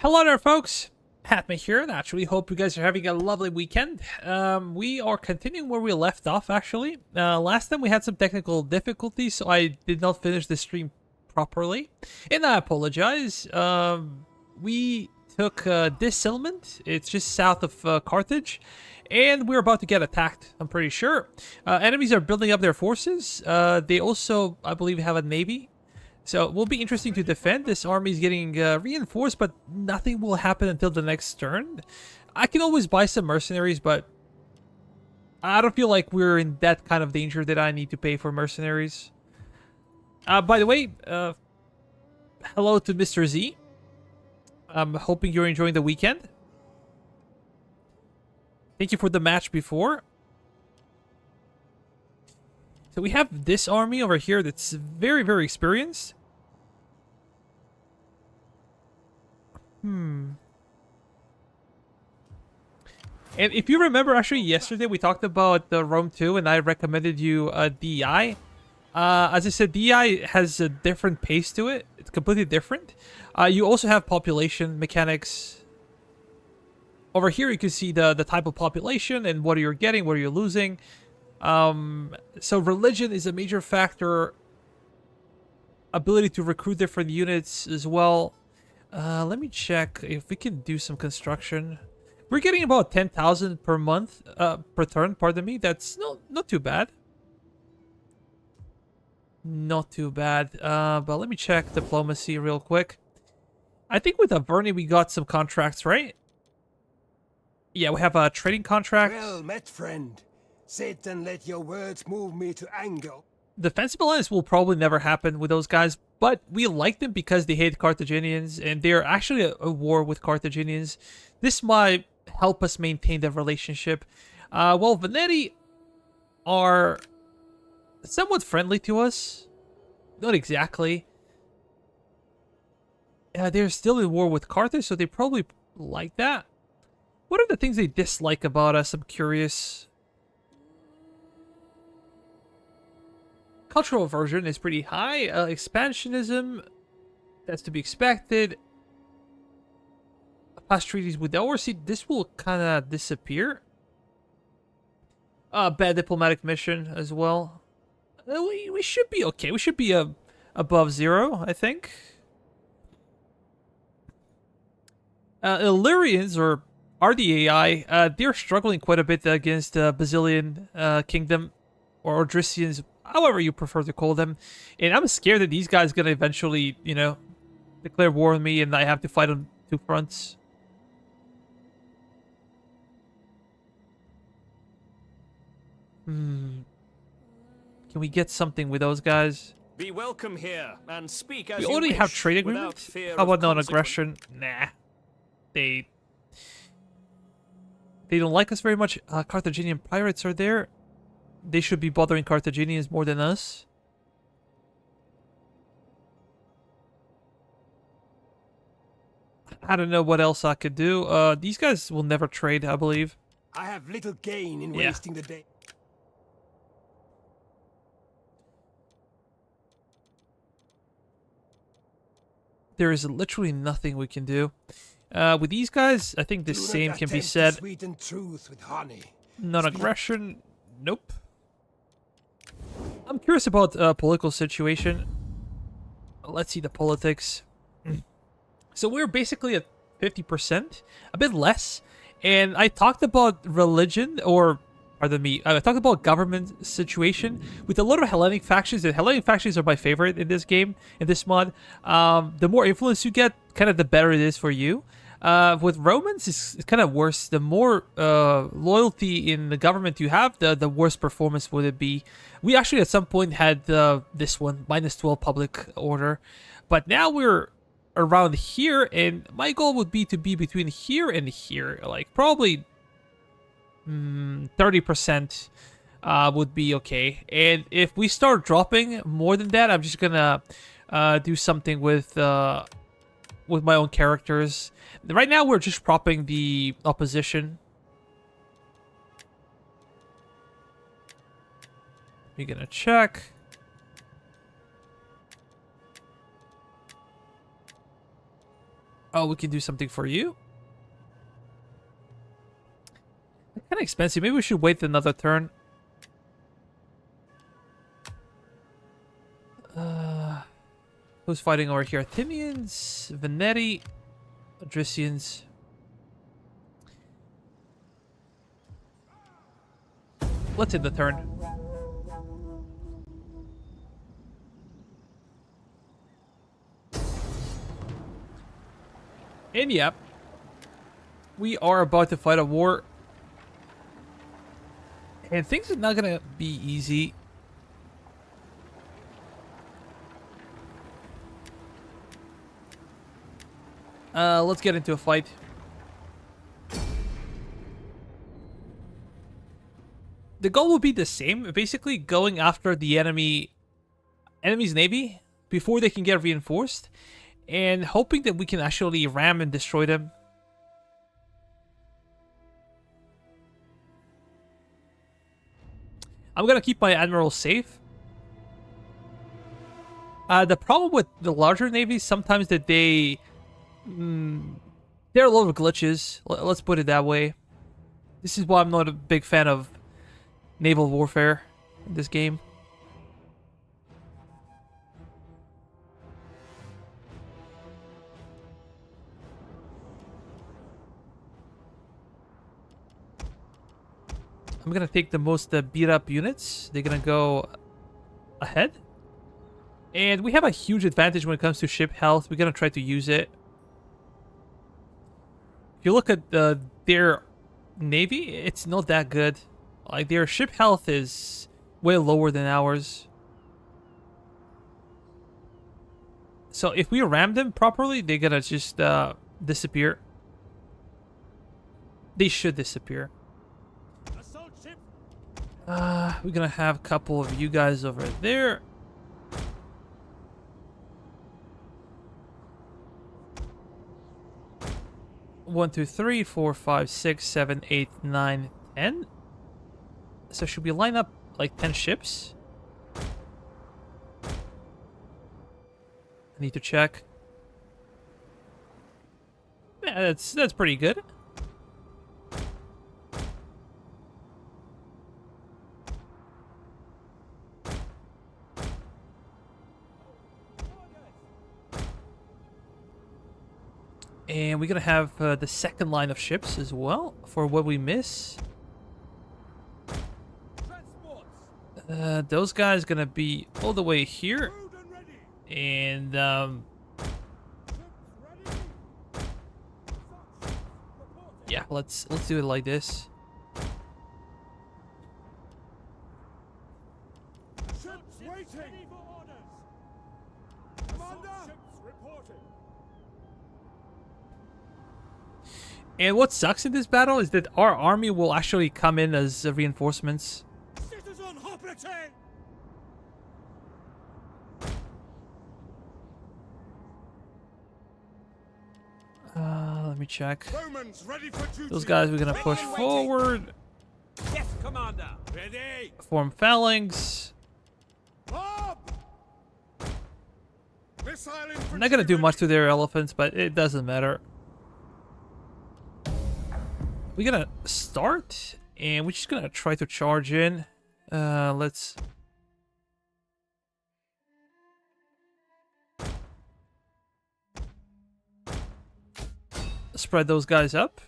Hello there, folks. Hatme here. Naturally, hope you guys are having a lovely weekend. We are continuing where we left off, actually. Last time we had some technical difficulties, so I did not finish the stream properly. And I apologize. We took this settlement. It's just south of Carthage. And we're about to get attacked, I'm pretty sure. Enemies are building up their forces. They also, I believe, have a navy. So it will be interesting to defend. This army is getting reinforced, but nothing will happen until the next turn. I can always buy some mercenaries, but I don't feel like we're in that kind of danger that I need to pay for mercenaries. By the way, hello to Mr. Z. I'm hoping you're enjoying the weekend. Thank you for the match before. So we have this army over here that's very, very experienced. And if you remember, actually, yesterday we talked about Rome 2, and I recommended you DEI. As I said, DEI has a different pace to it. It's completely different. You also have population mechanics. Over here, you can see the type of population and what you're getting, what you're losing. So religion is a major factor. Ability to recruit different units as well. Let me check if we can do some construction. We're getting about 10,000 per month, per turn, pardon me. That's not too bad. Not too bad. But let me check diplomacy real quick. I think with Averni we got some contracts, right? Yeah, we have a trading contract. Well met, friend. Sit and let your words move me to anger. Defensive alliance will probably never happen with those guys, but we like them because they hate Carthaginians, and they're actually at a war with Carthaginians. This might help us maintain the relationship. Well, Veneti are somewhat friendly to us. Not exactly. They're still in war with Carthage, so they probably like that. What are the things they dislike about us? I'm curious. Cultural aversion is pretty high. Expansionism, that's to be expected. Past treaties with the overseas, this will kind of disappear. Bad diplomatic mission as well. We should be okay. We should be above 0, I think. Illyrians, or RDAI, they're struggling quite a bit against Basilian Kingdom, or Odrysians, however you prefer to call them. And I'm scared that these guys are going to eventually, you know, declare war on me and I have to fight on two fronts. Can we get something with those guys? Be welcome here and speak as we you already wish, have trade agreement? How about non-aggression? Nah. They don't like us very much. Carthaginian pirates are there. They should be bothering Carthaginians more than us. I don't know what else I could do. These guys will never trade, I believe. I have little gain in wasting the day. There is literally nothing we can do. With these guys, I think the same can be said. Sweeten truth with honey. Non-aggression, nope. I'm curious about political situation. Let's see the politics. So we're basically at 50%, a bit less. And I talked about religion, or pardon me, I talked about government situation with a lot of Hellenic factions. The Hellenic factions are my favorite in this game, in this mod. The more influence you get, kind of the better it is for you. With Romans, it's kind of worse. The more loyalty in the government you have, the worse performance would it be. We actually at some point had this one, -12 public order. But now we're around here, and my goal would be to be between here and here. Like, probably 30% would be okay. And if we start dropping more than that, I'm just gonna do something with my own characters. Right now, we're just propping the opposition. We're gonna check. Oh, we can do something for you. Kind of expensive. Maybe we should wait another turn. Who's fighting over here? Thymians, Veneti, Odrysians. Let's end the turn. And yep, we are about to fight a war. And things are not gonna be easy. Let's get into a fight. The goal will be the same, basically going after the enemy's navy before they can get reinforced, and hoping that we can actually ram and destroy them. I'm gonna keep my admiral safe. The problem with the larger navies sometimes that there are a lot of glitches. Let's put it that way. This is why I'm not a big fan of naval warfare in this game. I'm gonna take the most beat up units. They're gonna go ahead. And we have a huge advantage when it comes to ship health. We're gonna try to use it. If you look at their navy, it's not that good. Like, their ship health is way lower than ours. So if we ram them properly, they're gonna just disappear. They should disappear. We're gonna have a couple of you guys over there. One, two, three, 4, 5, 6, 7, 8, 9, 10. So should we line up like 10 ships? I need to check. Yeah, that's pretty good. And we're gonna have the second line of ships as well for what we miss. Those guys gonna be all the way here, and yeah, let's do it like this. Ships waiting for orders. Commander, ships reporting. And what sucks in this battle is that our army will actually come in as reinforcements. Citizen Hoplite. Let me check. Romans ready for duty. Those guys we're gonna push forward. Yes, Commander. Ready. Form phalanx. Bob! Missile infantry I'm not gonna do ready. much to their elephants, but it doesn't matter. We're gonna start, and we're just gonna try to charge in. Let's... spread those guys up.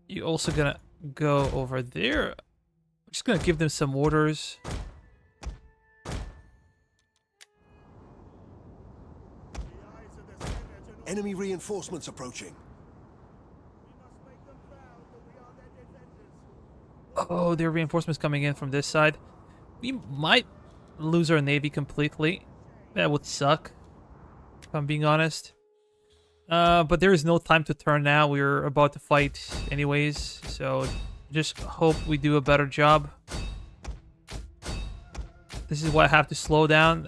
You're also gonna go over there. I'm just gonna give them some orders. Enemy reinforcements approaching. Oh, there are reinforcements coming in from this side. We might lose our navy completely. That would suck, if I'm being honest. But there is no time to turn now. We're about to fight anyways, so just hope we do a better job. This is why I have to slow down.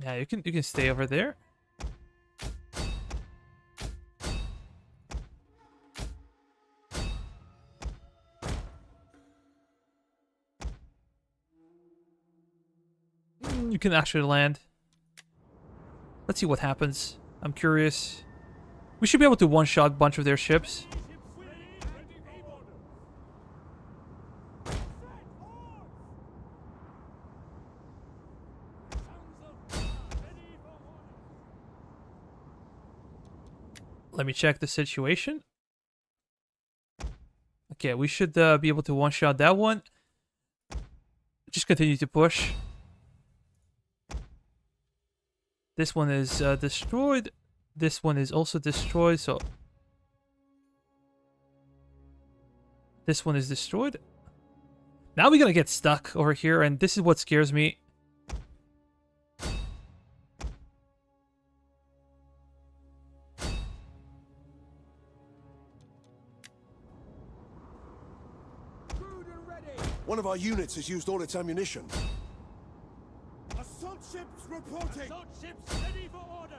Yeah, you can stay over there. You can actually land. Let's see what happens. I'm curious. We should be able to one-shot a bunch of their ships. Let me check the situation. Okay, we should be able to one-shot that one. Just continue to push. This one is destroyed. This one is also destroyed, so... This one is destroyed. Now we're gonna get stuck over here, and this is what scares me. One of our units has used all its ammunition. Assault ships reporting. Assault ships ready for orders.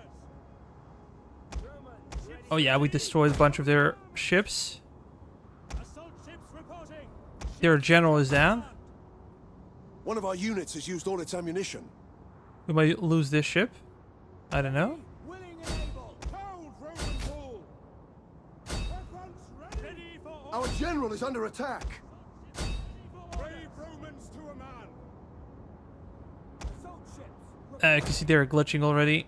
Oh yeah, we destroyed a bunch of their ships. Assault ships reporting. Their general is down. One of our units has used all its ammunition. We might lose this ship. I don't know. Willing and able. Hold Roman wall. Weapons ready for orders. Our general is under attack. Brave Romans to a man. Assault ships. You can see they're glitching already.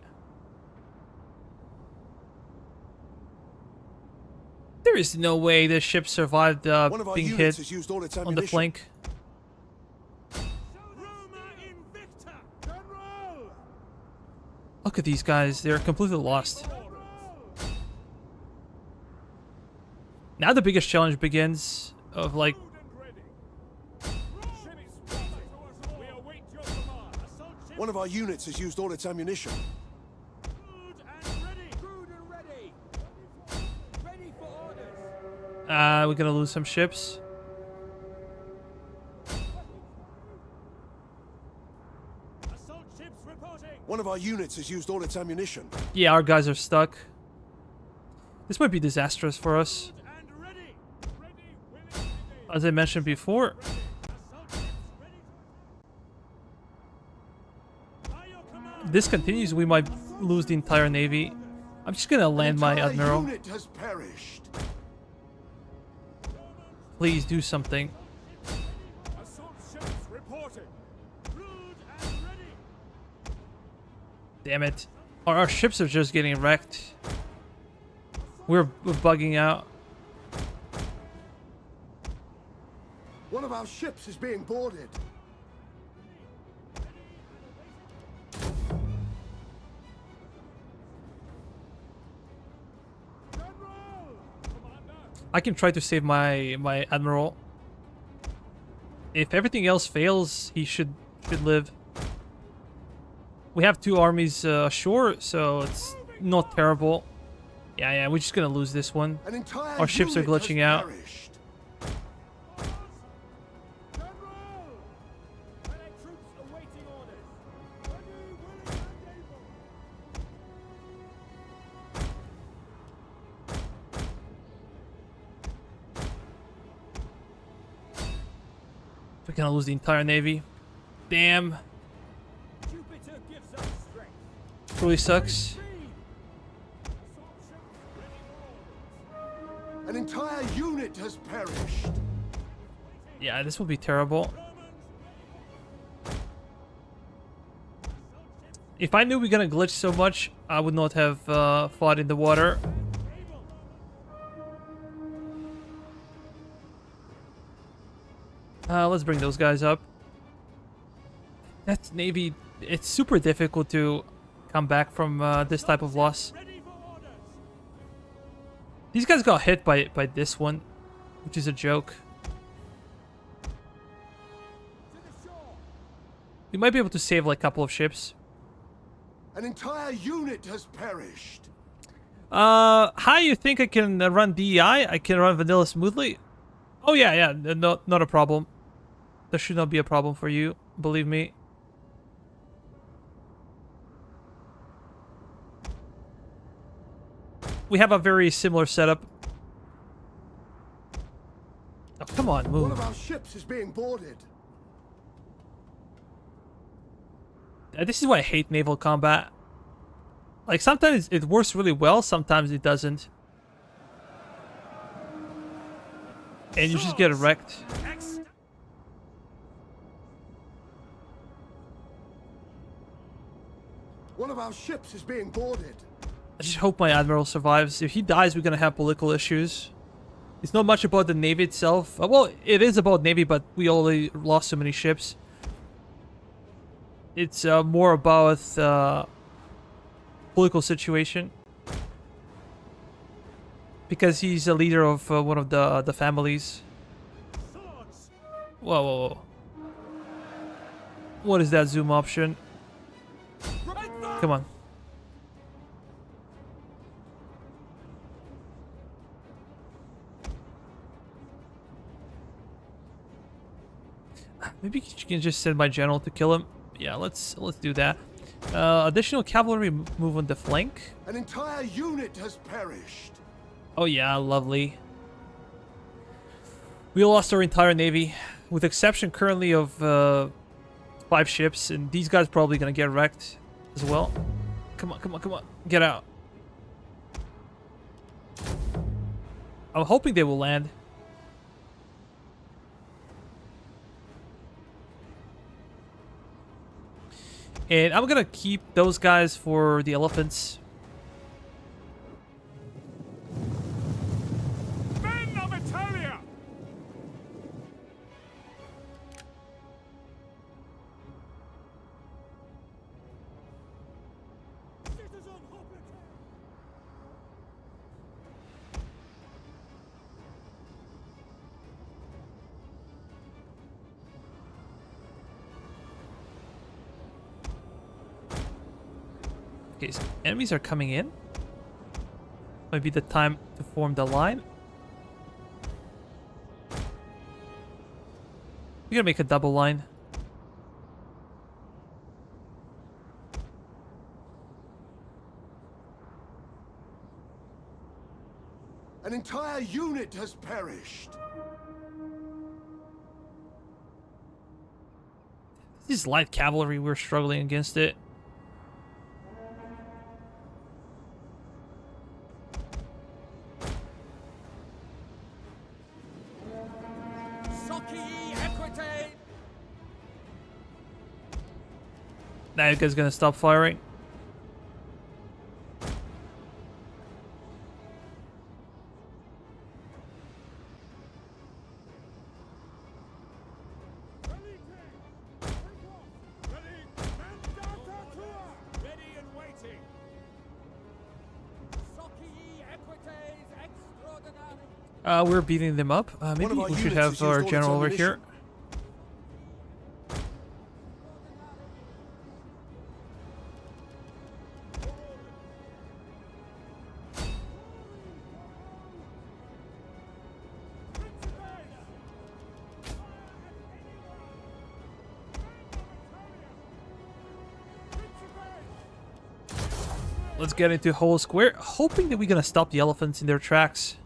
There is no way this ship survived One of our being units hit has used all its on ammunition. the flank. Roma Invicta. General. Look at these guys. They're completely lost. Now the biggest challenge begins of like... One of our units has used all its ammunition. We're gonna lose some ships. One of our units has used all its ammunition. Yeah, our guys are stuck. This might be disastrous for us. As I mentioned before. If this continues, we might lose the entire navy. I'm just gonna land my admiral. Unit has perished. Please do something. Damn it. Our ships are just getting wrecked. We're bugging out. One of our ships is being boarded. I can try to save my admiral. If everything else fails, he should live. We have two armies ashore, so it's not terrible. Yeah, we're just gonna lose this one. Our ships are glitching out. We're gonna lose the entire navy. Damn. Really sucks. An entire unit has perished. Yeah, this will be terrible. If I knew we were gonna glitch so much, I would not have fought in the water. Let's bring those guys up. That navy, it's super difficult to come back from this type of loss. These guys got hit by this one, which is a joke. We might be able to save like a couple of ships. An entire unit has perished. How you think I can run DEI? I can run vanilla smoothly? Oh yeah, not a problem. There should not be a problem for you, believe me. We have a very similar setup. Oh, come on, move. One of our ships is being boarded. This is why I hate naval combat. Like, sometimes it works really well, sometimes it doesn't. And you just get wrecked. One of our ships is being boarded. I just hope my admiral survives. If he dies, we're gonna have political issues. It's not much about the navy itself. Well, it is about navy, but we already lost so many ships. It's more about political situation. Because he's a leader of one of the families. Whoa, whoa, whoa. What is that zoom option? Come on. Maybe you can just send my general to kill him. Yeah, let's do that. Additional cavalry move on the flank. An entire unit has perished. Oh yeah, lovely. We lost our entire navy, with exception currently of 5 ships, and these guys probably gonna get wrecked as well. Come on, come on, come on, get out. I'm hoping they will land. And I'm gonna keep those guys for the elephants. Men of Italia! Citizen Hoplite! Okay, so enemies are coming in. Might be the time to form the line. We're gonna make a double line. An entire unit has perished. This is light cavalry, we're struggling against it. Now you guys gonna stop firing. We're beating them up. Maybe we should have our general over here. Let's get into whole square, hoping that we're gonna stop the elephants in their tracks.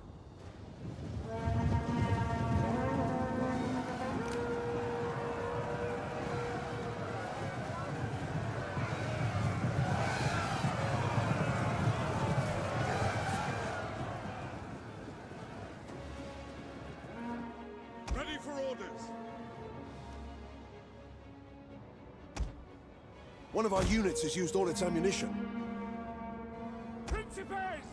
Ready for orders. One of our units has used all its ammunition. Principes!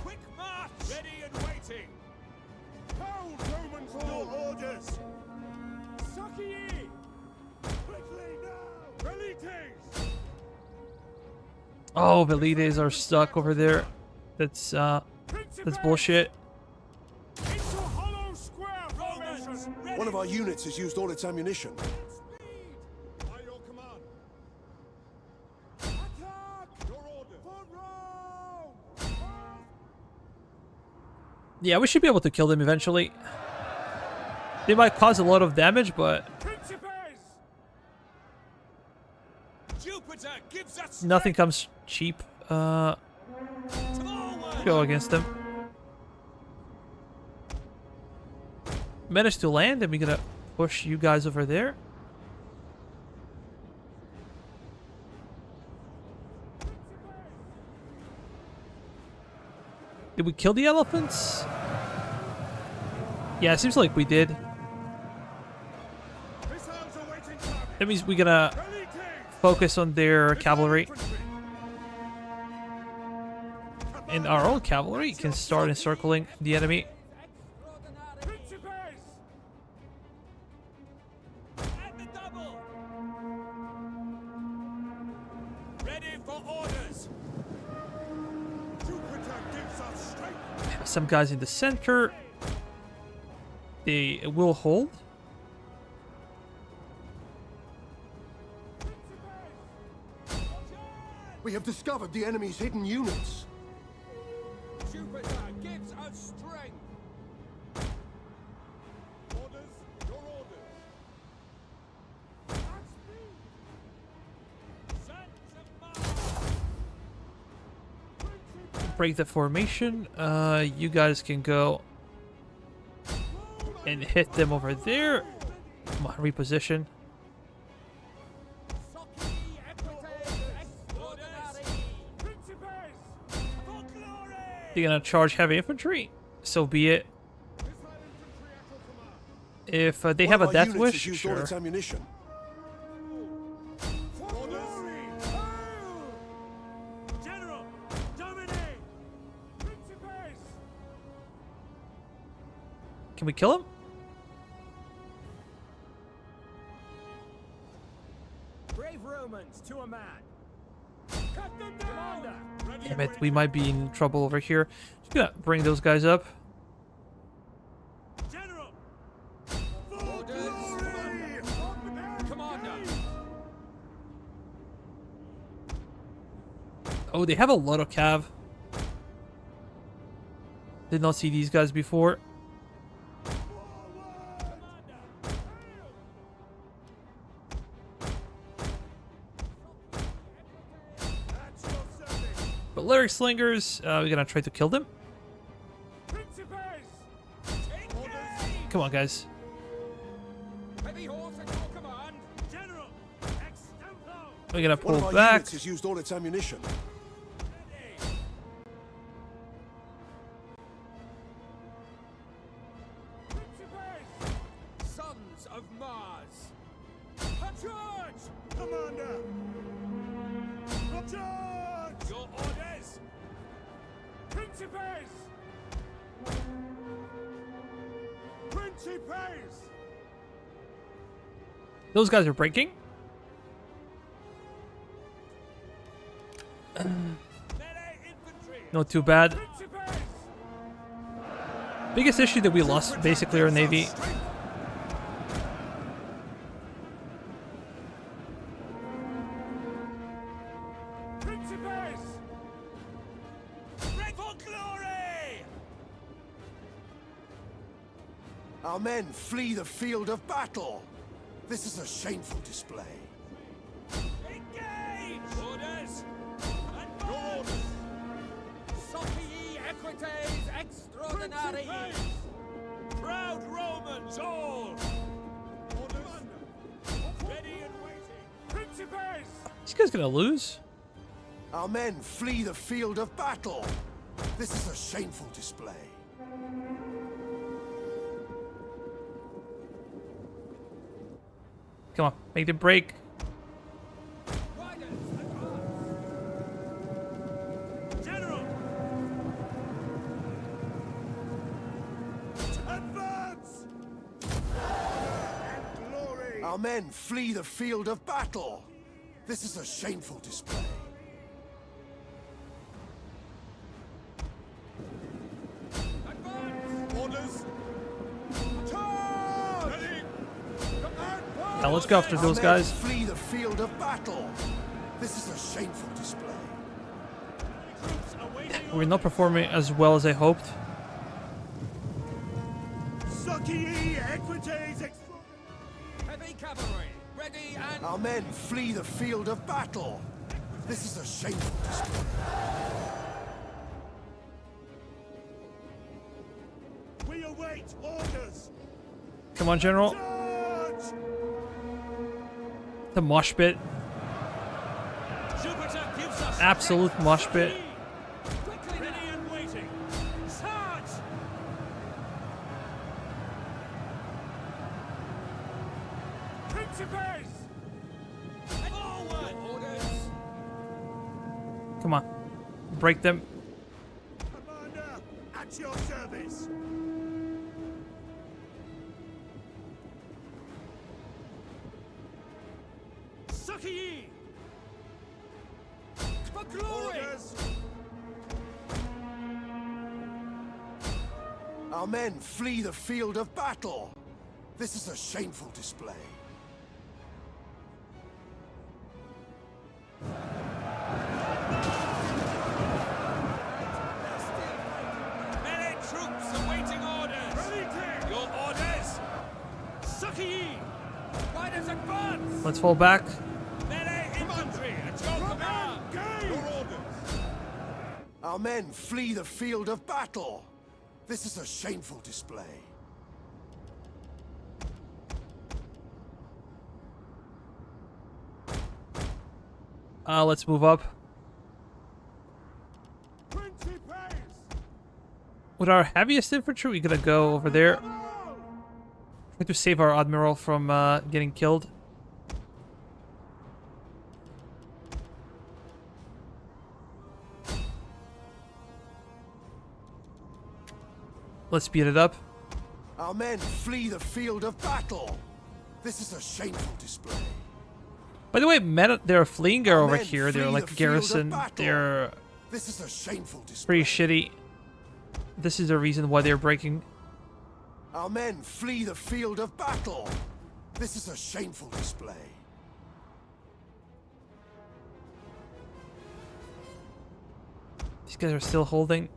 Quick march! Ready and waiting! Hold, Romans all! Your orders! Succi! Quickly now! Velites! Oh, Velites are stuck over there. That's bullshit. Into hollow square formation! Ready! One of our units has used all its ammunition. Speed! By your command! Attack! Your order! For Rome! Yeah, we should be able to kill them eventually. They might cause a lot of damage, but Principes! Jupiter gives us nothing comes cheap. Go against them. Managed to land, and we're gonna push you guys over there. Did we kill the elephants? Yeah, it seems like we did. Missiles awaiting target. That means we're gonna Ready, King. focus on their cavalry. And our own cavalry can start encircling the enemy. Principes. At the double. Ready for orders. Jupiter gives us strength. Some guys in the center. They will hold. We have discovered the enemy's hidden units. Jupiter gives us strength. Orders, your orders. At speed. Sons of Mars. Break the formation. You guys can go and hit them over there. Come on, reposition. Soci equites extraordinari. Principes. For glory. They're gonna charge heavy infantry. So be it. Missile infantry at your command. If they One have of a our death units wish, has used all sure. its ammunition. For glory. General, dominate. Principes. Can we kill him? Brave Romans to a man. Cut them down. Commander. Damn it, we might be in trouble over here. Just gonna bring those guys up. General. For glory. Commander. Oh, they have a lot of cav. Did not see these guys before. At your service. But lyric slingers, we're gonna try to kill them. Principes. Engage. Come on, guys. Heavy horse at your command. General. Extempo. We're gonna One pull of our back. units has used all its ammunition. Ready. Principes. Sons of Mars. Charge. Commander. Charge. Your orders. Principes. Principes. Those guys are breaking. Melee infantry. Not too bad. Principes. Biggest issue that we lost basically our navy. Principes. Break for glory. Our men flee the field of battle. This is a shameful display. Engage. Orders. Advance. Soci equites extraordinari. Principes. Proud Romans all. Orders. Ready and waiting. Principes. These guys gonna lose. Our men flee the field of battle. This is a shameful display. Come on, make them break. Riders, advance. General. Advance. And glory. Our men flee the field of battle. This is a shameful display. Advance. Orders. Charge. Ready. Now let's go after Our those men guys. flee the field of battle. This is a shameful display. Troops awaiting We're not performing as well as I hoped. Soci equites extraordinari. heavy cavalry. Ready and Our men flee the field of battle. This is a shameful display. We await orders. Come on, General. Charge. The mosh pit. Jupiter gives us Absolute mosh pit. quickly ready and waiting. Principes! Forward! Orders! Come on. Break them. Commander, at your service. Succor ye! For glory! Orders. Our men flee the field of battle. This is a shameful display. Melee troops awaiting orders! Ready, King! Your orders! Succor ye! Riders advance! Let's fall back. Melee infantry at your command! Your orders! Our men flee the field of battle. This is a shameful display. Let's move up. Principes! With our heaviest infantry, we're gonna go over there. Try to save our admiral from getting killed. Let's speed it up. Our men flee the field of battle. This is a shameful display. By the way, they're fleeing over Men here. They're flee like the a field of garrison. battle. They're This is a shameful display. pretty shitty. This is the reason why they're breaking. Our men flee the field of battle. This is a shameful display. These guys are still holding.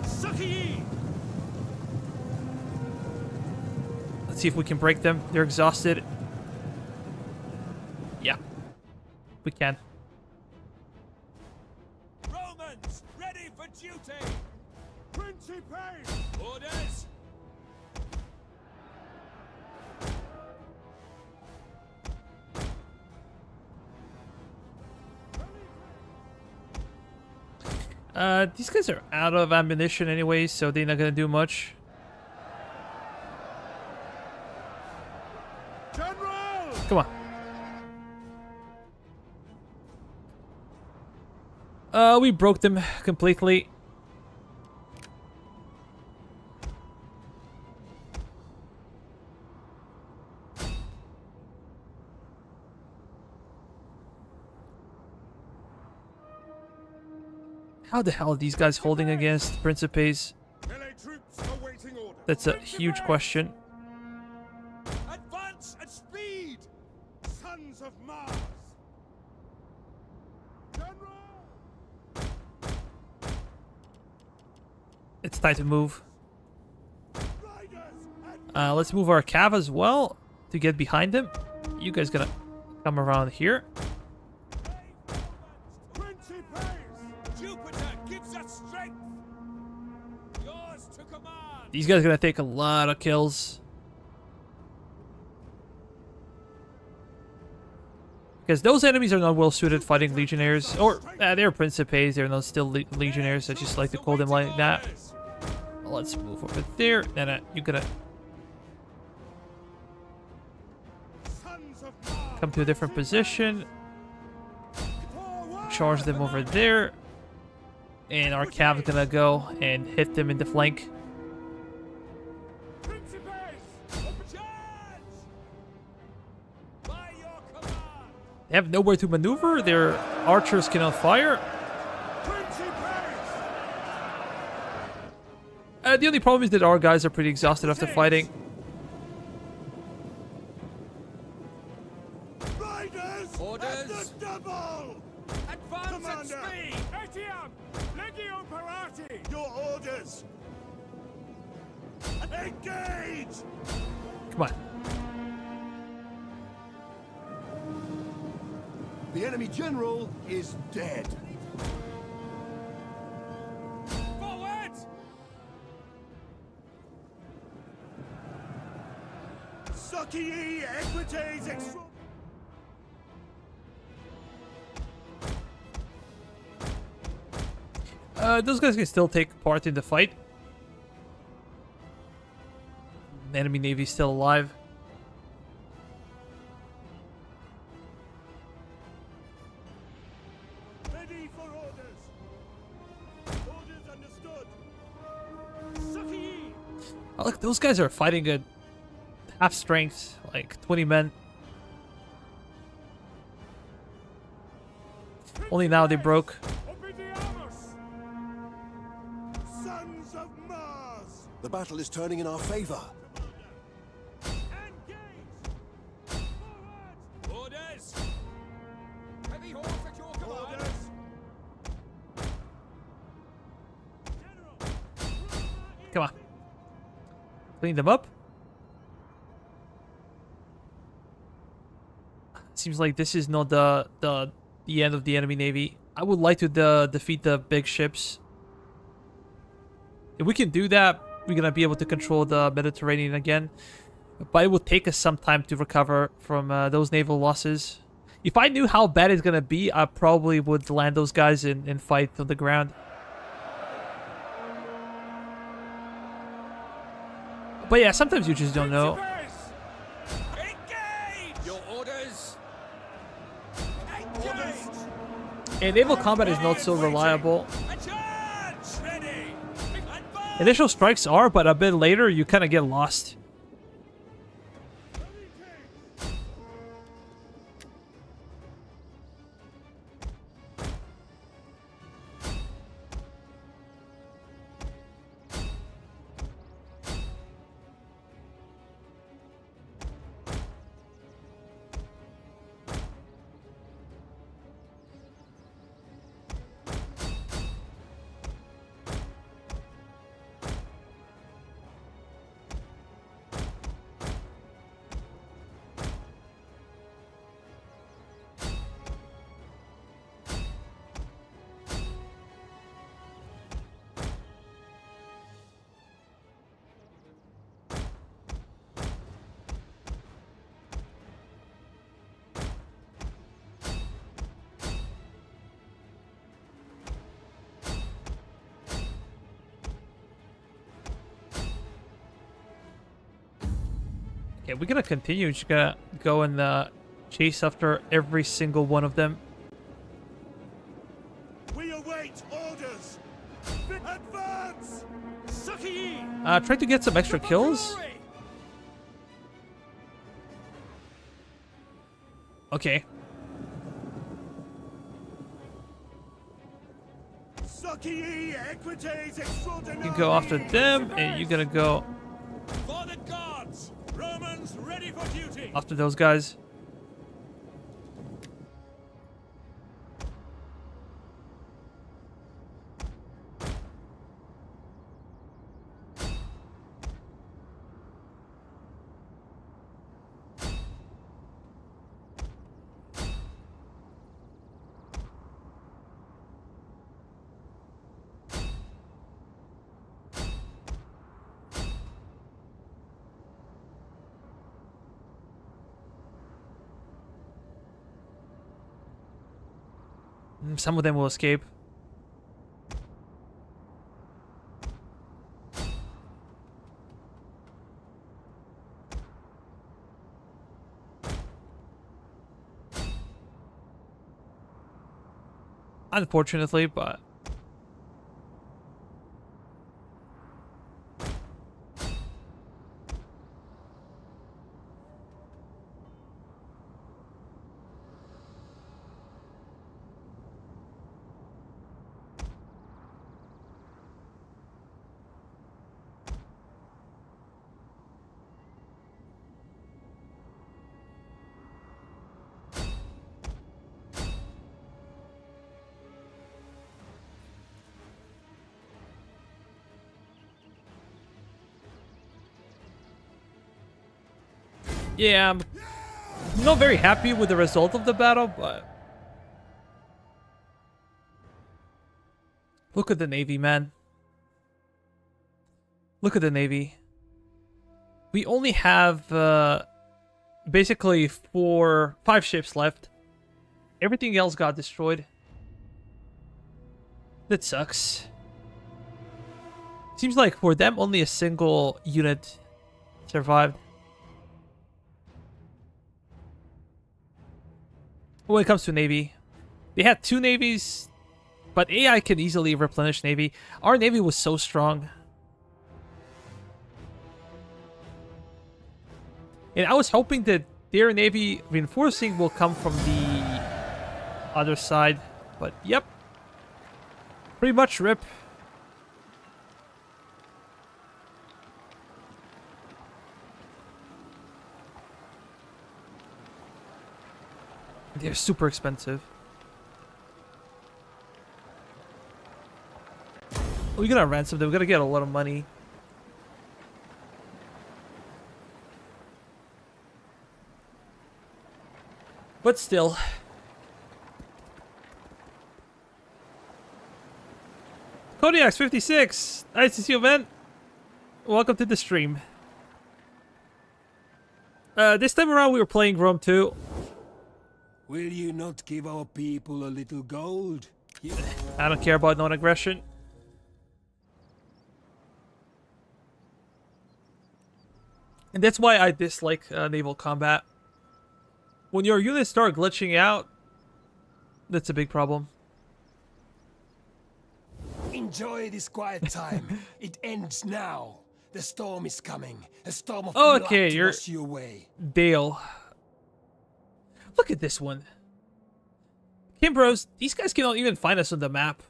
Succor ye! Let's see if we can break them. They're exhausted. Yeah, we can. Romans, ready for duty! Principes! Orders! These guys are out of ammunition anyway, so they're not gonna do much. General! Come on. We broke them completely. How the hell are these guys holding against Principes? Melee troops awaiting orders. That's a huge question. Advance at speed! Sons of Mars! General! It's time to move. Riders! And Let's move our cav as well to get behind them. You guys gonna come around here. Principes! Jupiter gives us strength! Yours to command! These guys are gonna take a lot of kills. Because those enemies are not well suited fighting legionnaires. Or, they're Principes, they're not still legionnaires. I just like to call them like that. Let's move over there. Then you're gonna Sons of Mars! come to a different position. Forward! Charge them over there. And our cav is gonna go and hit them in the flank. Principes! Charge! By your command! They have nowhere to maneuver. Their archers cannot fire. Principes! The only problem is that our guys are pretty exhausted after fighting. Riders! Orders! At the double! Advance Commander! at speed! Etiam! Legio Parati! Your orders! Engage! Come on. The enemy general is dead. Forward! Succii equites extra... Those guys can still take part in the fight. The enemy navy's still alive. Ready for orders. Orders understood. Sucky! Oh, look, those guys are fighting at half strength, like 20 men. Only now they broke. Obidiamos! Sons of Mars! The battle is turning in our favor. Engage! Forward! Orders! Heavy horse at your command! Orders! General! Come on. Clean them up. Seems like this is not the end of the enemy navy. I would like to defeat the big ships. If we can do that, we're gonna be able to control the Mediterranean again. But it will take us some time to recover from those naval losses. If I knew how bad it's gonna be, I probably would land those guys and fight on the ground. But yeah, sometimes you just don't know. Engage! Your orders! Engage! And naval combat is not so reliable. Advance! Ready! Advance! Initial strikes are, but a bit later you kind of get lost. Okay, we're gonna continue. Just gonna go and chase after every single one of them. We await orders! Advance! Sucky! Try to get some extra kills. Okay. Sucky equites extraordinary! You go after them, and you're gonna go For the gods! Romans ready for duty! after those guys. Some of them will escape. Unfortunately, but yeah, I'm not very happy with the result of the battle, but look at the Navy, man. Look at the Navy. We only have basically 5 ships left. Everything else got destroyed. That sucks. Seems like for them, only a single unit survived. When it comes to Navy, they had 2 navies, but AI can easily replenish Navy. Our Navy was so strong. And I was hoping that their Navy reinforcing will come from the other side. But yep. Pretty much rip. They're super expensive. We're gonna ransom them. We're gonna get a lot of money. But still. Kodiak's 56. Nice to see you, man. Welcome to the stream. This time around we were playing Rome 2. Will you not give our people a little gold? I don't care about non-aggression. And that's why I dislike naval combat. When your units start glitching out, that's a big problem. Enjoy this quiet time. It ends now. The storm is coming. A storm of Okay, blood to you're wash you away. Dale. Look at this one. Kimbros, these guys cannot even find us on the map.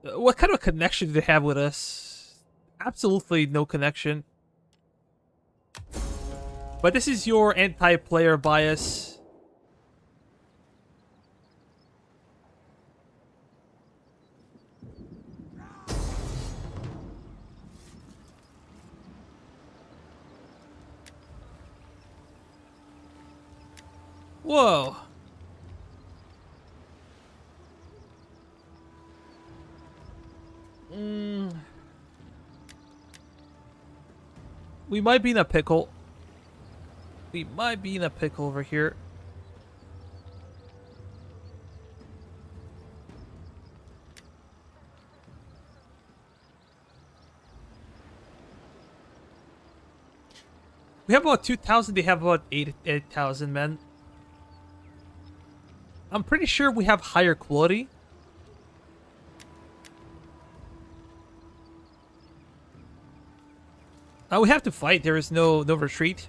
What kind of connection do they have with us? Absolutely no connection. But this is your anti-player bias. Whoa. We might be in a pickle. We might be in a pickle over here. We have about 2,000. They have about 8,000 men. I'm pretty sure we have higher quality. We have to fight. There is no retreat.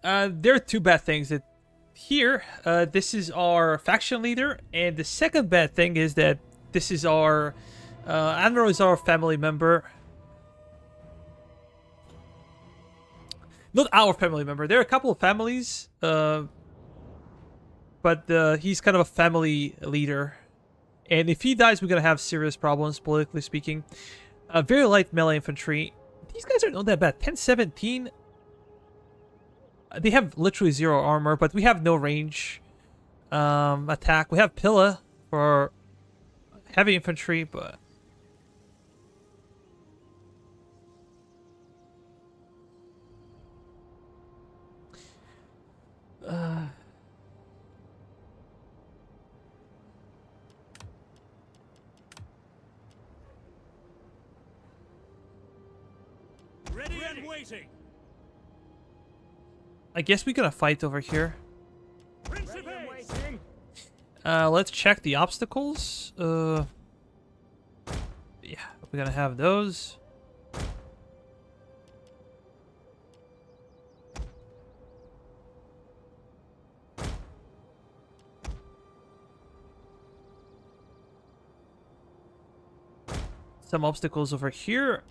There are 2 bad things that here, this is our faction leader, and the second bad thing is that this is our Admiral is our family member. Not our family member. There are a couple of families, but he's kind of a family leader, and if he dies, we're gonna have serious problems politically speaking. Very light melee infantry. These guys are not that bad. 1017. They have literally 0 armor, but we have no range attack. We have Pilla for heavy infantry, but Ready and waiting. I guess we're gonna fight over here. Ready and waiting. Let's check the obstacles. Yeah, we're gonna have those. Some obstacles over here.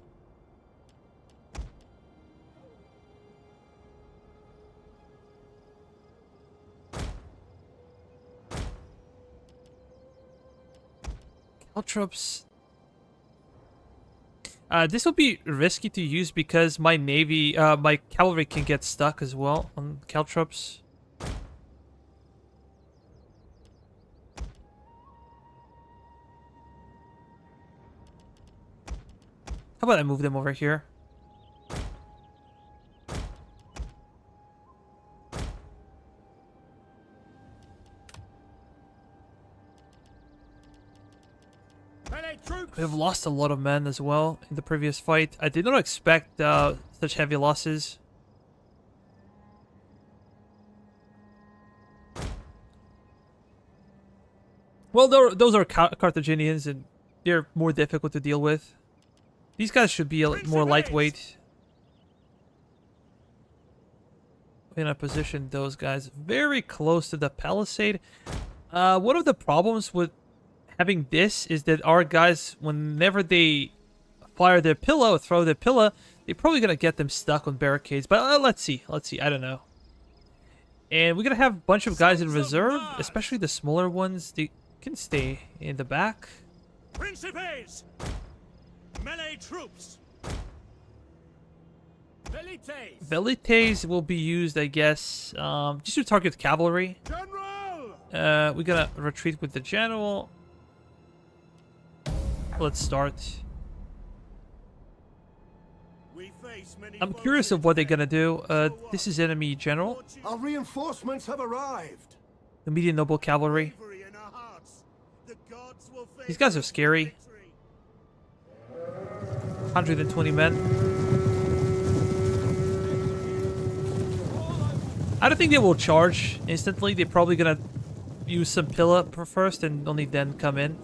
Caltrops. This will be risky to use because my navy, my cavalry can get stuck as well on Caltrops. How about I move them over here? Melee troops. We have lost a lot of men as well in the previous fight. I did not expect such heavy losses. Well, those are Carthaginians, and they're more difficult to deal with. These guys should be more lightweight. We're gonna position those guys very close to the palisade. One of the problems with having this is that our guys, whenever they fire their pillar or throw their pillar, they're probably gonna get them stuck on barricades. But let's see. I don't know. And we're gonna have a bunch of guys in reserve, especially the smaller ones. They can stay in the back. Principes. Melee troops. Velites. Velites will be used, I guess, just to target cavalry. General. We're gonna retreat with the general. Let's start. We face many I'm curious of what they're gonna do. This is enemy general, Our reinforcements have arrived. the median noble cavalry. These guys are scary. 120 men. I don't think they will charge instantly. They're probably gonna use some pillar first and only then come in.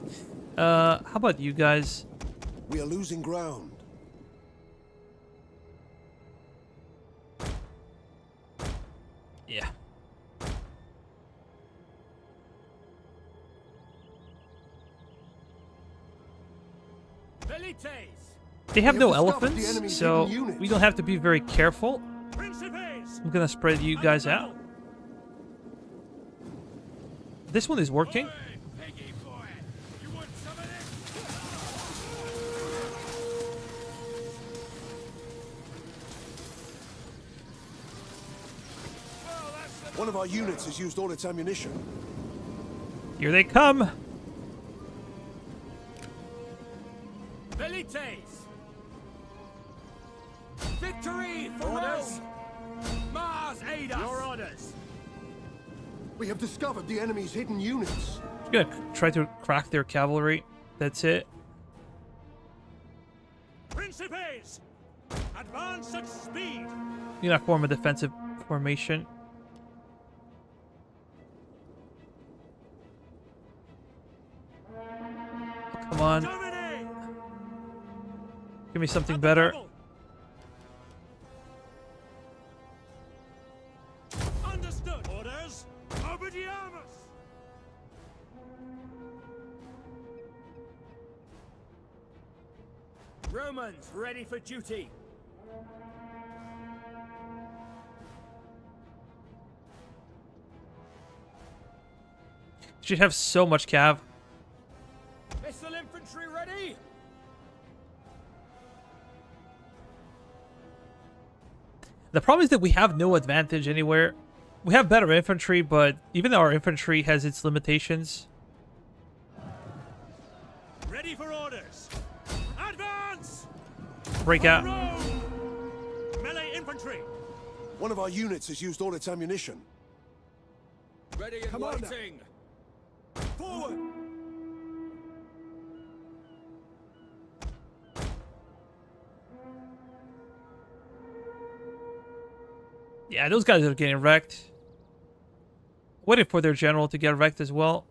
How about you guys? We are losing ground. Yeah. Velites. They have We no have discovered the elephants, enemy's so hidden units. we don't have to be very careful. Principes. I'm gonna spread you guys out. This one is working. Piggy boy, you want some of this? Well, that's the One of our units has used all its ammunition. Here they come. Velites. Victory for Rome. Mars aid us. Your orders. We have discovered the enemy's hidden units. I'm gonna try to crack their cavalry. That's it. Principes. Advance at speed. I'm gonna form a defensive formation. Come on, Dominate. give me something better. Understood. Orders. Obediamus. Romans ready for duty. Should have so much cav. Missile infantry ready. The problem is that we have no advantage anywhere. We have better infantry, but even our infantry has its limitations. Ready for orders. Advance. Break out. Rome. Melee infantry. One of our units has used all its ammunition. ready and Commander. waiting. Forward. Yeah, those guys are getting wrecked. Waiting for their general to get wrecked as well.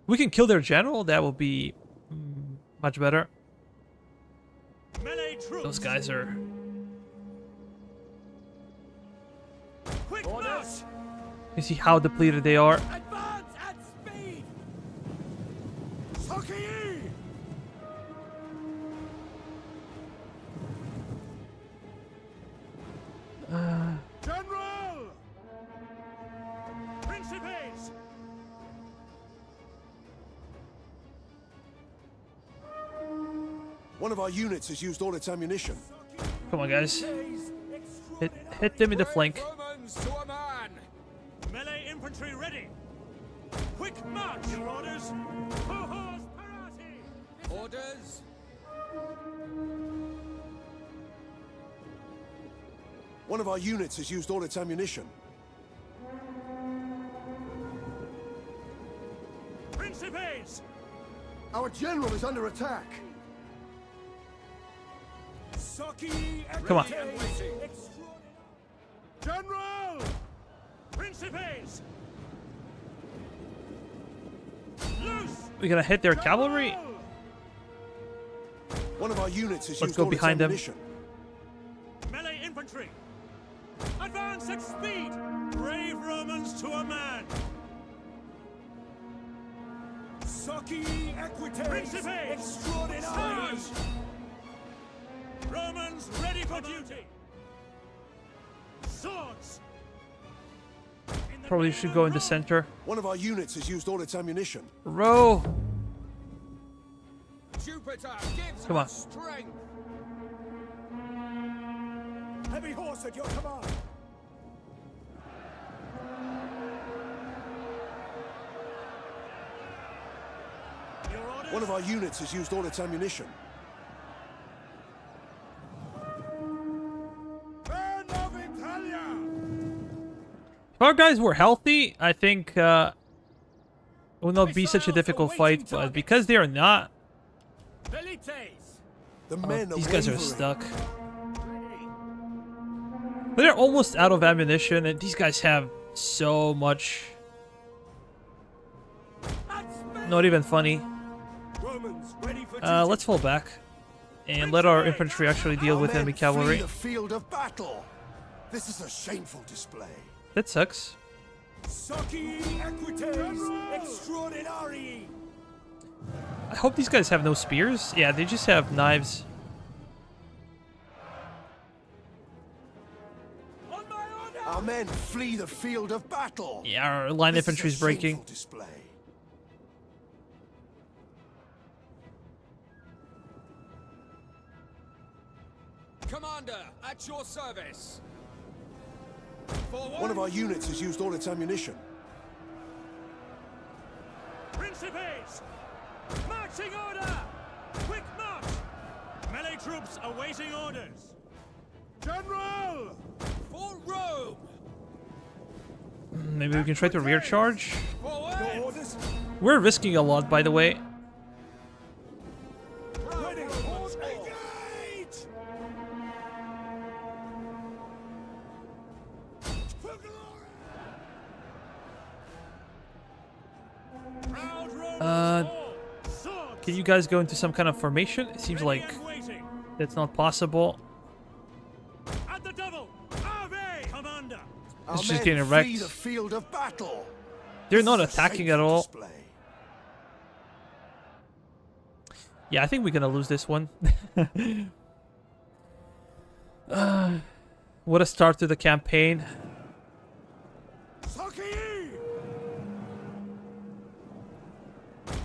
We can kill their general. That will be much better. Melee troops. Those guys are... Quick march. You see how depleted they are. Advance at speed. Soki. General. Principes. One of our units has used all its ammunition. Come on, guys. Hit them in the flank. Romans to a man. Melee infantry ready. Quick march. Your orders. Cohors parati. Orders. One of our units has used all its ammunition. Principes! Our general is under attack. Saki Come on. General! Principes! Loose! We're gonna hit their cavalry. One of our units has Let's used go all behind them. its ammunition. Melee infantry! Advance at speed! Brave Romans to a man! Saki equites! Principes! Extraordinary! Romans ready for duty! Swords! Probably should go in the center. One of our units has used all its ammunition. Row. Jupiter gives Come on. us strength. Heavy horse at your command! Your orders? One of our units has used all its ammunition. Men of Italia! If our guys were healthy, I think it would not be such a difficult fight, but because they are not, Velites! The men these are guys are wavering. stuck. They're almost out of ammunition, and these guys have so much. Not even funny. Romans ready for duty! Let's fall back and let our infantry actually deal Our with men enemy flee cavalry. the field of battle. This is a shameful display. That sucks. Saki equites! Extraordinary! I hope these guys have no spears. Yeah, they just have knives. On my order! Our men flee the field of battle. Yeah, our line This infantry is is a breaking. shameful display. Commander, at your service. Forward. One of our units has used all its ammunition. Principes! Marching order! Quick march! Melee troops awaiting orders. General! For Rome. Maybe we can try to rear charge. Forward. Orders? We're risking a lot, by the way. Ready! Engage! For glory! Proud Romans all! Swords! Can you guys go into some kind of formation? It seems Ready like and waiting. that's not possible. At the double! Ave! Commander! Our It's just men getting flee wrecked. the field of battle. They're This not is a attacking at shameful all. display. Yeah, I think we're gonna lose this one. What a start to the campaign. Saki!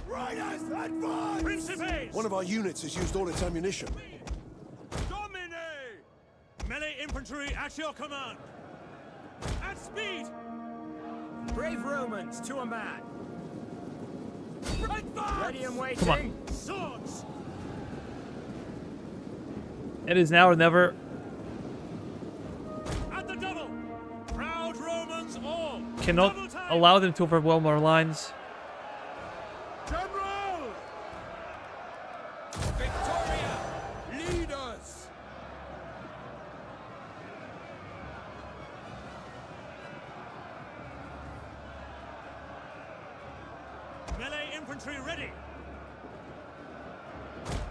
Riders, advance! Principes! One of our units has used all its ammunition. Domine! Melee infantry at your command! At speed! Brave Romans to a man! Advance! Ready and waiting! Come on. Swords! It is now or never. At the double! Proud Romans all! Cannot Double time! allow them to overwhelm our lines. General! Victoria. Leaders. Melee infantry ready!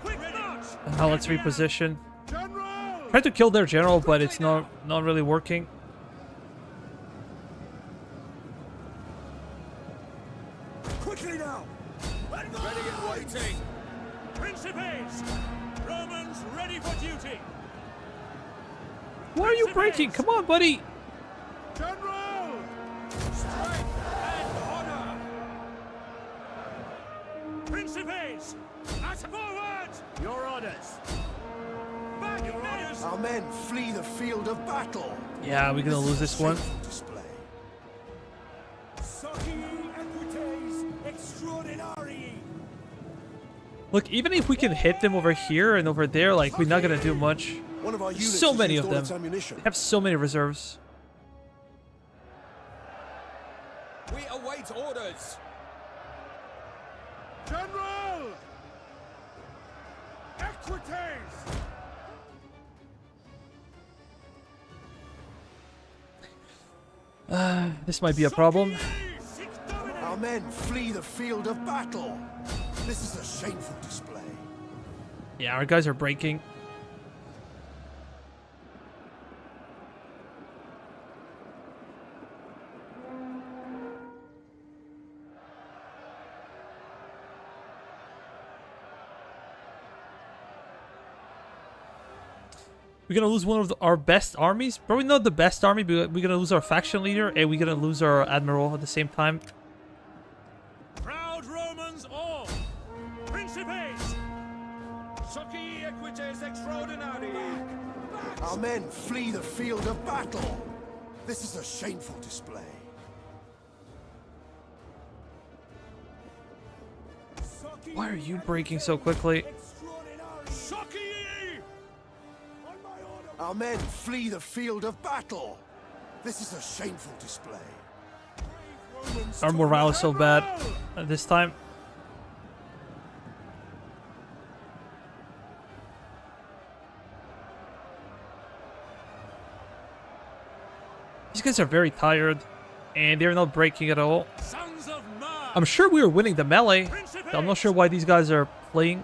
Quick march! Now let's reposition. General! Try to kill their general, but it's not really working. Quickly now! Ready and waiting. Principes! Romans ready for duty! Why are you breaking? Come on, buddy. General! Strength and honor. Principes! At forward! Your orders! Back your orders! Our men flee the field of battle. Yeah, we're gonna lose this one. Shameful display. Saki equites extraordinari! Look, even if we can hit them over here and over there, like, we're not gonna do much. One of our units So has many used of all them. its ammunition. They have so many reserves. We await orders. General! Equites! This might be a problem. Our men flee the field of battle. This is a shameful display. Yeah, our guys are breaking. We're gonna lose one of our best armies. Probably not the best army, but we're gonna lose our faction leader and we're gonna lose our admiral at the same time. Proud Romans all! Principes! Socii equites extraordinari. Our men flee the field of battle. This is a shameful display. Why are you breaking so quickly? Socii! Our men flee the field of battle. This is a shameful display. Our morale is so bad at this time. These guys are very tired, and they're not breaking at all. Sons of Mars! I'm sure we are winning the melee. I'm not sure why these guys are playing.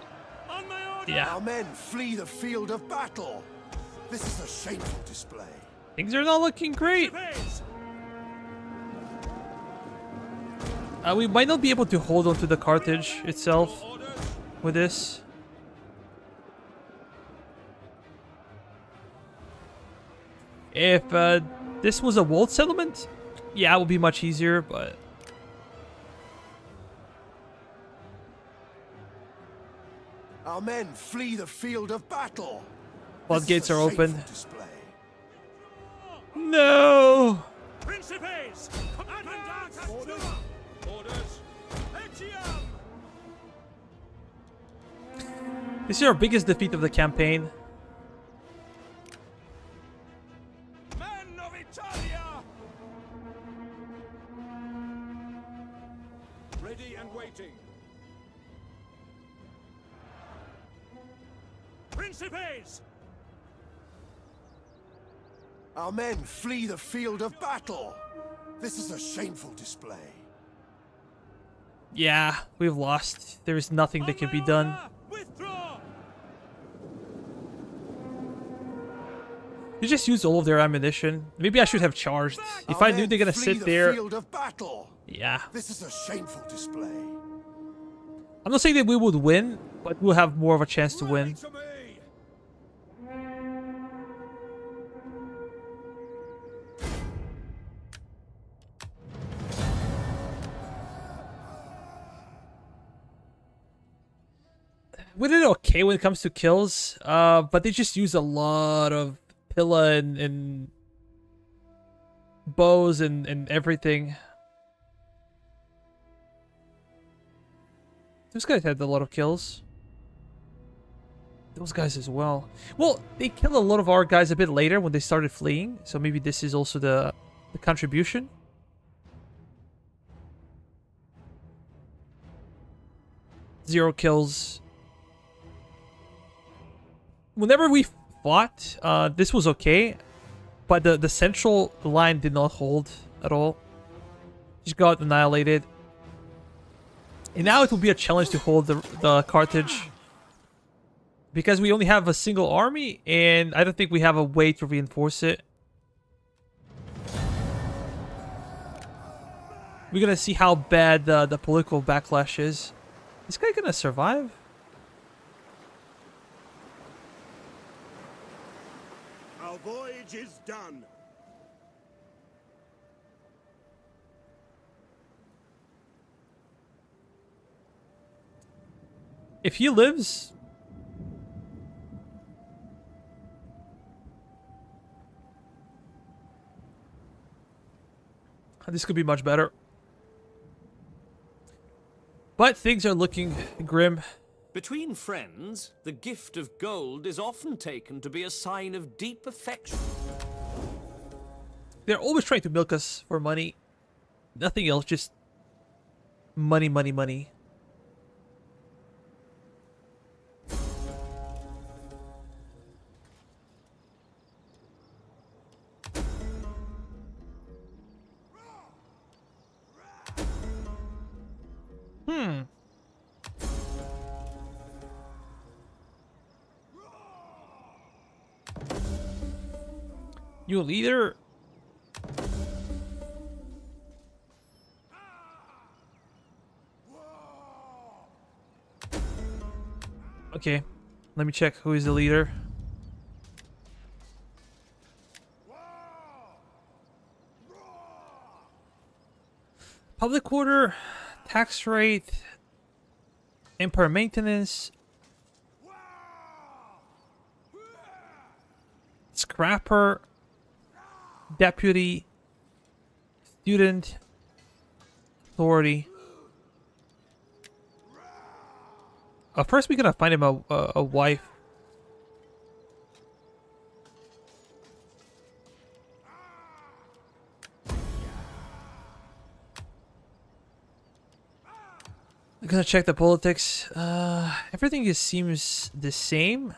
On my order! Yeah, Our men flee the field of battle. This is a shameful display. things are not looking great. Principes! We might not be able to hold on to the Carthage itself Orders. with this. If this was a walled settlement, yeah, it would be much easier, but... Our men flee the field of battle. Floodgates This is are a open. shameful display. No! Principes! Commandant! Orders. Orders. Etiam! This is our biggest defeat of the campaign. Men of Italia. Ready and waiting. Principes! Our men flee the field of battle. This is a shameful display. Yeah, we've lost. There is nothing that can be done. Withdraw! They just used all of their ammunition. Maybe I should have charged. If Our I knew men they're gonna flee sit the there... field of battle. Yeah. This is a shameful display. I'm not saying that we would win, but we'll have more of a chance to win. To me. We did okay when it comes to kills, but they just use a lot of Pilla and bows and everything. Those guys had a lot of kills. Those guys as well. Well, they killed a lot of our guys a bit later when they started fleeing, so maybe this is also the contribution. Zero kills. Whenever we fought, this was okay, but the central line did not hold at all. Just got annihilated. And now it will be a challenge to hold the Carthage. Because we only have a single army, and I don't think we have a way to reinforce it. We're gonna see how bad the political backlash is. This guy gonna survive? Our voyage is done. If he lives... this could be much better. But things are looking grim. Between friends, the gift of gold is often taken to be a sign of deep affection. They're always trying to milk us for money. Nothing else, just money, money, money. You a leader? Okay, let me check who is the leader. Public order, tax rate, Impera maintenance, scrapper, deputy, student, authority. First we gotta find him a wife. I'm gonna check the politics. Everything just seems the same.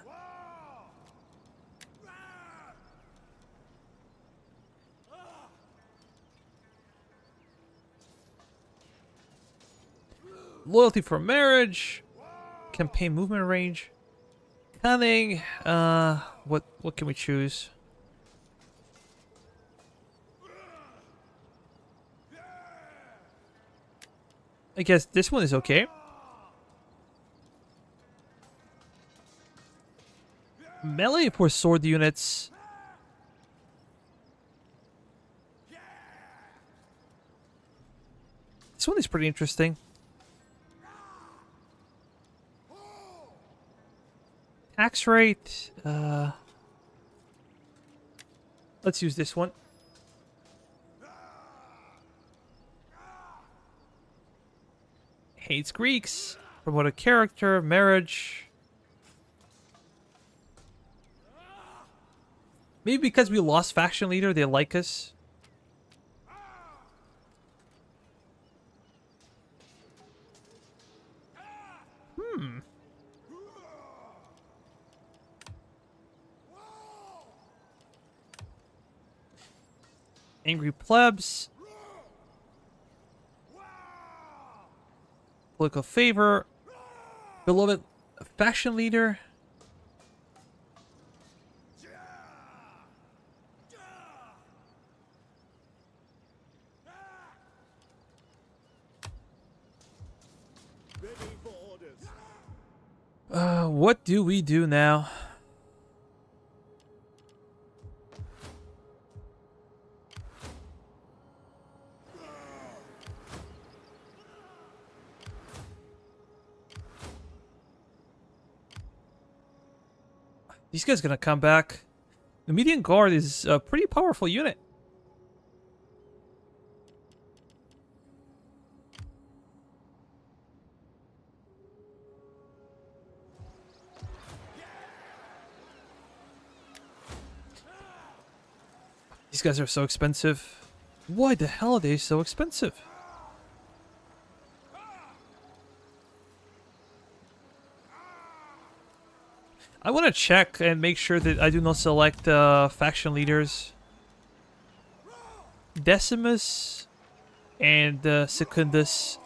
Loyalty for marriage, campaign movement range, cunning. What can we choose? I guess this one is okay. Melee for sword units. This one is pretty interesting. Tax rate. Let's use this one. Hates Greeks. Promote a character. Marriage. Maybe because we lost faction leader, they like us. Angry plebs. Political favor. Beloved faction leader. Ready for orders. What do we do now? These guys gonna come back. The median guard is a pretty powerful unit. These guys are so expensive. Why the hell are they so expensive? I want to check and make sure that I do not select faction leaders. Decimus and Secundus.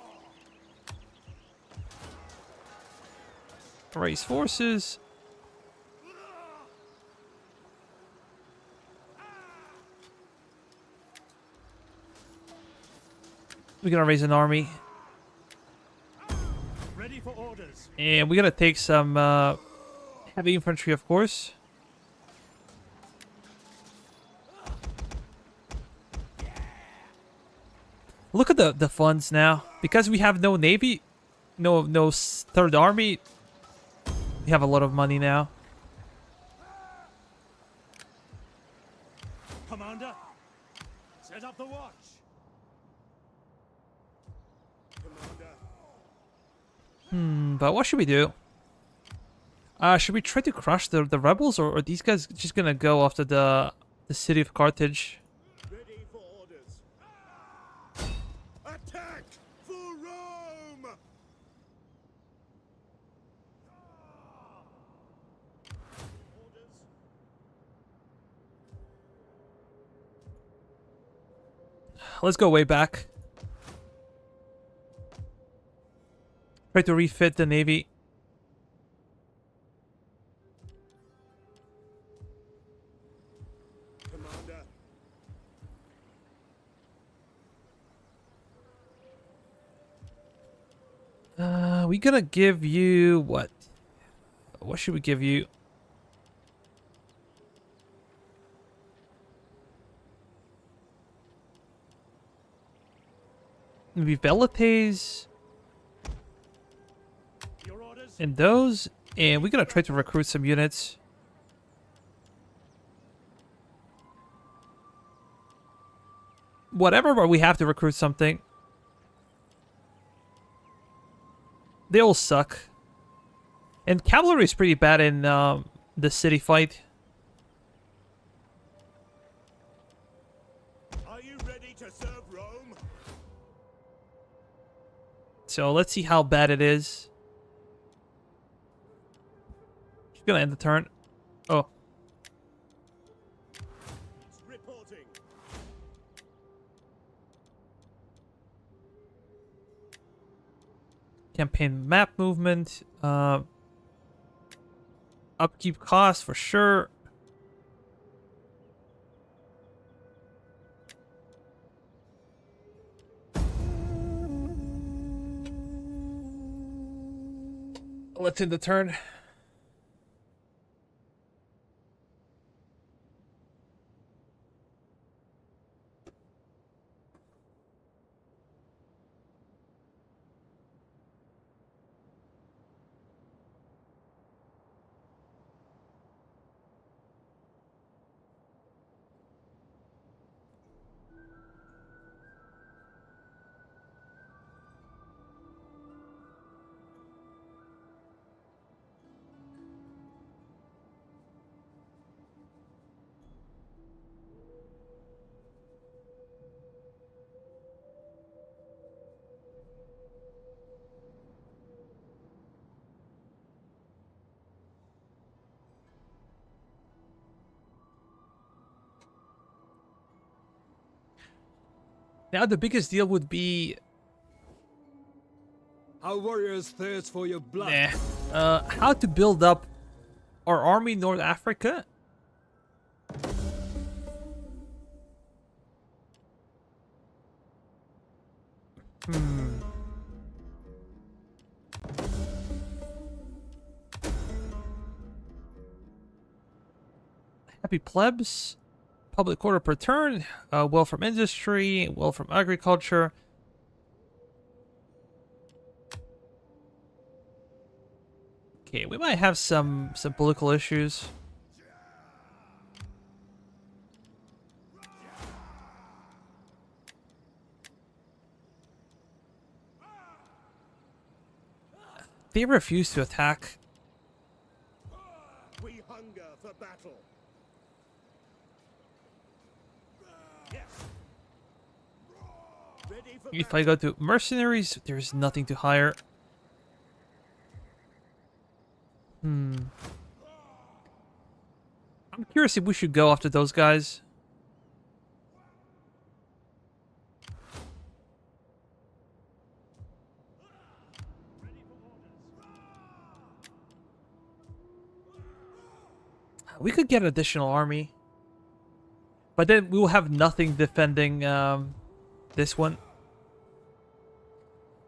Raise forces. We're gonna raise an army. Ready for orders. And we're gonna take some heavy infantry, of course. Look at the funds now. Because we have no navy, no third army, we have a lot of money now. Commander, set up the watch. Commander. But what should we do? Should we try to crush the rebels, or are these guys just gonna go after the city of Carthage? Ready for orders. Attack for Rome! Orders. Let's go way back. Try to refit the navy. Commander. We gonna give you what? What should we give you? Maybe Velites Your orders. and those, and we're gonna try to recruit some units. Whatever, but we have to recruit something. They all suck. And cavalry is pretty bad in the city fight. Are you ready to serve Rome? So let's see how bad it is. Just gonna end the turn. Oh, Reporting. campaign map movement. Upkeep cost for sure. Let's end the turn. Now the biggest deal would be Our warriors thirst for your blood. how to build up our army in North Africa. Happy plebs. Public order per turn. Wealth from industry. Wealth from agriculture. Okay, we might have some political issues. They refuse to attack. We hunger for battle. Yes. Ready for If I go to mercenaries, there's nothing to hire. I'm curious if we should go after those guys. We could get an additional army. But then we will have nothing defending this one.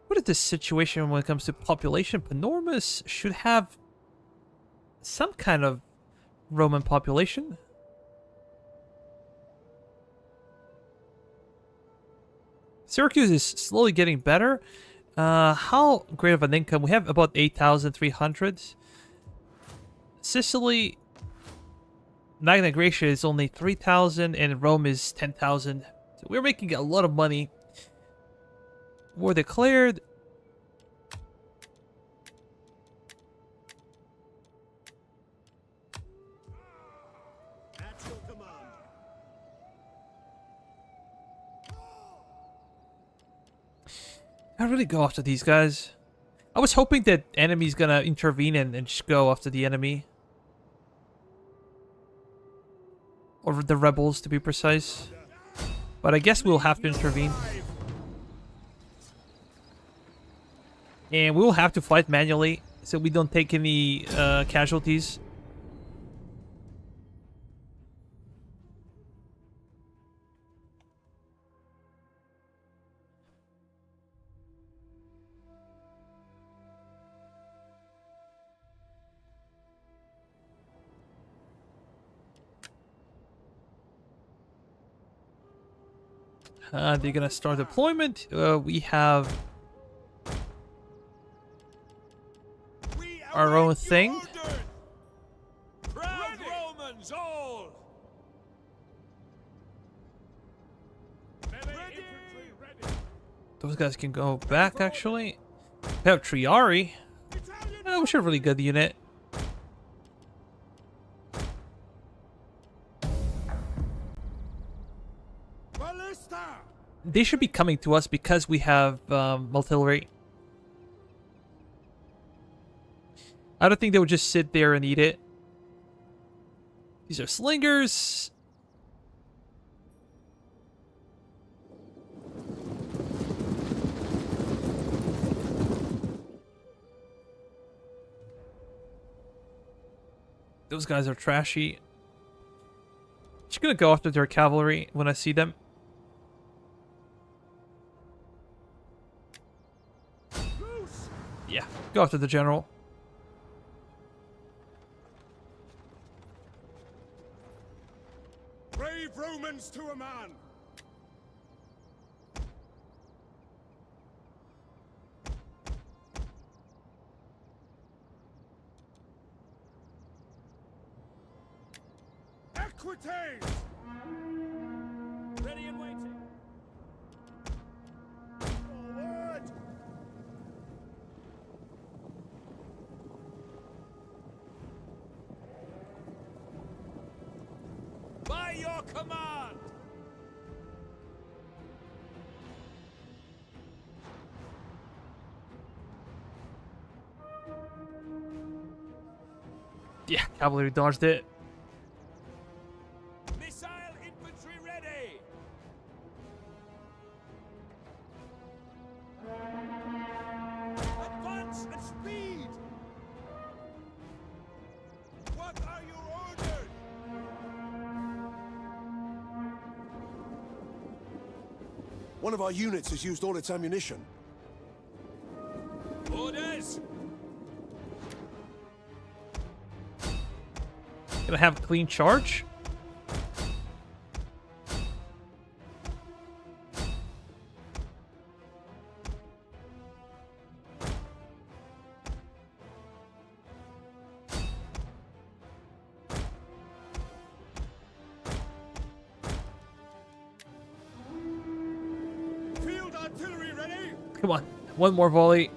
What is the situation when it comes to population? Panormus should have some kind of Roman population. Syracuse is slowly getting better. How great of an income? We have about 8,300. Sicily, Magna Graecia is only 3,000 and Rome is 10,000. So we're making a lot of money. War declared. I really go after these guys? I was hoping that enemy's gonna intervene and just go after the enemy. Or the rebels, to be precise. But I guess we'll have to intervene. And we will have to fight manually, so we don't take any casualties. They're gonna start deployment. We have our own thing. Proud Romans all! Those guys can go back, actually. We have Triari. We should have a really good unit. They should be coming to us because we have artillery. I don't think they would just sit there and eat it. These are slingers. Those guys are trashy. Just gonna go after their cavalry when I see them. Yeah, go after the general. Brave Romans to a man! Equites! Ready and waiting. Forward! By your command! Yeah, cavalry dodged it. Missile infantry ready! Advance at speed! What are your orders? One of our units has used all its ammunition. Orders! Gonna have a clean charge. Field artillery ready! Come on, one more volley.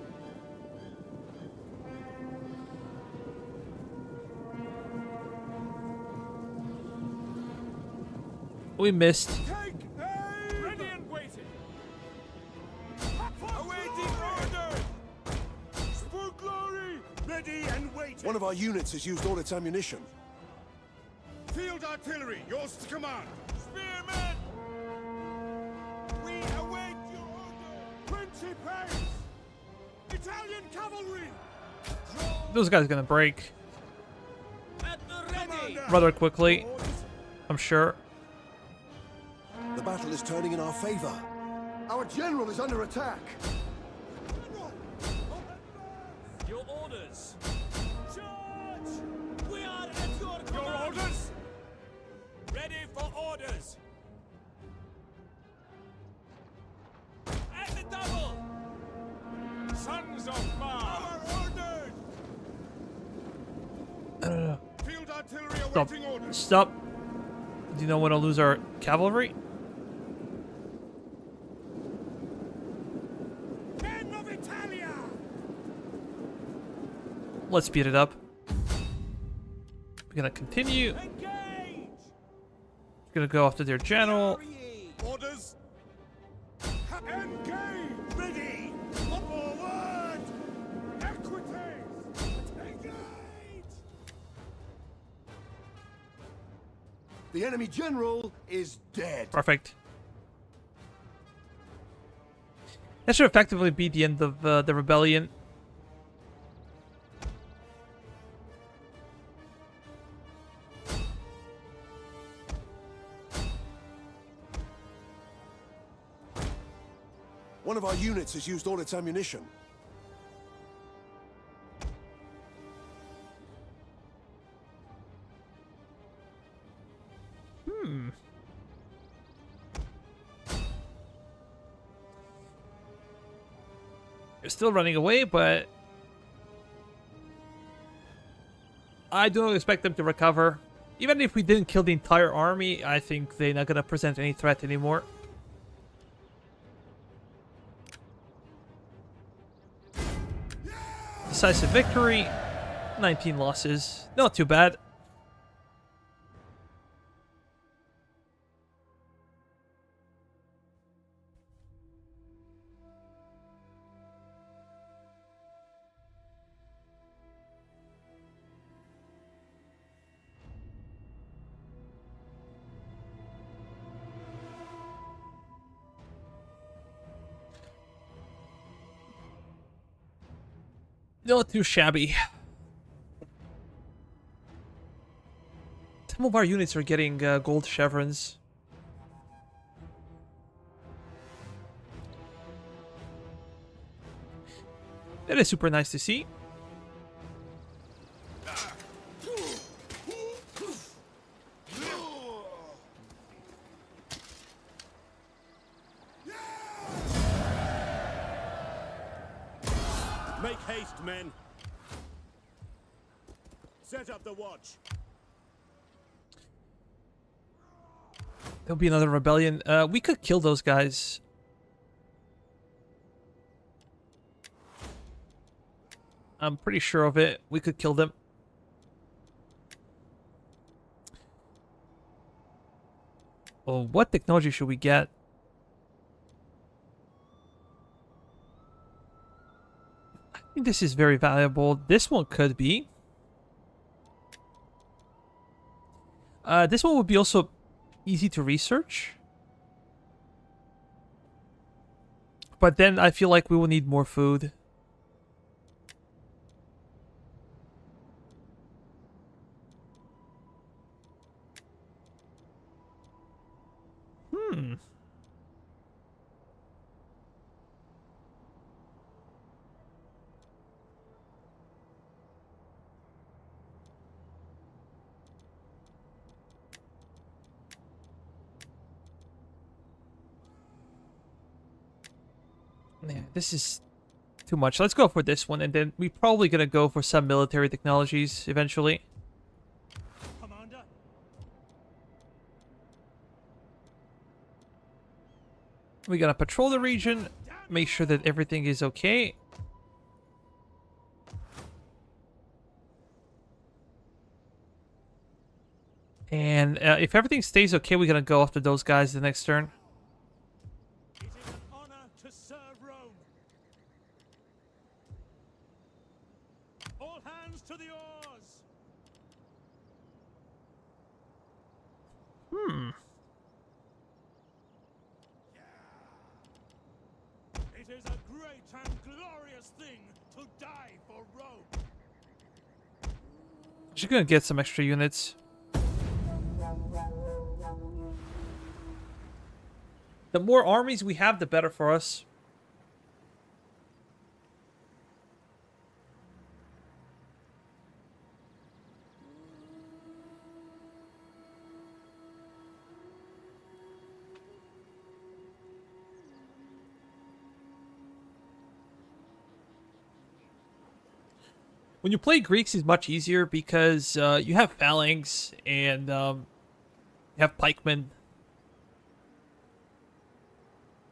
We missed. Take aim! Ready and waiting! Awaiting order! For glory! Ready and waiting! One of our units has used all its ammunition. Field artillery, yours to command! Spearmen! We await your order! Principes! Italian cavalry! Those guys are gonna break At the ready! rather quickly, I'm sure. The battle is turning in our favor. Our general is under attack. Your orders! Charge! We are at your command! Your orders! Ready for orders! At the double! Sons of Mars! Our orders! Field artillery Stop. awaiting orders! Stop. Do you know when I'll lose our cavalry? Men of Italia! Let's speed it up. We're gonna continue. Engage! We're gonna go after their general. Hurry! Orders! Engage! Ready! The enemy general is dead. Perfect. That should effectively be the end of the rebellion. One of our units has used all its ammunition. They're still running away, but I don't expect them to recover. Even if we didn't kill the entire army, I think they're not gonna present any threat anymore. Decisive victory, 19 losses, not too bad. Not too shabby. Some of our units are getting gold chevrons. That is super nice to see. Make haste, men. Set up the watch. There'll be another rebellion. We could kill those guys. I'm pretty sure of it. We could kill them. Oh, what technology should we get? I think this is very valuable. This one could be. This one would be also easy to research. But then I feel like we will need more food. Yeah, this is too much. Let's go for this one, and then we're probably gonna go for some military technologies eventually. Commander. We're gonna patrol the region, make sure that everything is okay. And if everything stays okay, we're gonna go after those guys the next turn. It is an honor to serve Rome. All hands to the oars. It is a great and glorious thing to die for Rome. Just gonna get some extra units. The more armies we have, the better for us. When you play Greeks, it's much easier because you have phalanx and you have pikemen.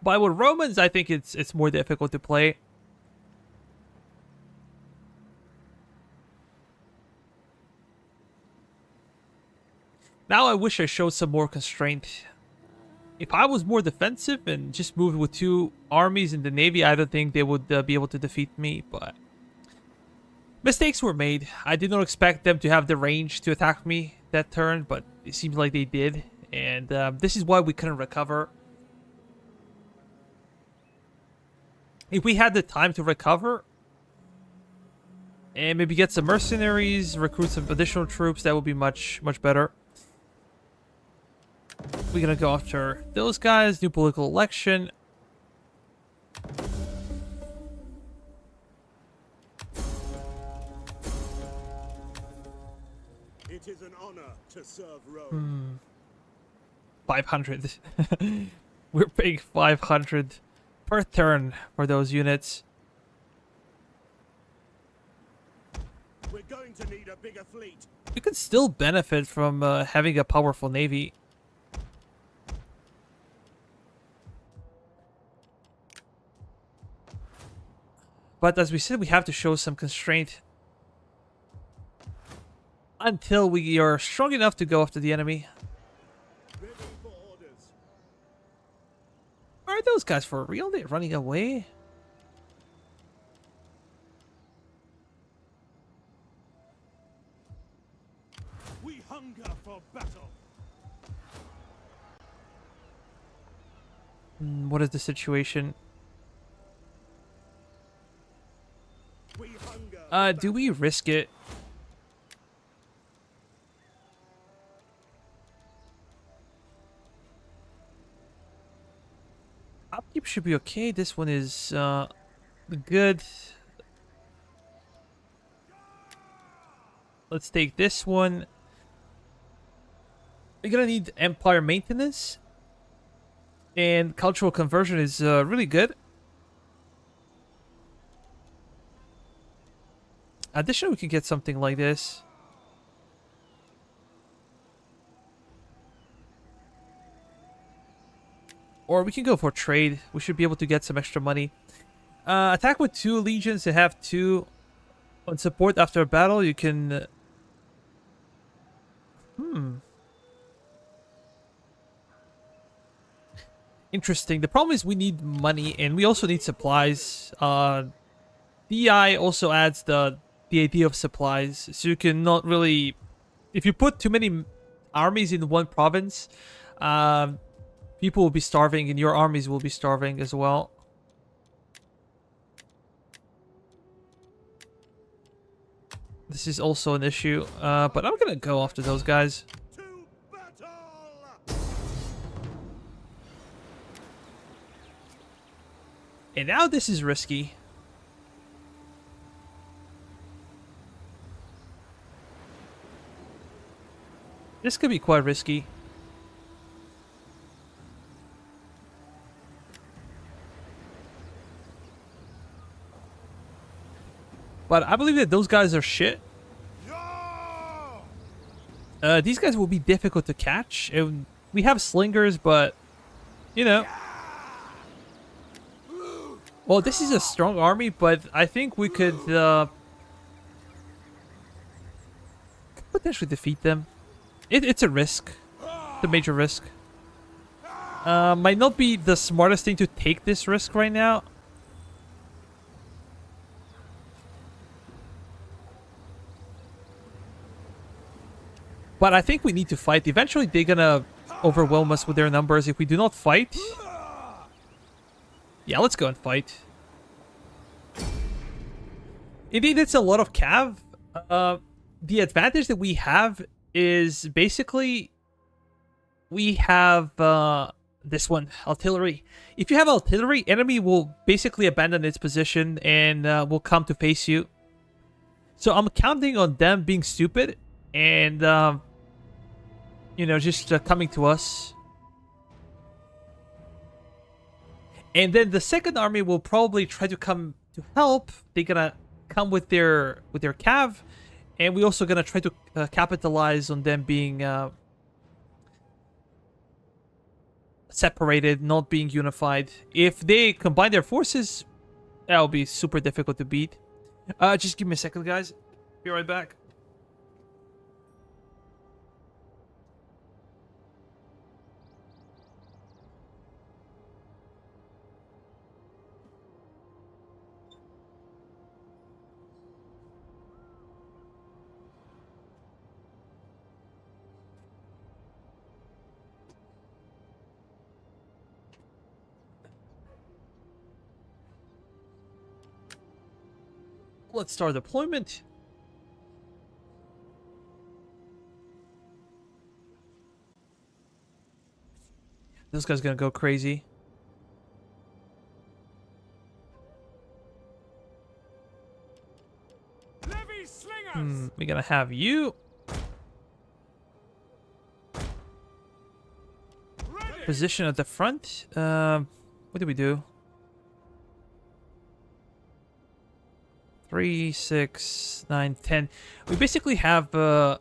But with Romans, I think it's more difficult to play. Now I wish I showed some more constraint. If I was more defensive and just moved with 2 armies in the navy, I don't think they would be able to defeat me, but Mistakes were made. I did not expect them to have the range to attack me that turn, but it seems like they did. And this is why we couldn't recover. If we had the time to recover and maybe get some mercenaries, recruit some additional troops, that would be much better. We're gonna go after those guys. New political election. It is an honor to serve Rome. 500. We're paying 500 per turn for those units. We're going to need a bigger fleet. We could still benefit from having a powerful navy. But as we said, we have to show some constraint until we are strong enough to go after the enemy. Ready for orders. Are those guys for real? They're running away? We hunger for battle. What is the situation? We hunger. Do we risk it? Upkeep should be okay. This one is good. Let's take this one. We're gonna need empire maintenance, and cultural conversion is really good. Additionally, we can get something like this. Or we can go for trade. We should be able to get some extra money. Attack with 2 legions and have 2 on support after a battle. You can... Interesting. The problem is we need money and we also need supplies. DEI also adds the idea of supplies. So you can not really... If you put too many armies in one province... people will be starving and your armies will be starving as well. This is also an issue, but I'm gonna go after those guys. To battle! And now this is risky. This could be quite risky. But I believe that those guys are shit. These guys will be difficult to catch. We have slingers, but, you know. Well, this is a strong army, but I think we could potentially defeat them. It's a risk. It's a major risk. Might not be the smartest thing to take this risk right now. But I think we need to fight. Eventually, they're gonna overwhelm us with their numbers if we do not fight. Yeah, let's go and fight. Indeed, it's a lot of cav. The advantage that we have is basically we have this one, artillery. If you have artillery, enemy will basically abandon its position and will come to face you. So I'm counting on them being stupid and you know, just coming to us. And then the second army will probably try to come to help. They're gonna come with their cav, and we're also gonna try to capitalize on them being separated, not being unified. If they combine their forces, that'll be super difficult to beat. Just give me a second, guys. Be right back. Let's start deployment. This guy's gonna go crazy. Levy slingers. We're gonna have you. Ready. Position at the front. What do we do? 3, 6, 9, 10. We basically have 10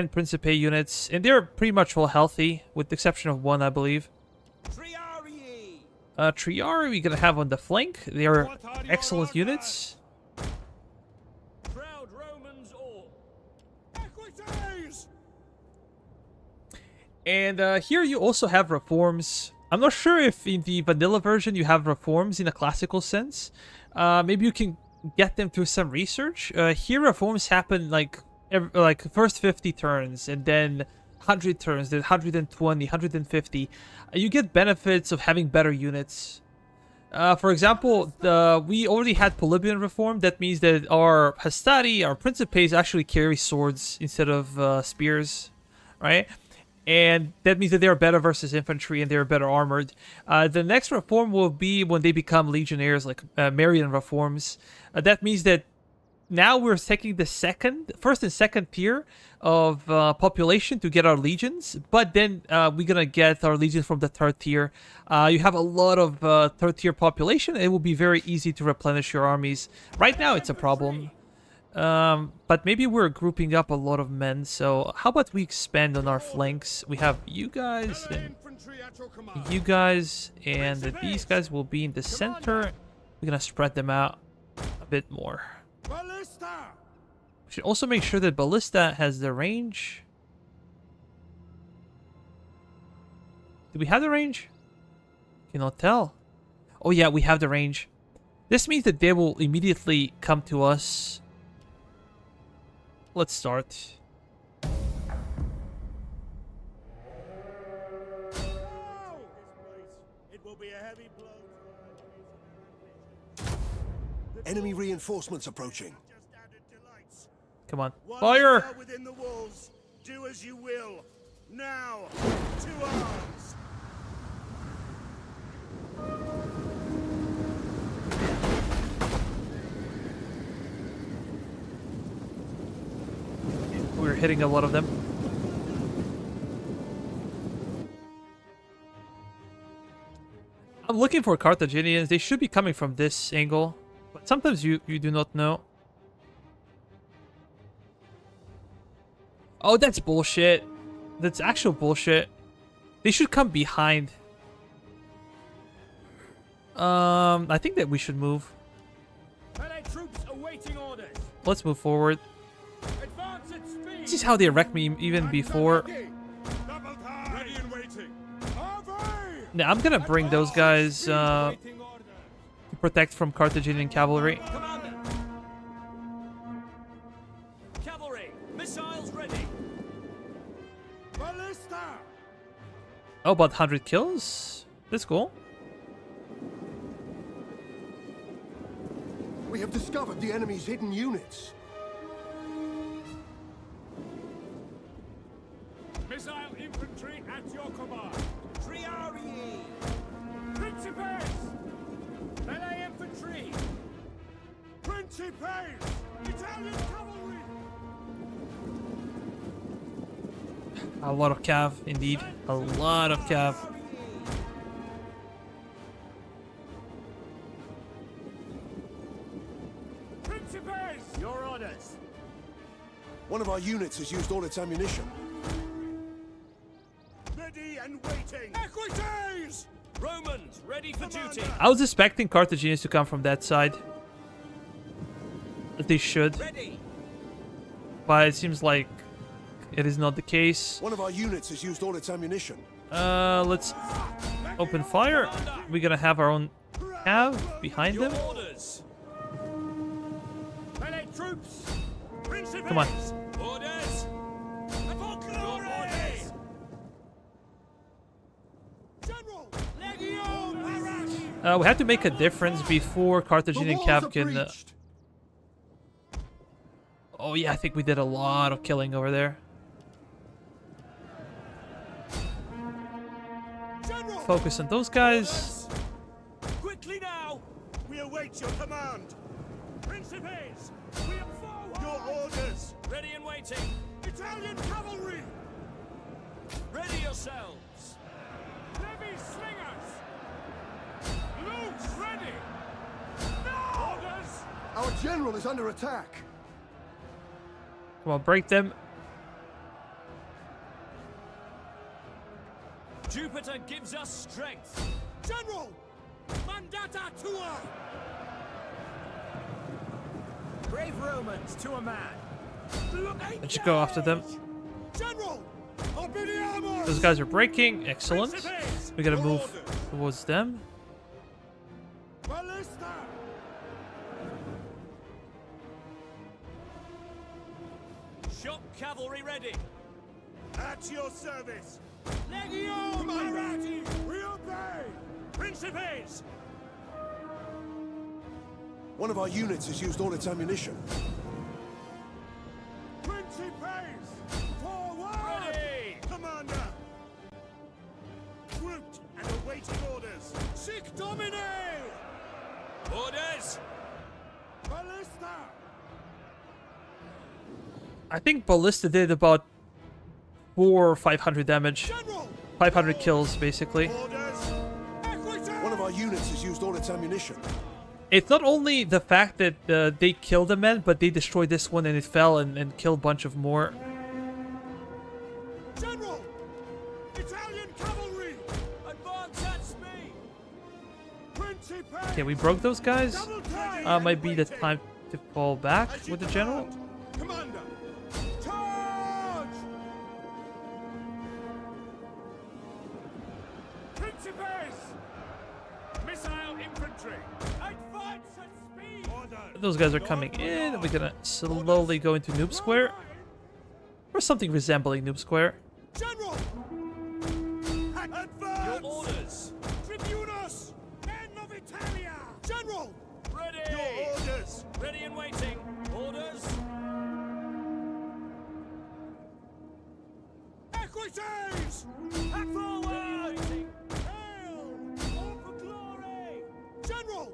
Principe units, and they're pretty much all healthy, with the exception of one, I believe. Triarii. Triari we're gonna have on the flank. They are excellent units. Proud Romans all. Equites. And here you also have reforms. I'm not sure if in the vanilla version you have reforms in a classical sense. Maybe you can get them through some research. Here reforms happen like first 50 turns, and then 100 turns, then 120, 150. You get benefits of having better units. For example, we already had Polybian reform. That means that our Hastati, our Principes actually carry swords instead of spears, right? And that means that they are better versus infantry and they're better armored. The next reform will be when they become legionnaires, like Marian reforms. That means that now we're taking the first and second tier of population to get our legions, but then we're gonna get our legions from the third tier. You have a lot of third tier population. It will be very easy to replenish your armies. Right now it's a problem. But maybe we're grouping up a lot of men, so how about we expand on our flanks? We have you guys and you guys, and these guys will be in the center. We're gonna spread them out a bit more. Ballista. We should also make sure that Ballista has the range. Do we have the range? Cannot tell. Oh yeah, we have the range. This means that they will immediately come to us. Let's start. It will be a heavy blow. Enemy reinforcements approaching. Just added delights. Come on. Once Fire! you are within the walls, do as you will. Now, to arms. We're hitting a lot of them. I'm looking for Carthaginians. They should be coming from this angle, but sometimes you do not know. Oh, that's bullshit. That's actual bullshit. They should come behind. I think that we should move. Allied troops awaiting orders. Let's move forward. Advance at speed. This is how they wrecked me even before. Double time. Ready and waiting. Now I'm gonna bring those guys Awaiting orders. to protect from Carthaginian cavalry. Commander. Cavalry. Missiles ready. Ballista. Oh, about 100 kills? That's cool. We have discovered the enemy's hidden units. Missile infantry at your command. Triarii. Principes. Melee infantry. Principes. Italian cavalry. A lot of cav, indeed. A lot of cav. Principes. Your orders. One of our units has used all its ammunition. Ready and waiting. Equites. Romans ready for duty. I was expecting Carthaginians to come from that side. They should, Ready. but it seems like it is not the case. One of our units has used all its ammunition. Let's open fire. We're gonna have our own cav behind Your them. orders. Melee troops. Principes. Come on. Orders. For glory. Orders. General. Legio Parash. We have to make a difference before The Carthaginian walls are cav can breached. Oh yeah, I think we did a lot of killing over there. General! Focus on those guys. Quickly now! We await your command! Principes! We are forward! Your orders! Ready and waiting. Italian cavalry! Ready yourselves. Heavy slingers! Loose! Ready! No! Orders! Our general is under attack. Come on, break them. Jupiter gives us strength. General! Mandata tua! Brave Romans to a man. Let's go after them. General! Obidiamos! Those guys are breaking. Excellent. Principes! We gotta Your move orders! towards them. Ballista! Shock cavalry ready. At your service! Legio Marati! We obey! Principes! One of our units has used all its ammunition. Principes! Forward! Ready. Commander! Grouped and awaiting orders! Sic Domine! Orders. Ballista! I think Ballista did about 400 or 500 damage. General! 500 kills, basically. Orders! Equity! One of our units has used all its ammunition. It's not only the fact that they killed the men, but they destroyed this one and it fell and killed a bunch of more. General! Italian cavalry! Advance at speed. Principes! Okay, we broke those guys. Double time! Might be the time to fall back As you with the general. command. Commander! Charge! Principes! Missile infantry! Advance at speed! Order! Those guys are coming in. We're gonna slowly go into Noob Square. Or something resembling Noob Square. General! Advance! Your orders. Tribunus! Men of Italia! General! Ready. Your orders! Ready and waiting. Orders. Equites! At forward! Hail! All for glory! General!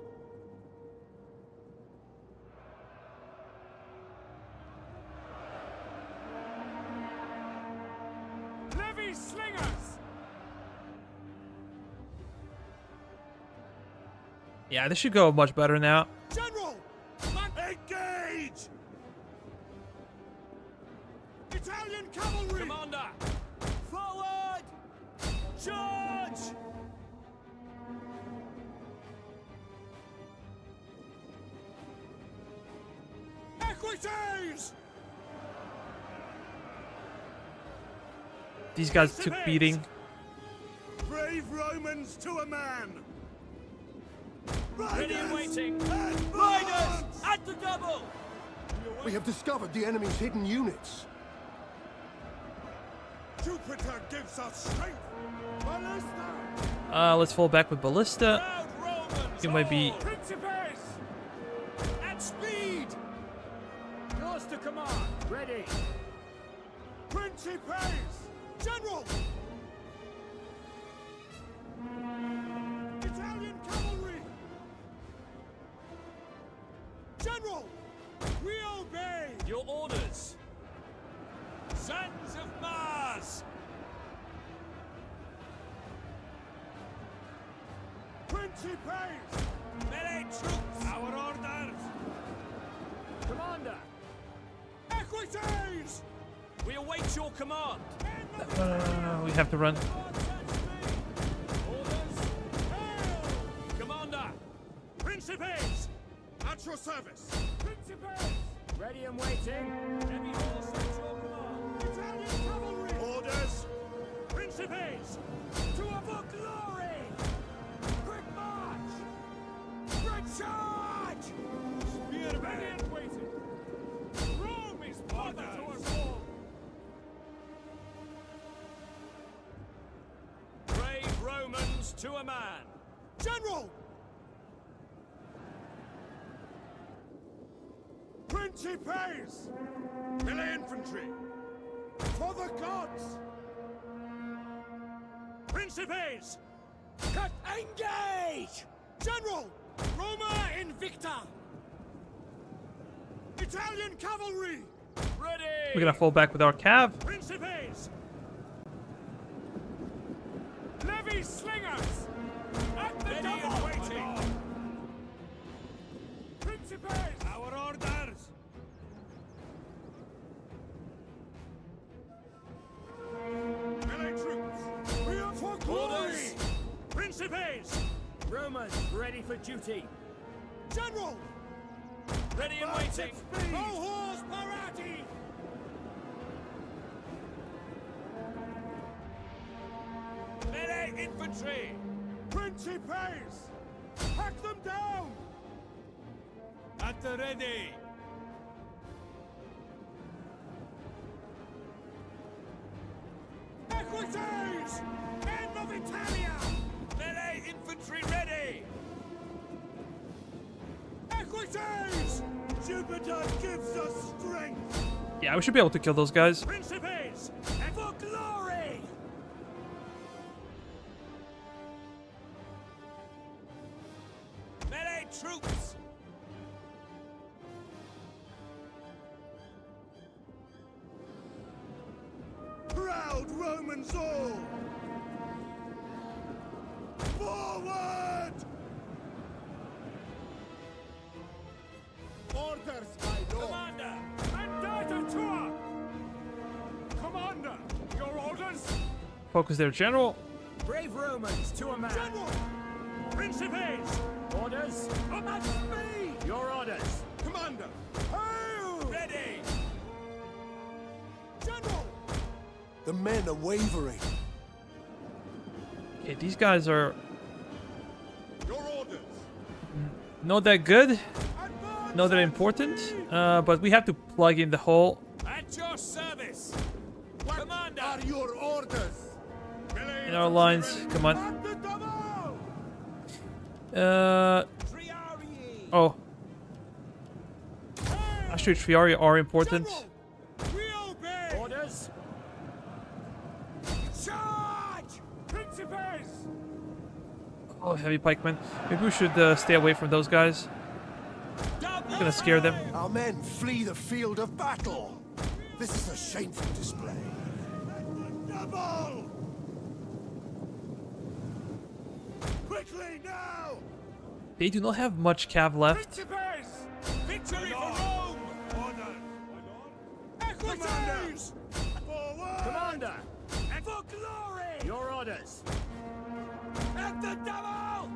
Levy slingers! Yeah, this should go much better now. General! Engage! Italian cavalry! Commander. Forward! Charge! Equites! These guys took beating. Brave Romans to a man! Ready and waiting. Riders! At the double. We have discovered the enemy's hidden units. Jupiter gives us strength! Ballista! Let's fall back with Ballista. Proud Romans. It might be. all. Principes! At speed! Yours to command. Ready. Principes! General! Italian cavalry! General! We obey! Your orders. Sons of Mars. Principes! Melee troops. Our orders! Commander. Equites! We await your command. We have to run. Orders. Commander. Principes! At your service! Principes! Ready and waiting. Heavy horse at your command. Italian cavalry! Orders! Principes! To our glory! Quick march! Red charge! Spear ready and waiting! Rome is father to us all! Brave Romans to a man. General! Principes! Melee infantry! For the gods! Principes! Cut! Engage! General! Roma Invicta! Italian cavalry! Ready! We're gonna fall back with our cav. Principes! Levy slingers! At the double! Waiting! Principes! Our orders! Melee troops! We are for glory! Principes! Romans ready for duty. General! Ready and waiting. Cohors parati! Melee infantry. Principes! Hack them down! At the ready. Equites! End of Italia! Melee infantry ready. Equites! Jupiter gives us strength! Yeah, we should be able to kill those guys. Principes! And for glory! Melee troops. Proud Romans all! Forward! Orders, my lord! Commander. Mandata tua! Commander, your orders? Focus there, General. Brave Romans to a man. General! Principes! Orders. On at speed! Your orders. Commander! Hail! Ready. General! The men are wavering. Okay, these guys are Your orders! not that good, Advance not that at important, speed! but we have to plug in the hole. At your service. What Commander. are your orders? In our lines, come on. At the double! Triarii. Oh, actually, Triarii are important. General! We obey! Orders. Charge! Principes! Oh, heavy pikemen. Maybe we should stay away from those guys. Double. Gonna scare them. Our men flee the field of battle. This is a shameful display. Double! Quickly now! They do not have much cav left. Principes! Victory for Rome! Order! Equites! Forward! Commander. And for glory! Your orders. At the double!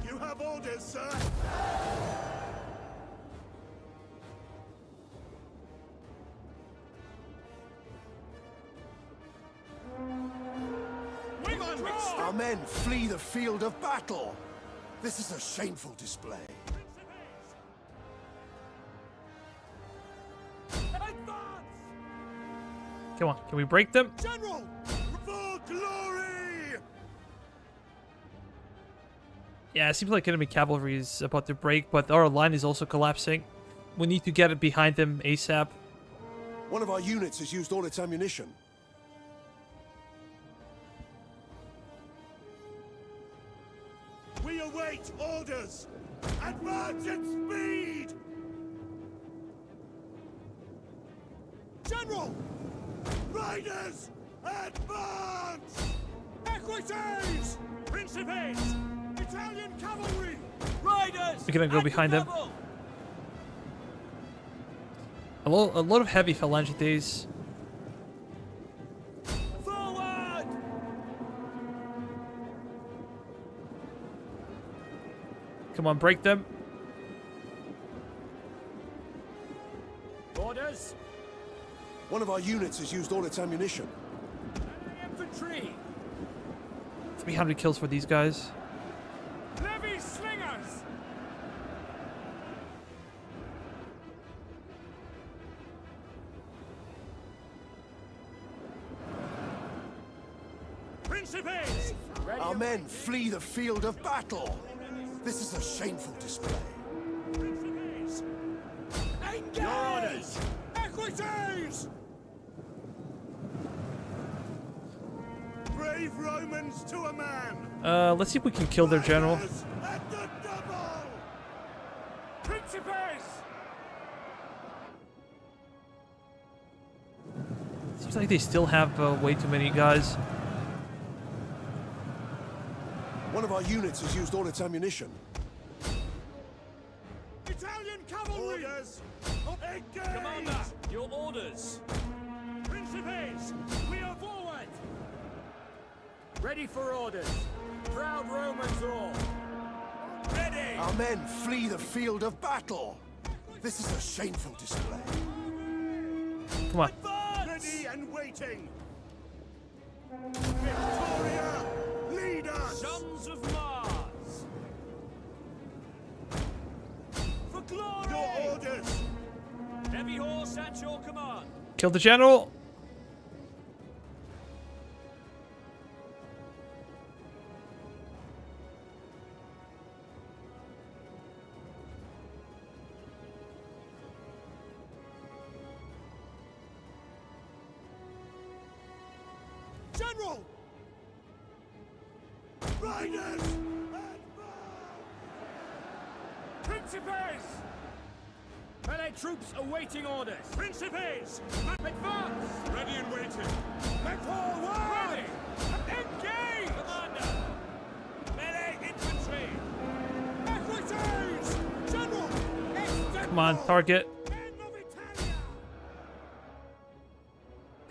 You have orders, sir. Commander! Our men flee the field of battle. This is a shameful display. Advance! Come on, can we break them? General! For glory! Yeah, it seems like enemy cavalry is about to break, but our line is also collapsing. We need to get it behind them ASAP. One of our units has used all its ammunition. We await orders! Advance at speed! General! Riders! Advance! Equites! Principes! Italian cavalry! Riders. We're gonna go at the behind them. double. A lot of heavy phalangites. Forward. Come on, break them. Orders. One of our units has used all its ammunition. Infantry. 300 kills for these guys. Levy slingers! Principes! Ready Our and men waiting. flee the field of battle. This is a shameful display. Principes! Your orders. Equities! Brave Romans to a man! Let's see if we can kill their general. Riders at the double! Principes! Seems like they still have way too many guys. One of our units has used all its ammunition. Italian cavalry! Orders! Engage! Commander, your orders. Principes! We are forward! Ready for orders. Proud Romans all. Ready! Our men flee the field of battle. This is a shameful display. Come on. Ready and waiting! Victoria! Lead us! Sons of Mars. For glory! Your orders! Heavy horse at your command. Kill the general. General! Riders! Principes! Melee troops awaiting orders. Principes! Advance! Ready and waiting! Back forward! Ready! Engage! Commander. Melee infantry. Equities! General! Come on, target. Men of Italia!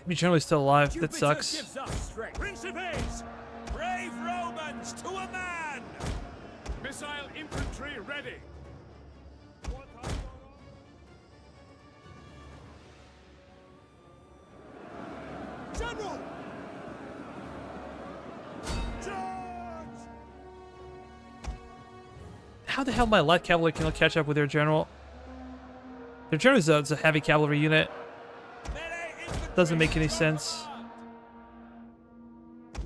Maybe general's still alive. That Jupiter sucks. gives us strength. Principes! Brave Romans to a man. Missile infantry ready. General! Charge! How the hell my light cavalry cannot catch up with their general? Their general is a heavy cavalry unit. Melee infantry. Doesn't make any sense.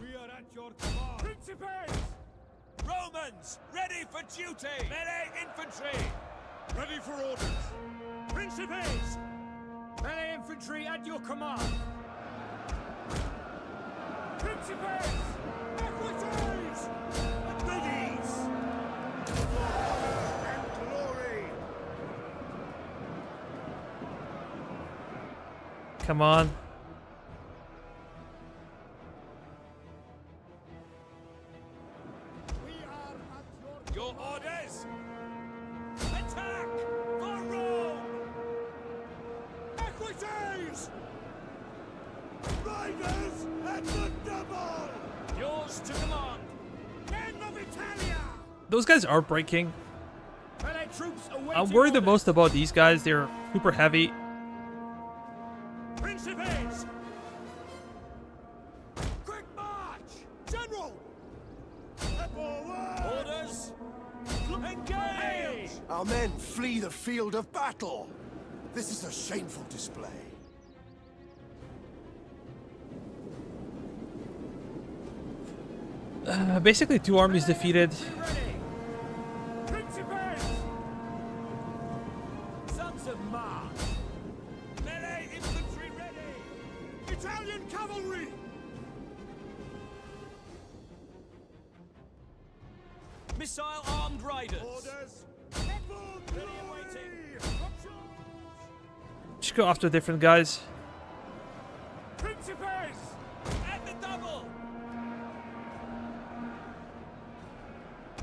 We are at your command! Principes! Romans ready for duty. Melee infantry. Ready for orders! Principes! Melee infantry at your command. Principes! Equities! Biddies! For honor and glory! Come on. We are at Your orders. Attack for Rome. Equities! Riders at the double! Yours to command. Men of Italia! Those guys are breaking. Melee troops awaiting I'm worried the orders. most about these guys. They're super heavy. Principes! Quick march! General! Forward! Orders. Engage. Our men flee the field of battle. This is a shameful display. Basically, two armies defeated. Ready. Principes! Sons of Mars. Melee infantry ready. Italian cavalry! Missile armed riders. Orders! Ready and waiting. Just go after different guys. Principes! At the double.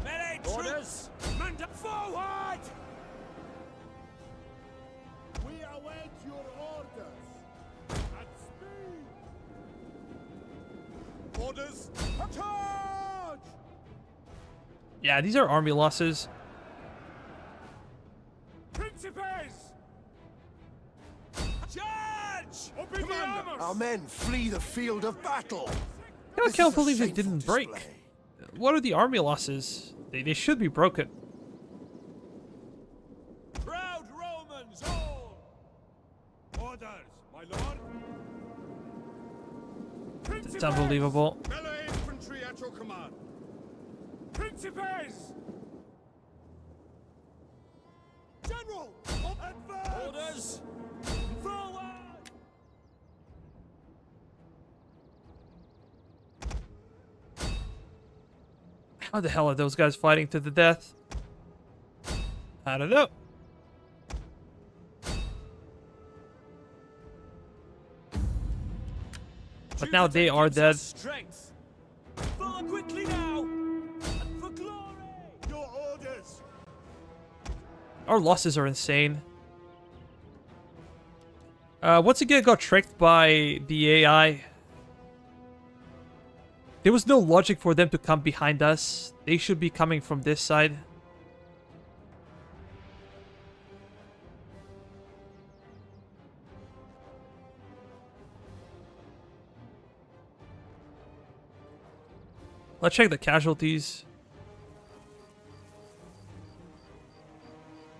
Melee troops. Orders. Manda forward! We await your orders. At speed! Orders! Charge! Yeah, these are army losses. Principes! Charge. Commander! Our men flee the field of battle. I This can't is a believe they shameful didn't break. display. What are the army losses? They should be broken. Proud Romans all. Orders, my lord! It's unbelievable. Melee infantry at your command! Principes! General! Advance! Orders. How the hell are those guys fighting to the death? I don't know. But now they are dead. Strength. Fire quickly now. And for glory. Your orders. Our losses are insane. Once again, got tricked by the AI. There was no logic for them to come behind us. They should be coming from this side. Let's check the casualties.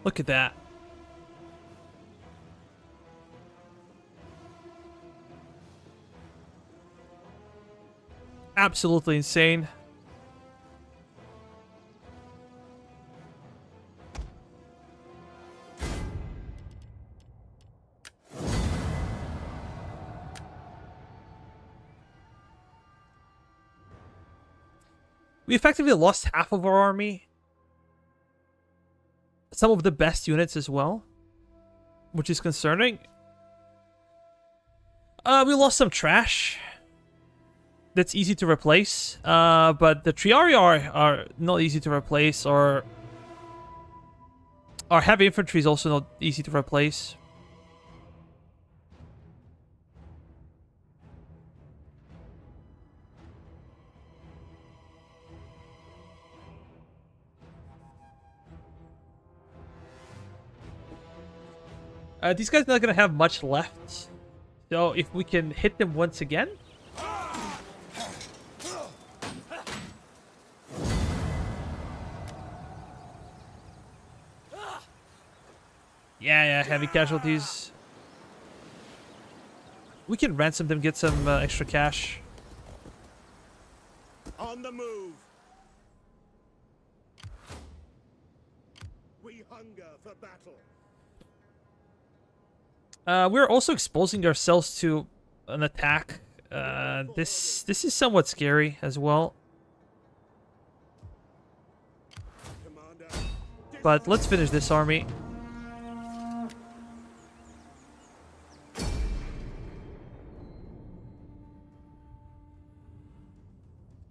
Look at that. Absolutely insane. We effectively lost half of our army. Some of the best units as well, which is concerning. We lost some trash. That's easy to replace, but the Triarii are not easy to replace, or our heavy infantry is also not easy to replace. These guys are not gonna have much left, so if we can hit them once again. Yeah, heavy casualties. We can ransom them, get some extra cash. On the move. We hunger for battle. We're also exposing ourselves to an attack. This is somewhat scary as well. Commander. But let's finish this army.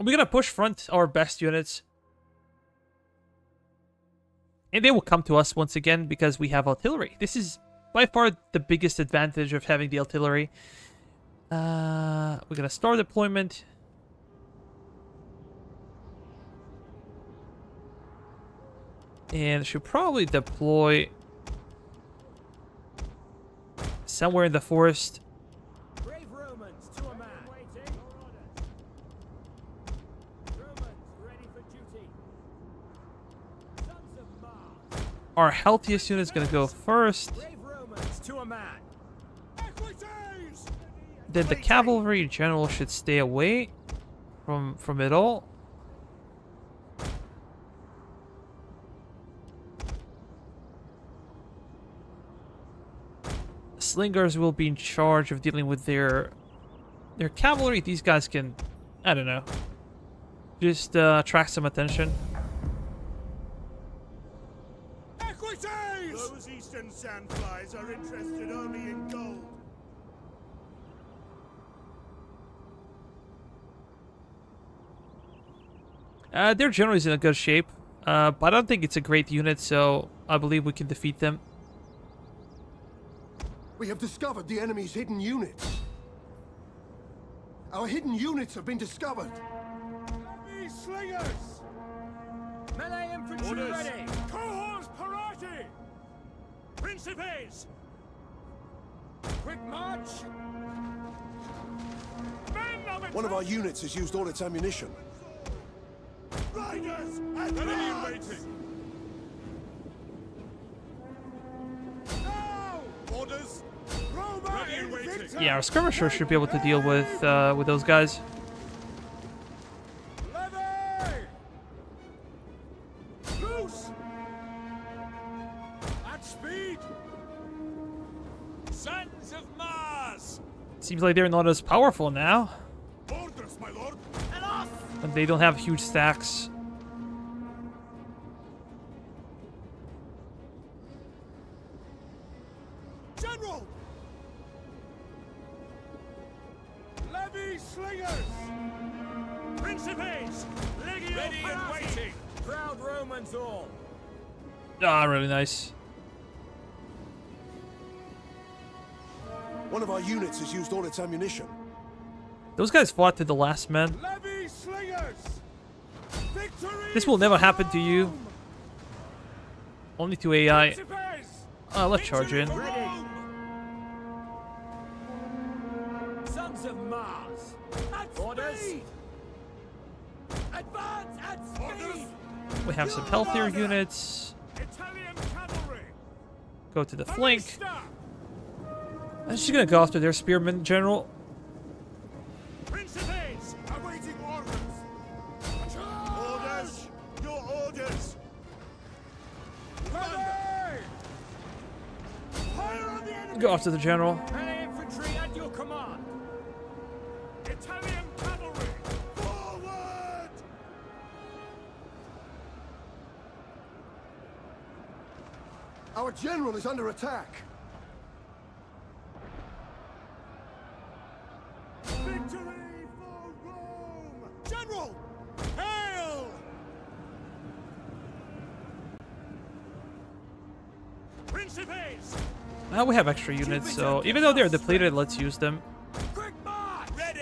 We're gonna push front our best units. And they will come to us once again because we have artillery. This is by far the biggest advantage of having the artillery. We're gonna start deployment. And should probably deploy somewhere in the forest. Brave Romans to a man. Waiting. Romans ready for duty. Sons of Mars. Our healthiest unit is gonna go first. Brave Romans to a man. Equites! Then the cavalry in general should stay away from it all. Slingers will be in charge of dealing with their cavalry. These guys can, I don't know, just attract some attention. Equites! Those eastern sandflies are interested only in gold. Their general is in a good shape, but I don't think it's a great unit, so I believe we can defeat them. We have discovered the enemy's hidden units. Our hidden units have been discovered. These slingers! Melee infantry Orders! ready. Cohorts parati! Principes! Quick march. Men of One of our units has used all its ammunition. Riders! Enemy in waiting! Now! Orders! Roma in waiting! Yeah, our skirmishers should be able to deal with those guys. Levy! Loose! At speed! Sons of Mars! Seems like they're not as powerful now, Orders, my lord! and they don't have huge stacks. General! Levy slingers! Principes! Legio Ready and Parati! waiting. Proud Romans all. Ah, really nice. One of our units has used all its ammunition. Those guys fought to the last man. Levy slingers! Victory! This will never happen to you. Only to AI. Principes! Let's charge in. Ready. Sons of Mars. At Orders. speed! Advance at speed! We have some healthier units. Italian cavalry! Go to the flank. Ballista! I'm just gonna go after their spearmen, General. Principes! Awaiting orders! Orders! Your orders! Ready! Fire on the enemy! Go after the General. Melee infantry at your command. Italian cavalry! Forward! Our general is under attack. Victory for Rome! General! Hail! Principes! Now we have extra units, so even though they're depleted, let's use them. Quick march! Ready!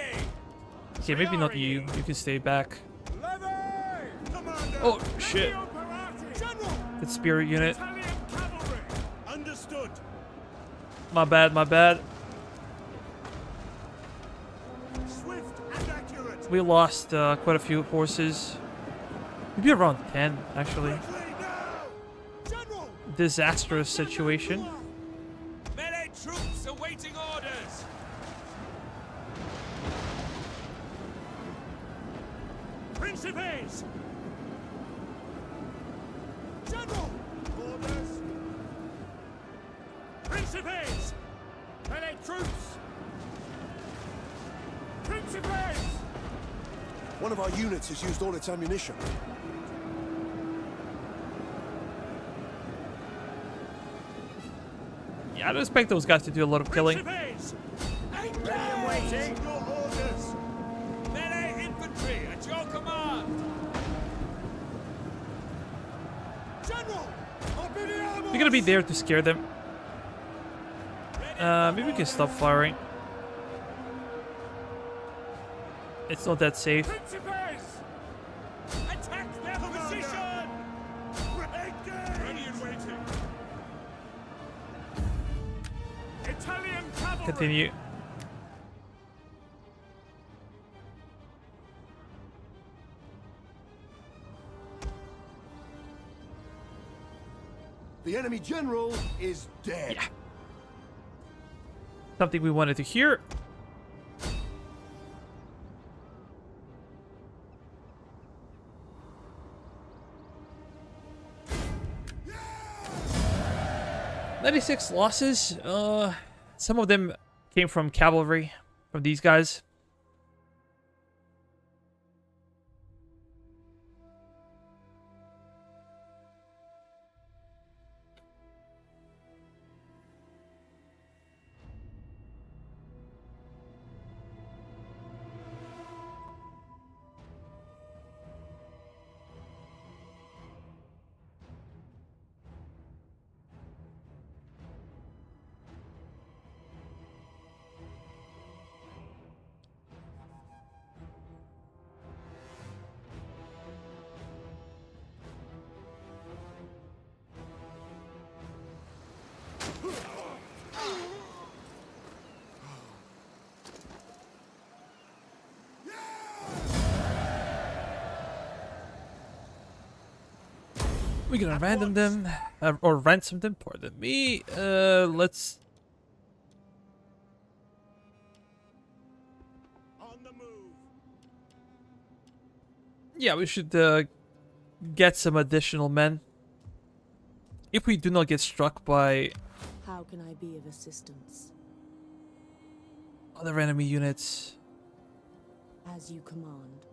Okay, maybe not you. You can stay back. Levy! Commander! Oh, shit. Legio Parati! General! The spear unit. Italian cavalry! Understood! My bad, my bad. Swift and accurate! We lost quite a few horses. Maybe around 10, actually. Quickly now! General! Disastrous situation. Melee troops awaiting orders. Principes! General! Orders! Principes! Melee troops. Principes! One of our units has used all its ammunition. Yeah, I don't expect those guys to do a lot of killing. Principes! Ready and waiting. Your orders! Melee infantry at your command. General! Obliviamo! We're gonna be there to scare them. Maybe we can stop firing. It's not that safe. Principes! Attack their position. Engage! Ready and waiting! Italian cavalry! Continue. The enemy general is dead. Yeah. Something we wanted to hear. Yeah! 96 losses. Some of them came from cavalry, from these guys. We're gonna random them, or ransom them, pardon me. Let's... On the move! Yeah, we should get some additional men. If we do not get struck by How can I be of assistance? other enemy units, As you command.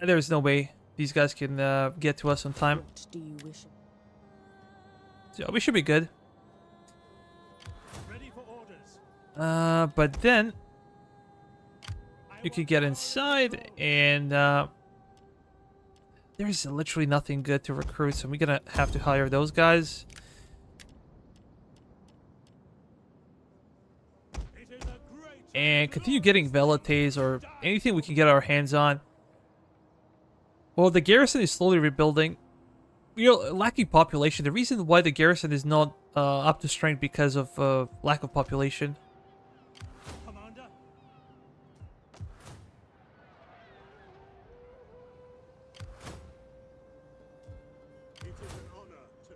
there is no way these guys can get to us on time. What do you wish? So we should be good. But then you can get inside, and there's literally nothing good to recruit, so we're gonna have to hire those guys. And continue getting velites or anything we can get our hands on. Well, the garrison is slowly rebuilding. We're lacking population. The reason why the garrison is not up to strength because of lack of population. Commander. It is an honor to...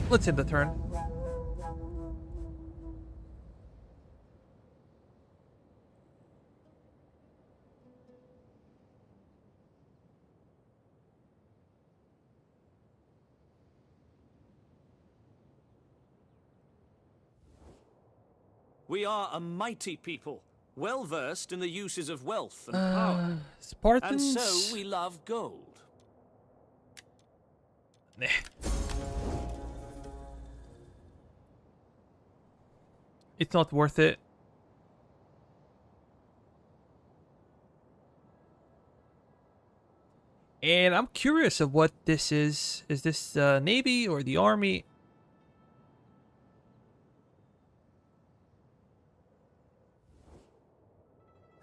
Let's end the turn. We are a mighty people, well versed in the uses of wealth and power. And Spartans. so we love gold. Nah. It's not worth it. And I'm curious of what this is. Is this the Navy or the Army?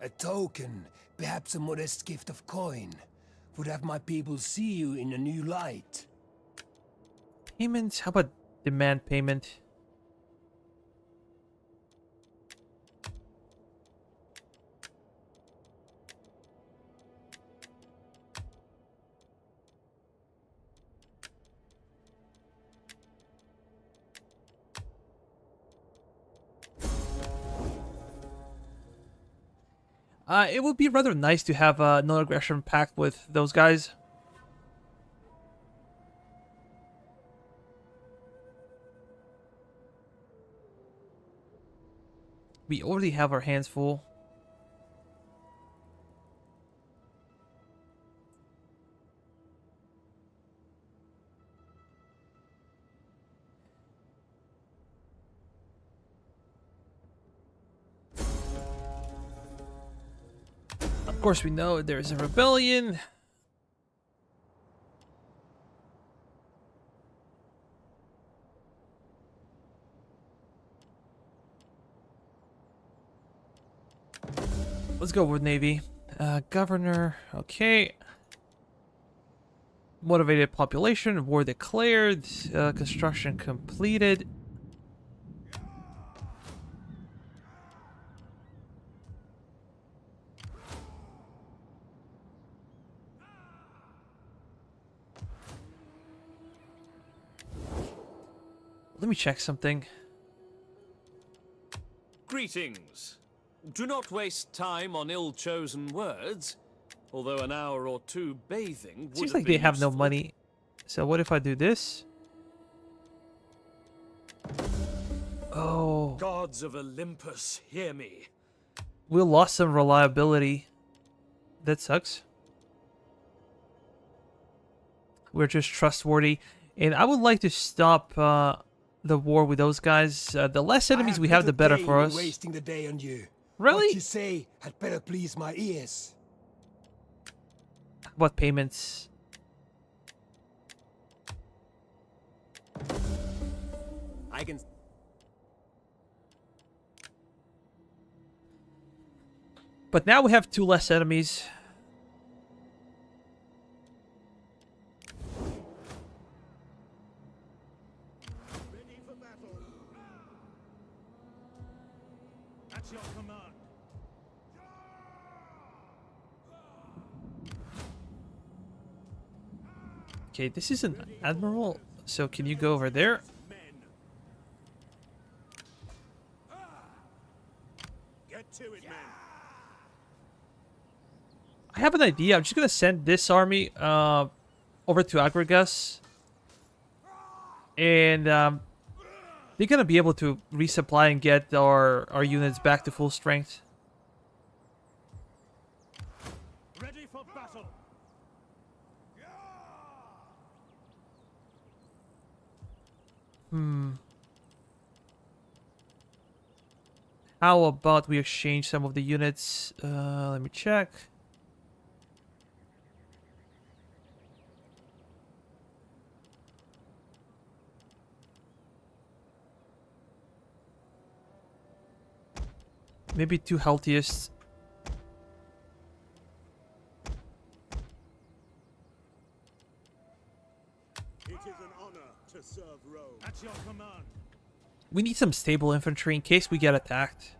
A token, perhaps a modest gift of coin, would have my people see you in a new light. Payments? How about demand payment? It would be rather nice to have a non-aggression pact with those guys. We already have our hands full. Of course, we know there's a rebellion. Let's go with Navy. Governor, okay. Motivated population, war declared, construction completed. Let me check something. Greetings. Do not waste time on ill-chosen words, although an hour or two bathing would Seems have like they been have no useful. money. So what if I do this? Oh, Gods of Olympus, hear me. we lost some reliability. That sucks. We're just trustworthy. And I would like to stop the war with those guys. The less enemies we have, the better for us. Wasting the day on you. Really? What you say had better please my ears. What payments? I can. But now we have 2 less enemies. Ready for battle. At your command. Okay, this is an admiral. So can you go over there? Men. Get to it, men. I have an idea. I'm just gonna send this army over to Agrigas, and they're gonna be able to resupply and get our units back to full strength. Ready for battle. How about we exchange some of the units? Let me check. Maybe two healthiest. It is an honor to serve Rome. At your command. We need some stable infantry in case we get attacked.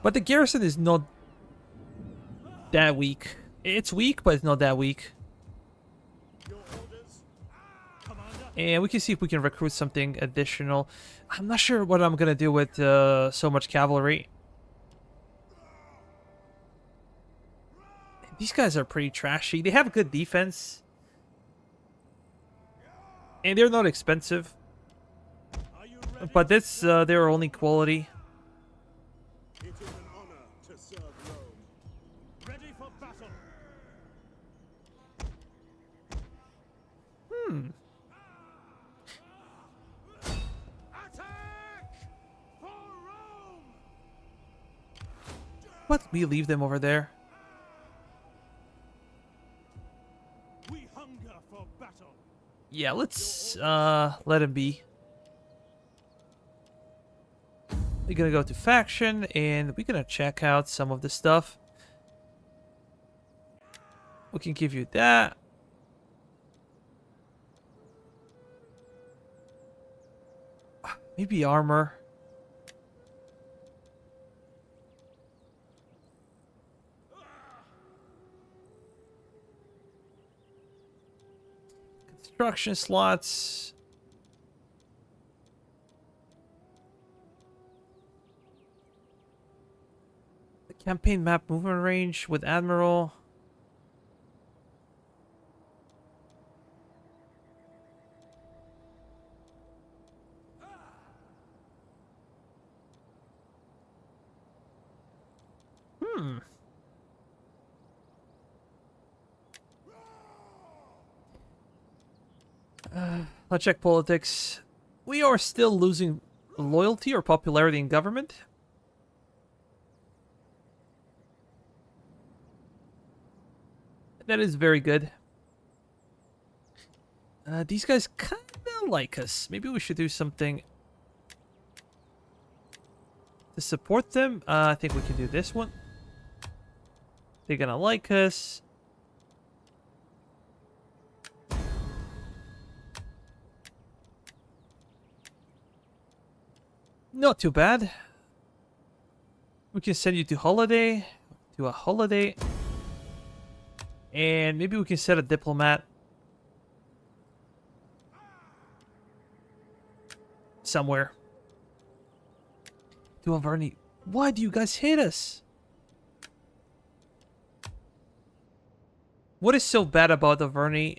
But the garrison is not that weak. It's weak, but it's not that weak. Your orders? Commander. And we can see if we can recruit something additional. I'm not sure what I'm gonna do with so much cavalry. These guys are pretty trashy. They have good defense. And they're not expensive. Are you ready? But this, their only quality. It is an honor to serve Rome. Ready for battle. Attack! For Rome! What? We leave them over there. We hunger for battle. Yeah, let's let him be. We're gonna go to faction and we're gonna check out some of the stuff. We can give you that. Maybe armor. Construction slots. The campaign map movement range with Admiral. Let's check politics. We are still losing loyalty or popularity in government. That is very good. These guys kind of like us. Maybe we should do something to support them. I think we can do this one. They're gonna like us. Not too bad. We can send you to holiday. To a holiday. And maybe we can set a diplomat. Somewhere. To Averni. Why do you guys hate us? What is so bad about Averni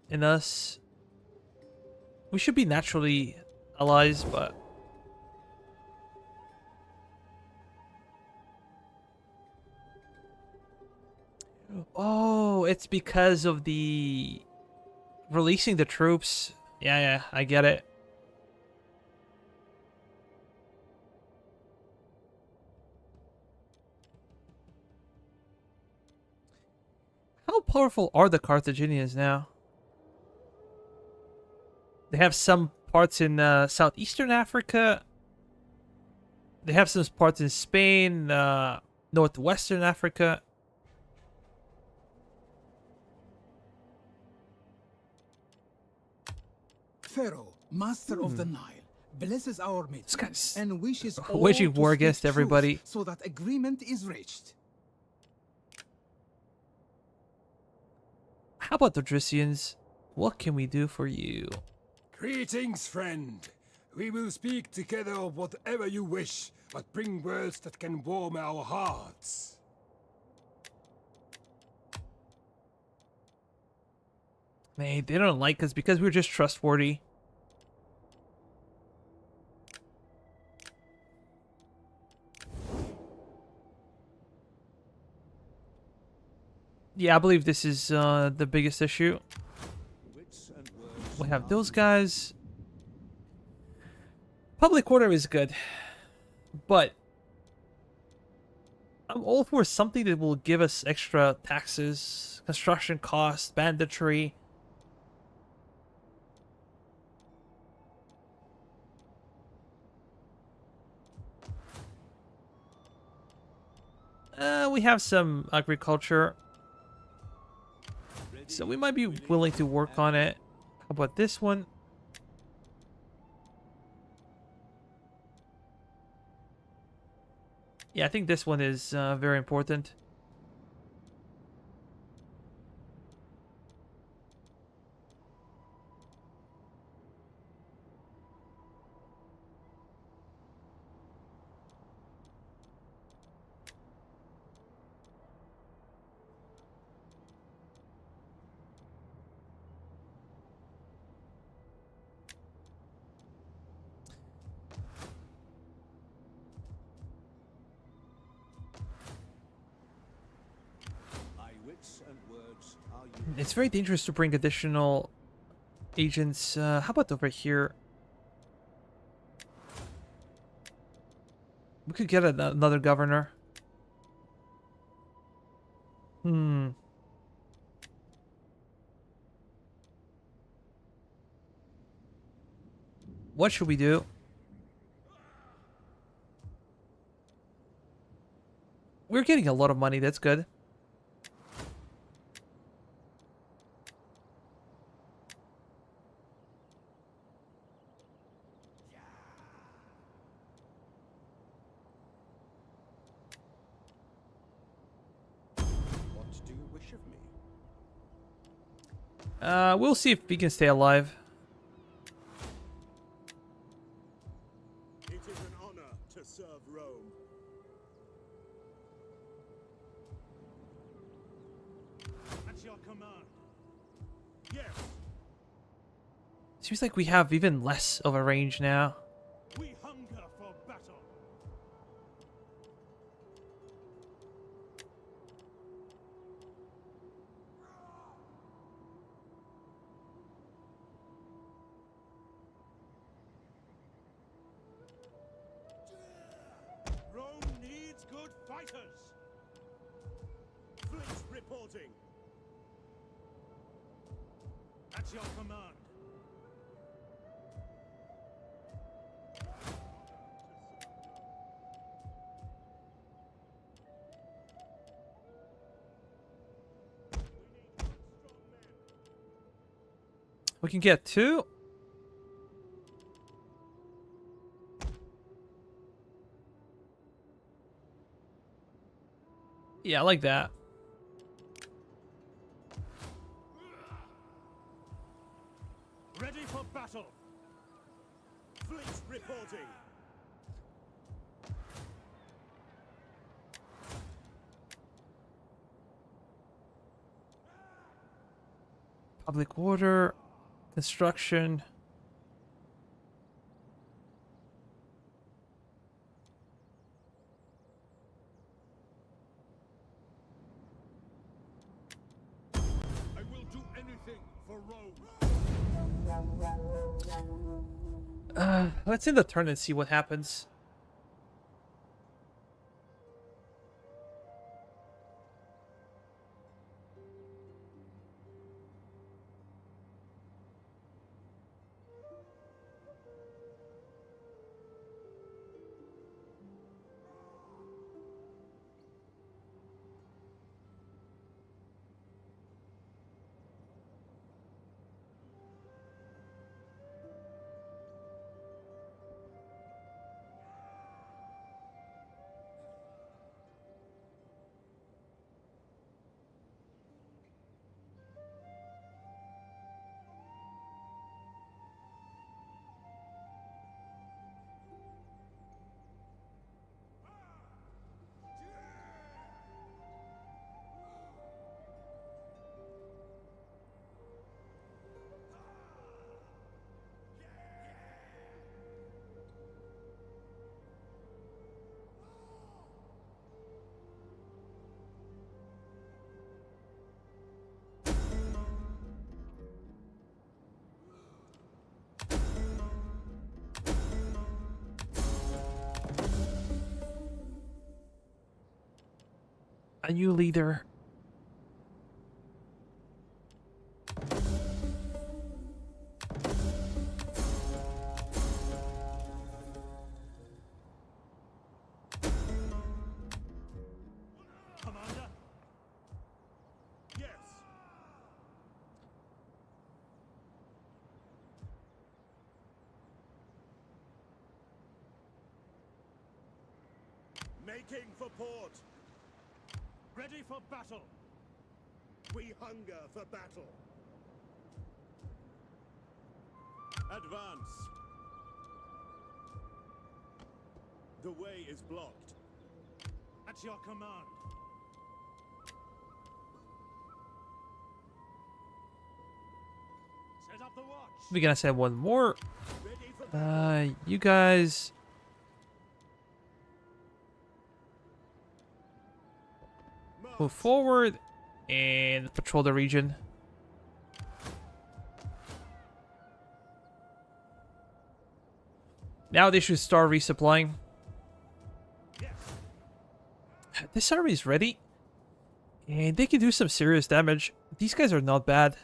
and us? We should be naturally allies, but... Oh, it's because of the releasing the troops. Yeah, I get it. How powerful are the Carthaginians now? They have some parts in southeastern Africa. They have some parts in Spain, northwestern Africa. Pharaoh, master of the Nile, blesses our meeting guy's and wishes all waging to war speak against truth everybody. so that agreement is reached. How about the Dricians? What can we do for you? Greetings, friend. We will speak together of whatever you wish, but bring words that can warm our hearts. They don't like us because we're just trustworthy. Yeah, I believe this is the biggest issue. We have those guys. Public order is good, but I'm all for something that will give us extra taxes, construction costs, banditry. We have some agriculture, so we might be willing to work on it. How about this one? Yeah, I think this one is very important. My wits and words are you. It's very dangerous to bring additional agents. How about over here? We could get another governor. What should we do? We're getting a lot of money. That's good. What do you wish of me? We'll see if we can stay alive. It is an honor to serve Rome. At your command. Yes, Seems like we have even less of a range now. we hunger for battle. Rome needs good fighters. Fleet reporting. At your command. We can get two. Yeah, I like that. Ready for battle. Fleet reporting. Public order, construction. I will do anything for Rome. Let's end the turn and see what happens. A new leader. Commander? Yes. Making for port. Ready for battle. We hunger for battle. Advance. The way is blocked. At your command. Set up the watch. We're gonna send one more. Ready for battle. You guys. Move forward and patrol the region. Now they should start resupplying. Yes. This army is ready. And they can do some serious damage. These guys are not bad.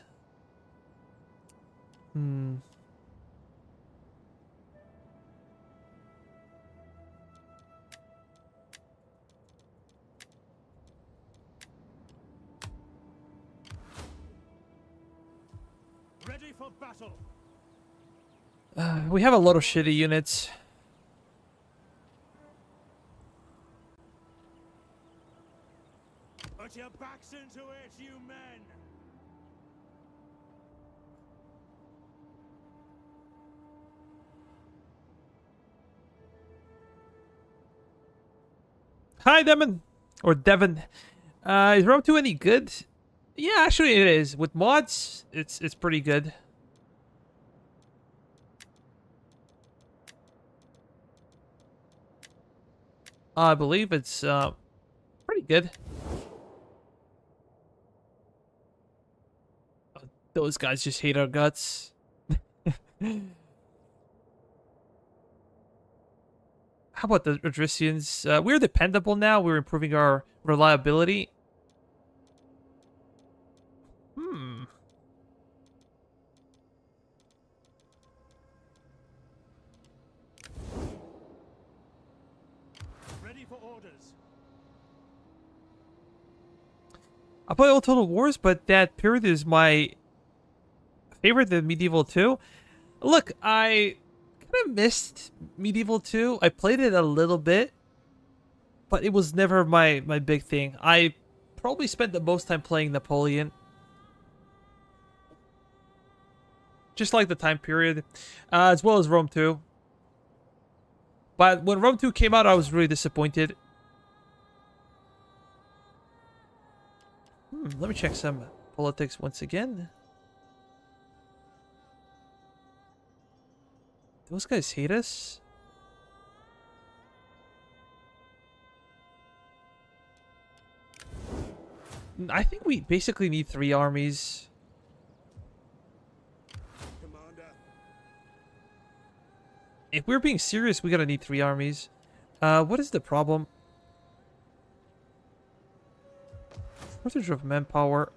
Ready for battle. We have a lot of shitty units. Put your backs into it, you men. Hi, Devon. Or Devon. Is Rome 2 any good? Yeah, actually it is. With mods, it's pretty good. I believe it's pretty good. Those guys just hate our guts. How about the Odrysians? We're dependable now. We're improving our reliability. Ready for orders. I play all Total Wars, but that period is my favorite than Medieval 2. Look, I kind of missed Medieval 2. I played it a little bit, but it was never my big thing. I probably spent the most time playing Napoleon. Just like the time period, as well as Rome 2. But when Rome 2 came out, I was really disappointed. Let me check some politics once again. Those guys hate us? I think we basically need 3 armies. Commander. If we're being serious, we gotta need 3 armies. What is the problem? Shortage of manpower.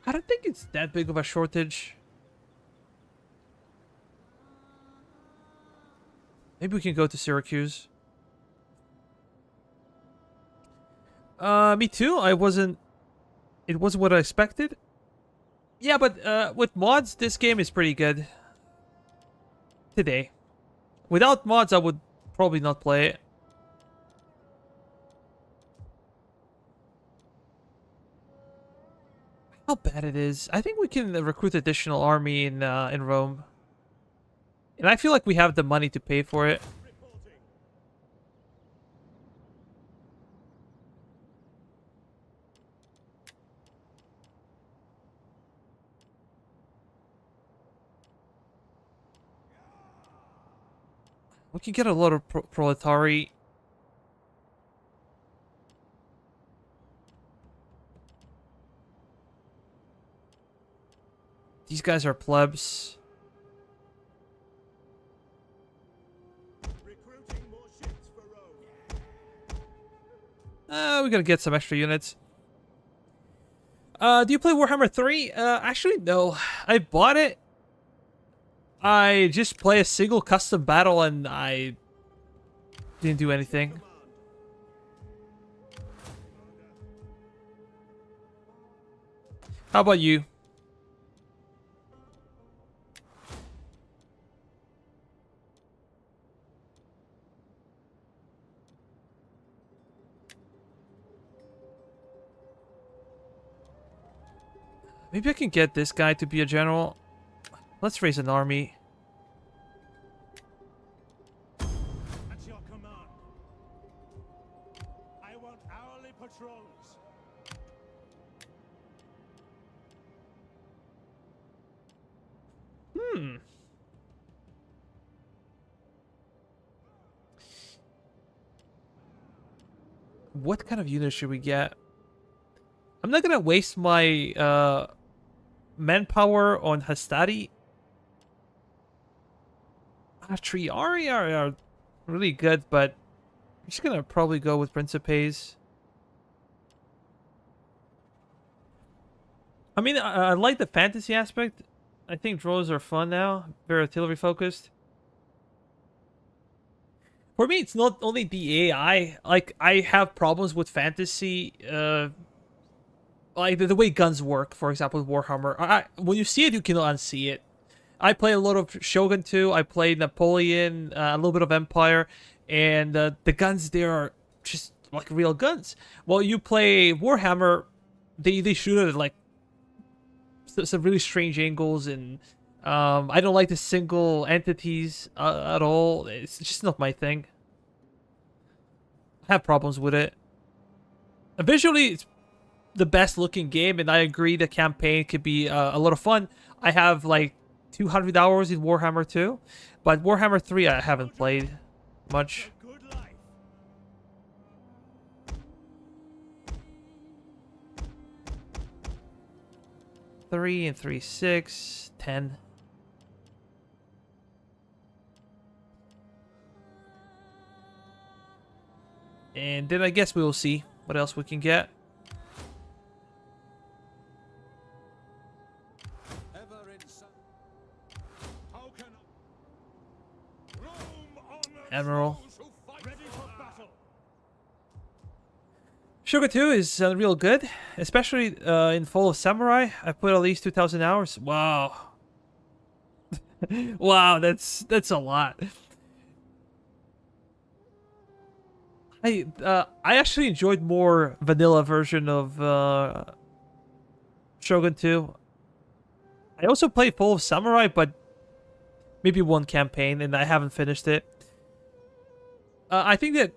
I don't think it's that big of a shortage. Maybe we can go to Syracuse. Me too. It wasn't what I expected. Yeah, but with mods, this game is pretty good. Today. Without mods, I would probably not play it. How bad it is. I think we can recruit additional army in Rome. And I feel like we have the money to pay for it. Reporting. We can get a lot of proletari. These guys are plebs. Recruiting more ships for We gotta get some extra units. Do you play Warhammer 3? Actually, no. I bought it. I just play a single custom battle and I didn't do anything. How about you? Maybe I can get this guy to be a general. Let's raise an army. At your command. I want hourly patrols. What kind of unit should we get? I'm not gonna waste my manpower on Hastati. Triari are really good, but I'm just gonna probably go with Principes. I mean, I like the fantasy aspect. I think drones are fun now, very artillery focused. For me, it's not only the AI. Like, I have problems with fantasy, like the way guns work, for example, with Warhammer. When you see it, you cannot unsee it. I play a lot of Shogun 2. I played Napoleon, a little bit of Empire, and the guns there are just like real guns. While you play Warhammer, they shoot it at like some really strange angles, and I don't like the single entities at all. It's just not my thing. I have problems with it. Visually, it's the best looking game, and I agree the campaign could be a lot of fun. I have like 200 hours in Warhammer 2, but Warhammer 3 I haven't played much. Good life. 3 and 3, 6, 10. And then I guess we will see what else we can get. Admiral. Ready for battle. Sugar 2 is real good, especially in Fall of Samurai. I put at least 2,000 hours. Wow. Wow, that's a lot. I actually enjoyed more vanilla version of Shogun 2. I also played Fall of Samurai, but maybe one campaign, and I haven't finished it. I think that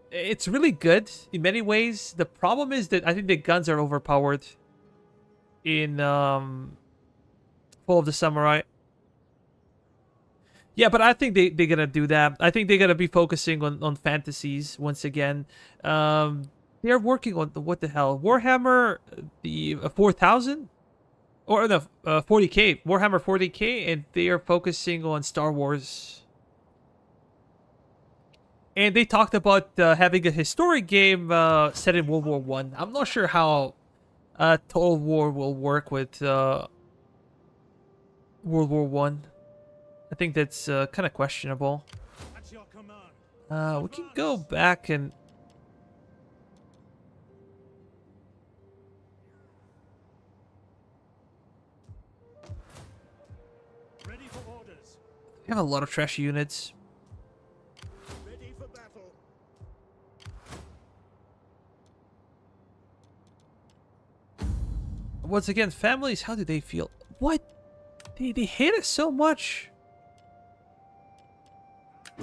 it's really good in many ways. The problem is that I think the guns are overpowered in Fall of the Samurai. Yeah, but I think they're gonna do that. I think they're gonna be focusing on fantasies once again. They're working on what the hell? Warhammer the 4000? Or the 40k. Warhammer 40k, and they are focusing on Star Wars. And they talked about having a historic game set in World War One. I'm not sure how Total War will work with World War One. I think that's kind of questionable. At your command. We can go back and Ready for orders. we have a lot of trash units. Ready for battle. Once again, families, how do they feel? What? They hate us so much.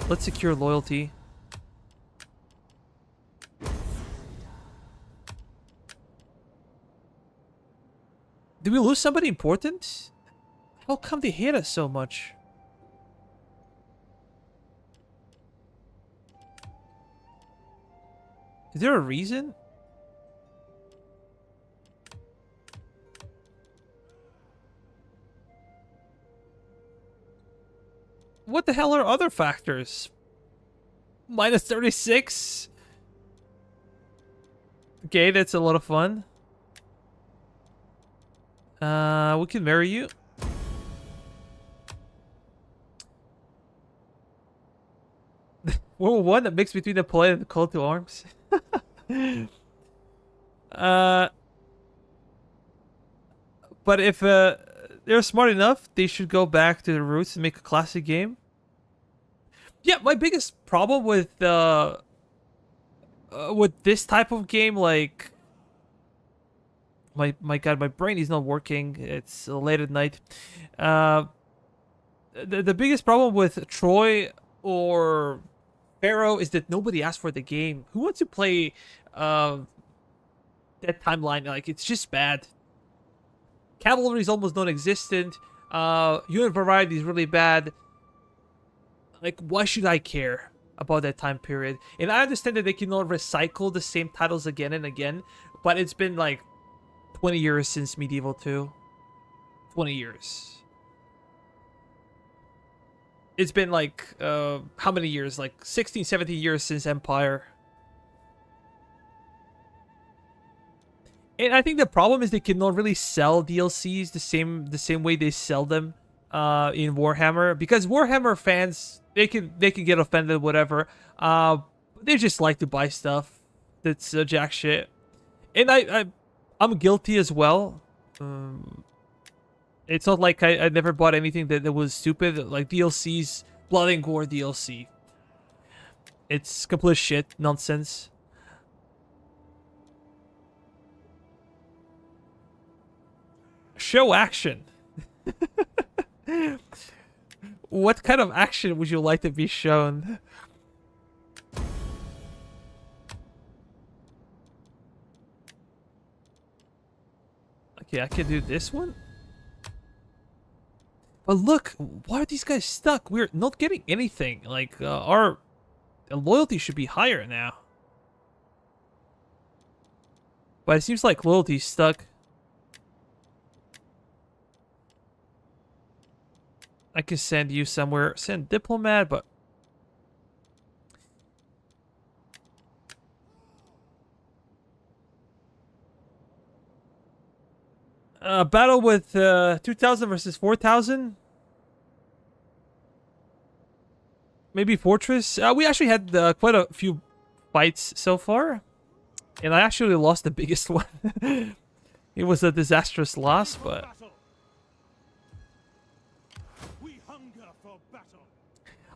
Let's secure loyalty. Did we lose somebody important? How come they hate us so much? Is there a reason? What the hell are other factors? Minus 36? Okay, that's a lot of fun. We can marry you. World War One, a mix between the polite and the call to arms. But if they're smart enough, they should go back to the roots and make a classic game. Yeah, my biggest problem with this type of game, like, my god, my brain is not working. It's late at night. The biggest problem with Troy or Pharaoh is that nobody asked for the game. Who wants to play that timeline? Like, it's just bad. Cavalry is almost non-existent. Unit variety is really bad. Like, why should I care about that time period? And I understand that they cannot recycle the same titles again and again, but it's been like 20 years since Medieval 2. 20 years. It's been like, how many years? Like 16, 17 years since Empire. And I think the problem is they cannot really sell DLCs the same way they sell them in Warhammer, because Warhammer fans, they can get offended, whatever. They just like to buy stuff that's jack shit, and I'm guilty as well. It's not like I never bought anything that was stupid, like DLCs, Blood and Gore DLC. It's complete shit, nonsense. Show action. What kind of action would you like to be shown? Okay, I can do this one. But look, why are these guys stuck? We're not getting anything. Like, our loyalty should be higher now. But it seems like loyalty's stuck. I can send you somewhere. Send diplomat, but... battle with 2,000 versus 4,000? Maybe Fortress? We actually had quite a few fights so far. And I actually lost the biggest one. It was a disastrous loss, but...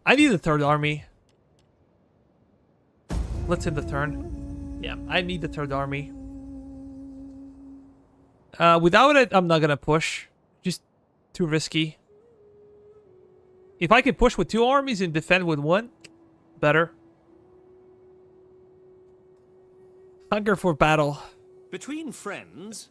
I need a third army. Let's end the turn. Yeah, I need the third army. Without it, I'm not gonna push. Just too risky. If I can push with 2 armies and defend with 1, better. Hunger for battle. Between friends,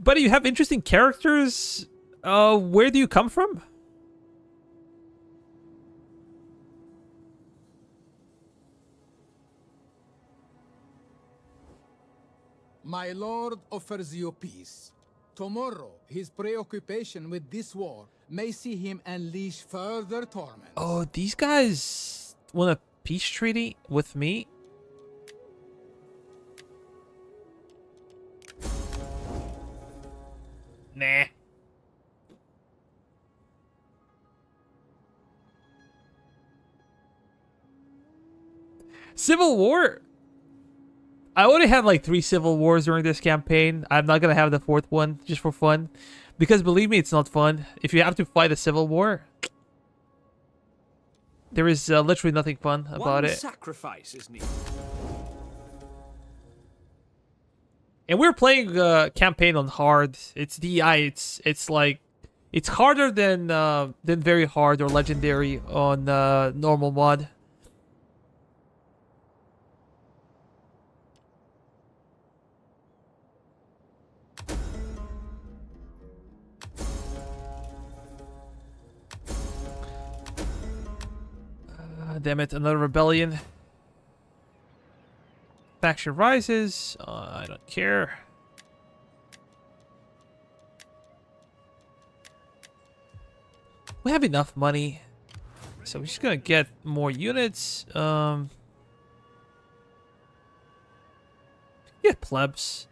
Buddy, you have interesting characters. Where do you come from? My lord offers you peace. Tomorrow, his preoccupation with this war may see him unleash further torment. Oh, these guys want a peace treaty with me? Nah. Civil War? I already had like 3 civil wars during this campaign. I'm not gonna have the 4th one just for fun. Because believe me, it's not fun. If you have to fight a civil war, there is literally nothing fun about it. Sacrifice is needed. And we're playing campaign on hard. It's DEI. It's like, it's harder than very hard or legendary on normal mod. Damn it, another rebellion. Faction rises. I don't care. We have enough money. So we're just gonna get more units. Get plebs.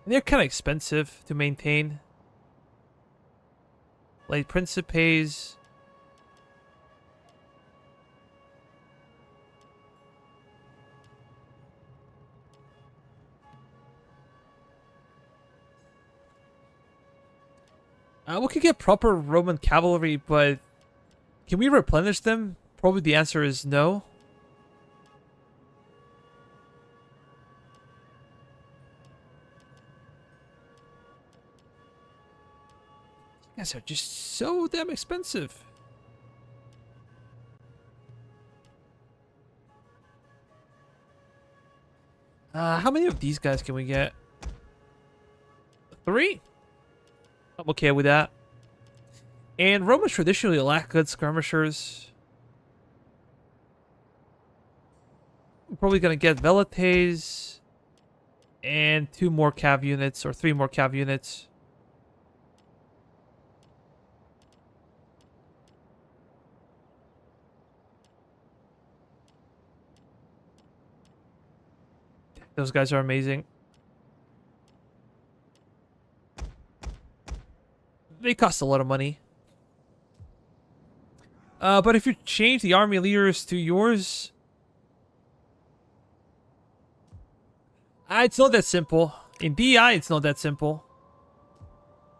And they're kind of expensive to maintain. Like Principes. We could get proper Roman cavalry, but can we replenish them? Probably the answer is no. You guys are just so damn expensive. How many of these guys can we get? 3? I'm okay with that. And Romans traditionally lack good skirmishers. We're probably gonna get Velites and 2 more cav units or 3 more cav units. Those guys are amazing. They cost a lot of money. But if you change the army leaders to yours... it's not that simple. In DEI, it's not that simple.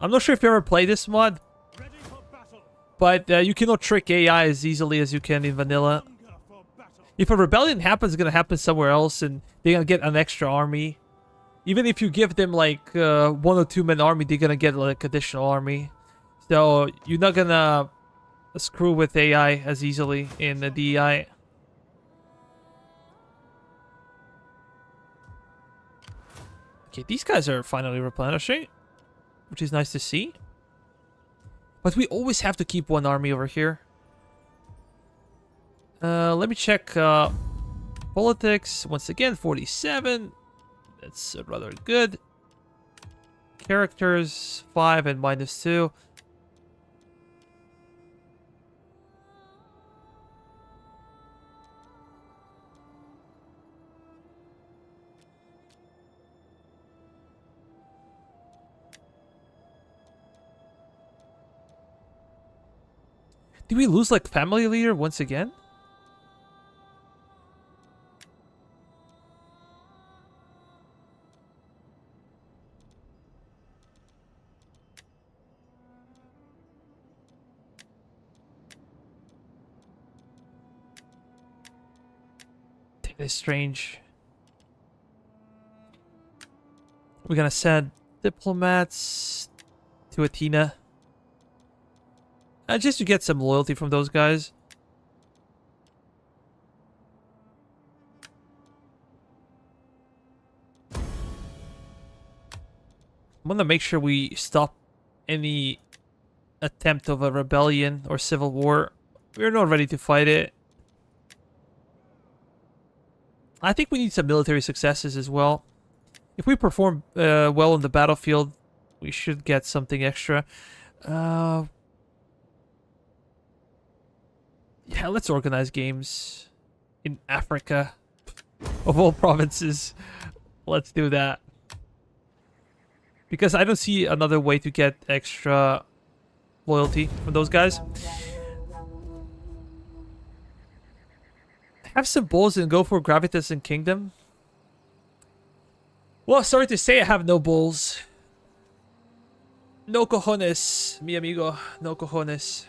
I'm not sure if you ever played this mod. But you cannot trick AI as easily as you can in vanilla. If a rebellion happens, it's gonna happen somewhere else, and they're gonna get an extra army. Even if you give them like 1 or 2 man army, they're gonna get like additional army. So you're not gonna screw with AI as easily in the DEI. Okay, these guys are finally replenishing, which is nice to see. But we always have to keep 1 army over here. Let me check politics. Once again, 47. That's rather good. Characters, 5 and -2. Did we lose like family leader once again? That is strange. We're gonna send diplomats to Athena. Just to get some loyalty from those guys. I'm gonna make sure we stop any attempt of a rebellion or civil war. We're not ready to fight it. I think we need some military successes as well. If we perform well on the battlefield, we should get something extra. Yeah, let's organize games in Africa. Of all provinces. Let's do that. Because I don't see another way to get extra loyalty from those guys. Have some bulls and go for Gravitas and Kingdom. Well, sorry to say I have no bulls. No cojones, mi amigo. No cojones.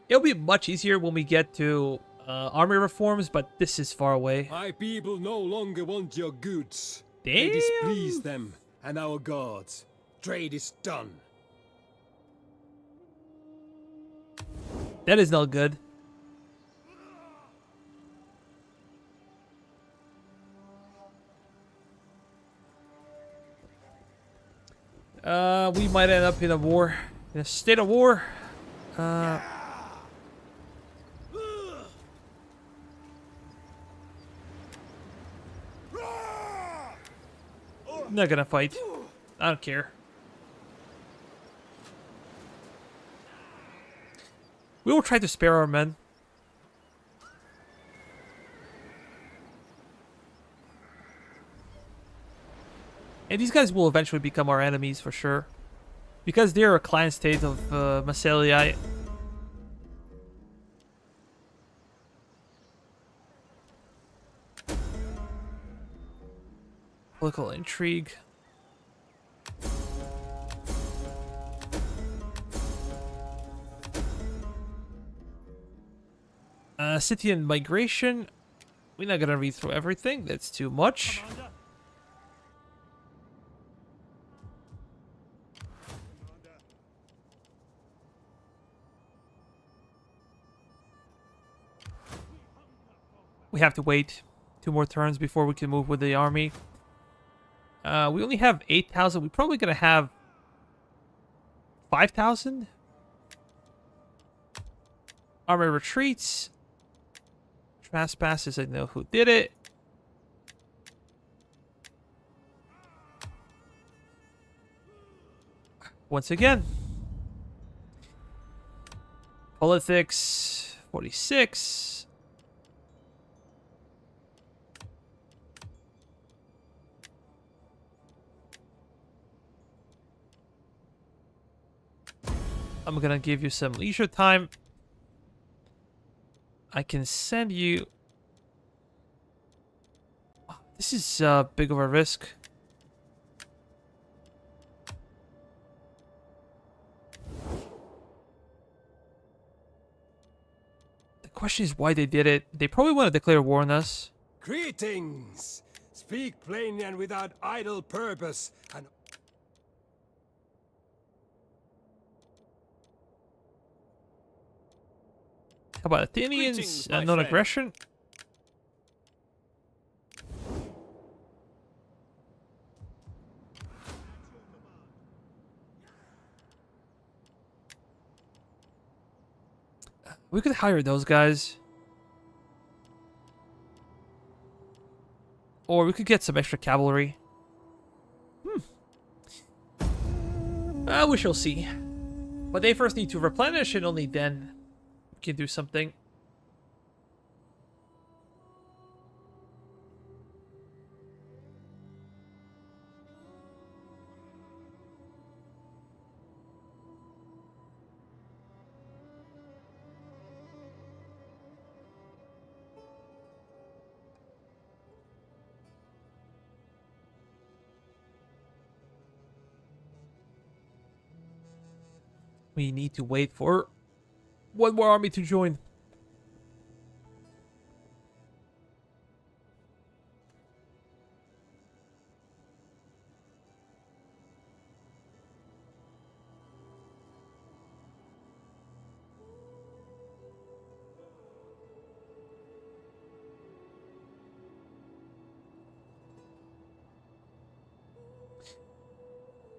It'll be much easier when we get to army reforms, but this is far away. My people no longer want your goods. Damn. They displease them and our gods. Trade is done. That is not good. We might end up in a war. In a state of war. Not gonna fight. I don't care. We will try to spare our men. And these guys will eventually become our enemies for sure. Because they're a client state of Macelia. Political intrigue. City and migration. We're not gonna read through everything. That's too much. We have to wait 2 more turns before we can move with the army. We only have 8,000. We're probably gonna have 5,000. Army retreats. Trespasses, I know who did it. Once again. Politics, 46. I'm gonna give you some leisure time. I can send you... Oh, this is big of a risk. The question is why they did it. They probably want to declare war on us. Greetings! Speak plainly and without idle purpose, and How about Athenians? Greetings, my Non-aggression? We could hire those guys. Or we could get some extra cavalry. We shall see. But they first need to replenish, and only then we can do something. We need to wait for one more army to join.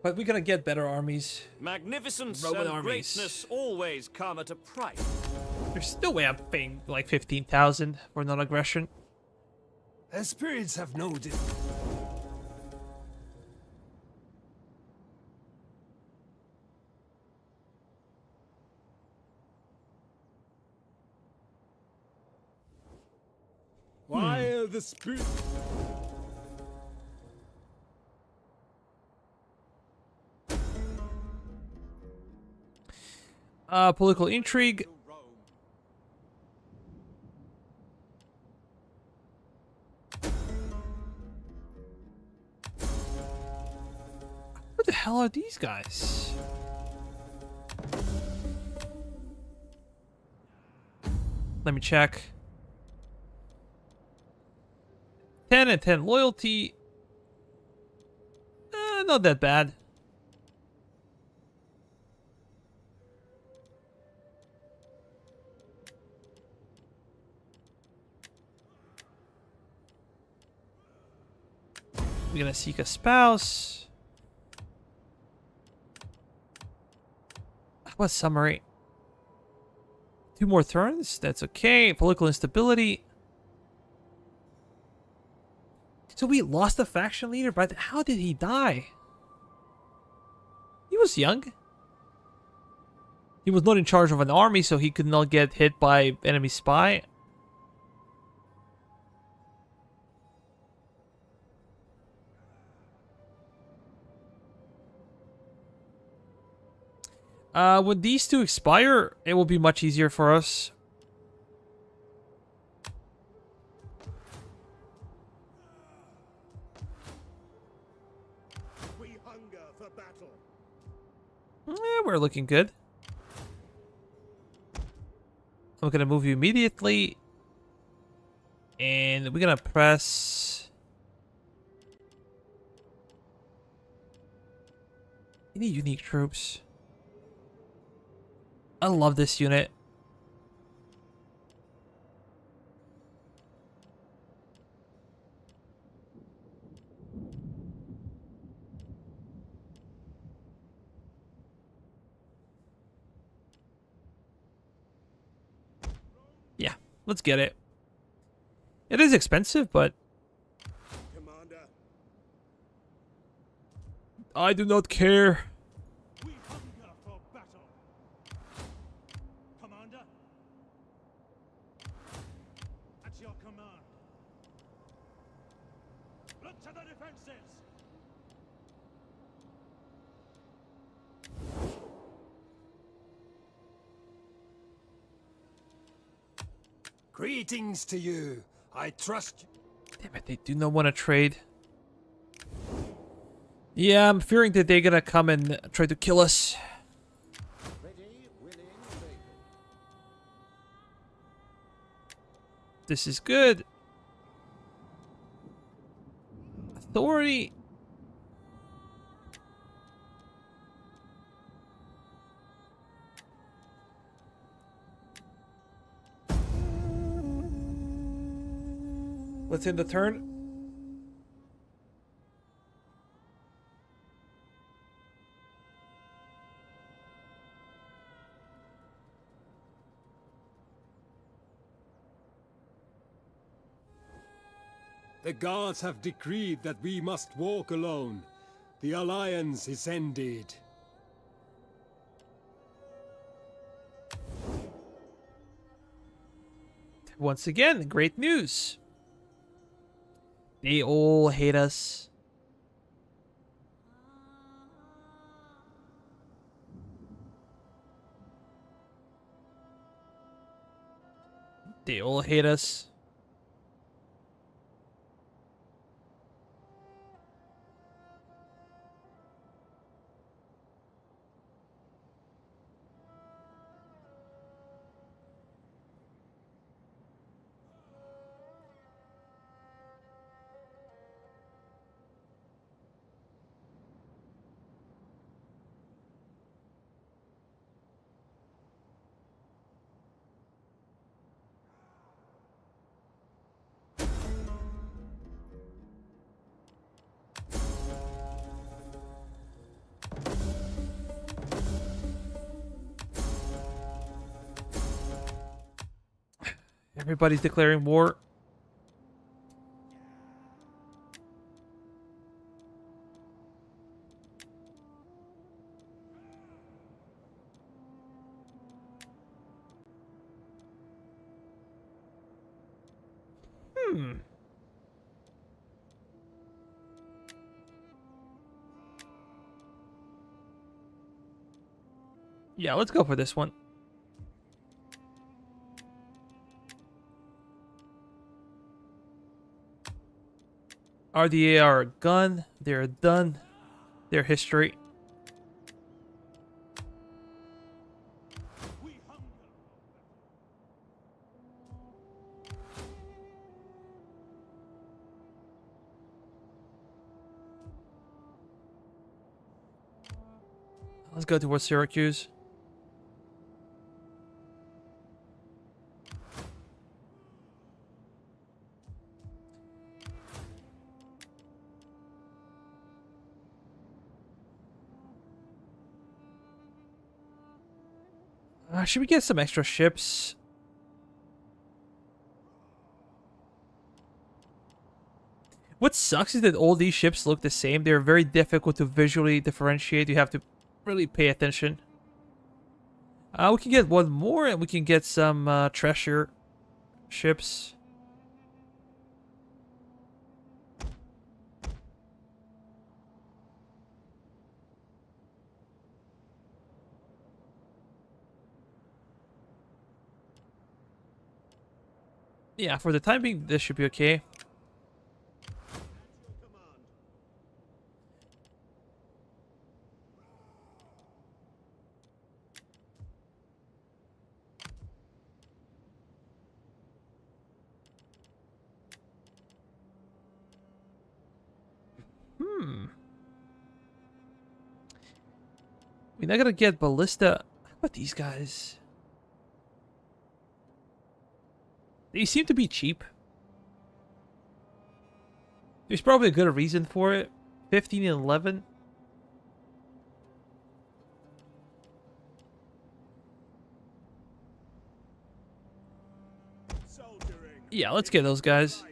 But we're gonna get better armies. Magnificence Roman and armies. greatness always come at a price. There's no way I'm paying like 15,000 for non-aggression. their spirits have no While the spirit... Political intrigue. What the hell are these guys? Let me check. 10 and 10 loyalty. Not that bad. We're gonna seek a spouse. What summary? 2 more turns? That's okay. Political instability. So we lost the faction leader, but how did he die? He was young. He was not in charge of an army, so he could not get hit by enemy spy. When these 2 expire, it will be much easier for us. We hunger for battle. We're looking good. I'm gonna move you immediately. And we're gonna press... Any unique troops? I love this unit. Yeah, let's get it. It is expensive, but Commander, I do not care. we hunger for battle. Commander, at your command. Look to the defenses. Greetings to you. I trust you. Damn it, they do not want to trade. Yeah, I'm fearing that they're gonna come and try to kill us. This is good. Authority. Let's end the turn. The gods have decreed that we must walk alone. The alliance is ended. Once again, great news. They all hate us. They all hate us. Everybody's declaring war. Yeah, let's go for this one. RDA are gone. They're done. Their history. We hunger. Let's go towards Syracuse. Should we get some extra ships? What sucks is that all these ships look the same. They're very difficult to visually differentiate. You have to really pay attention. We can get one more, and we can get some treasure ships. Yeah, for the time being, this should be okay. We're not gonna get ballista. How about these guys? They seem to be cheap. There's probably a good reason for it. 15 and 11. Yeah, let's get those guys.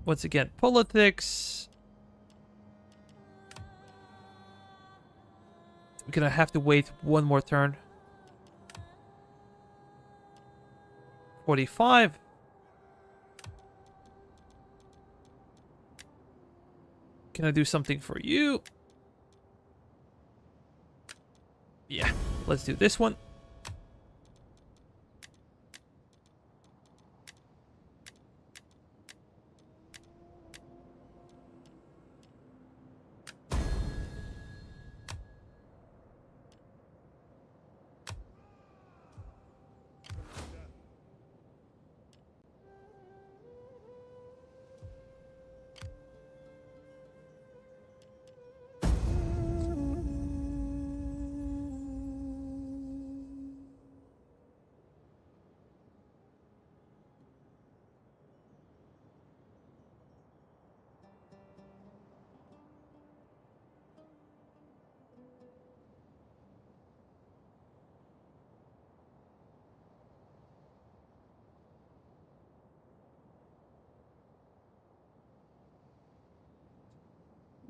Once again, politics. We're gonna have to wait one more turn. 45. Can I do something for you? Yeah, let's do this one.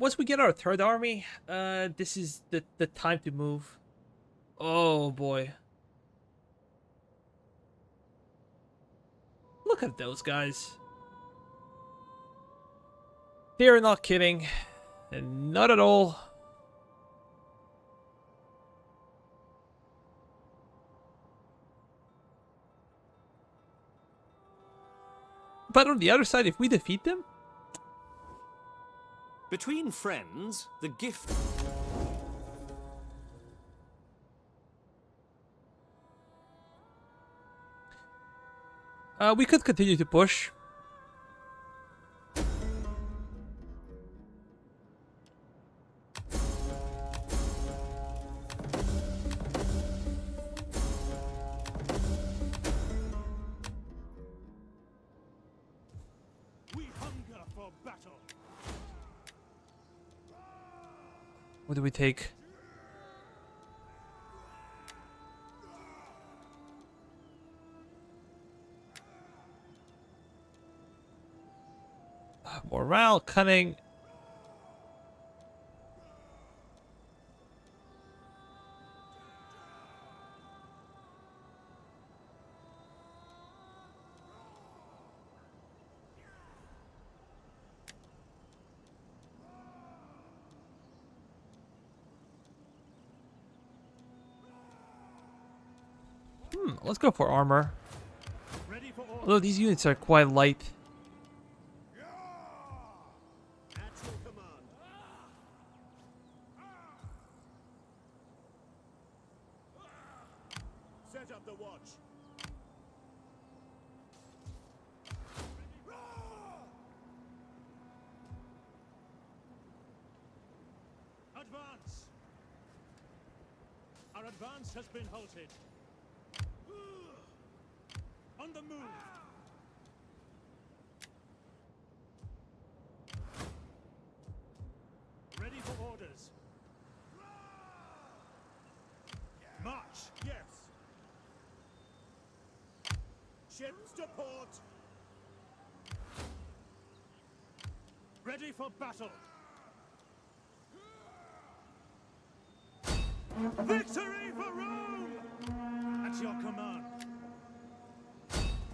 Once we get our third army, this is the time to move. Oh boy. Look at those guys. They're not kidding. And not at all. But on the other side, if we defeat them, Between friends, the gift... we could continue to push. We hunger for battle. What do we take? Morale, cunning. Let's go for armor. Ready for order. Although these units are quite light. At your command. Set up the watch. Advance. Our advance has been halted. On the move. ships to port. Ready for battle. Victory for Rome! At your command.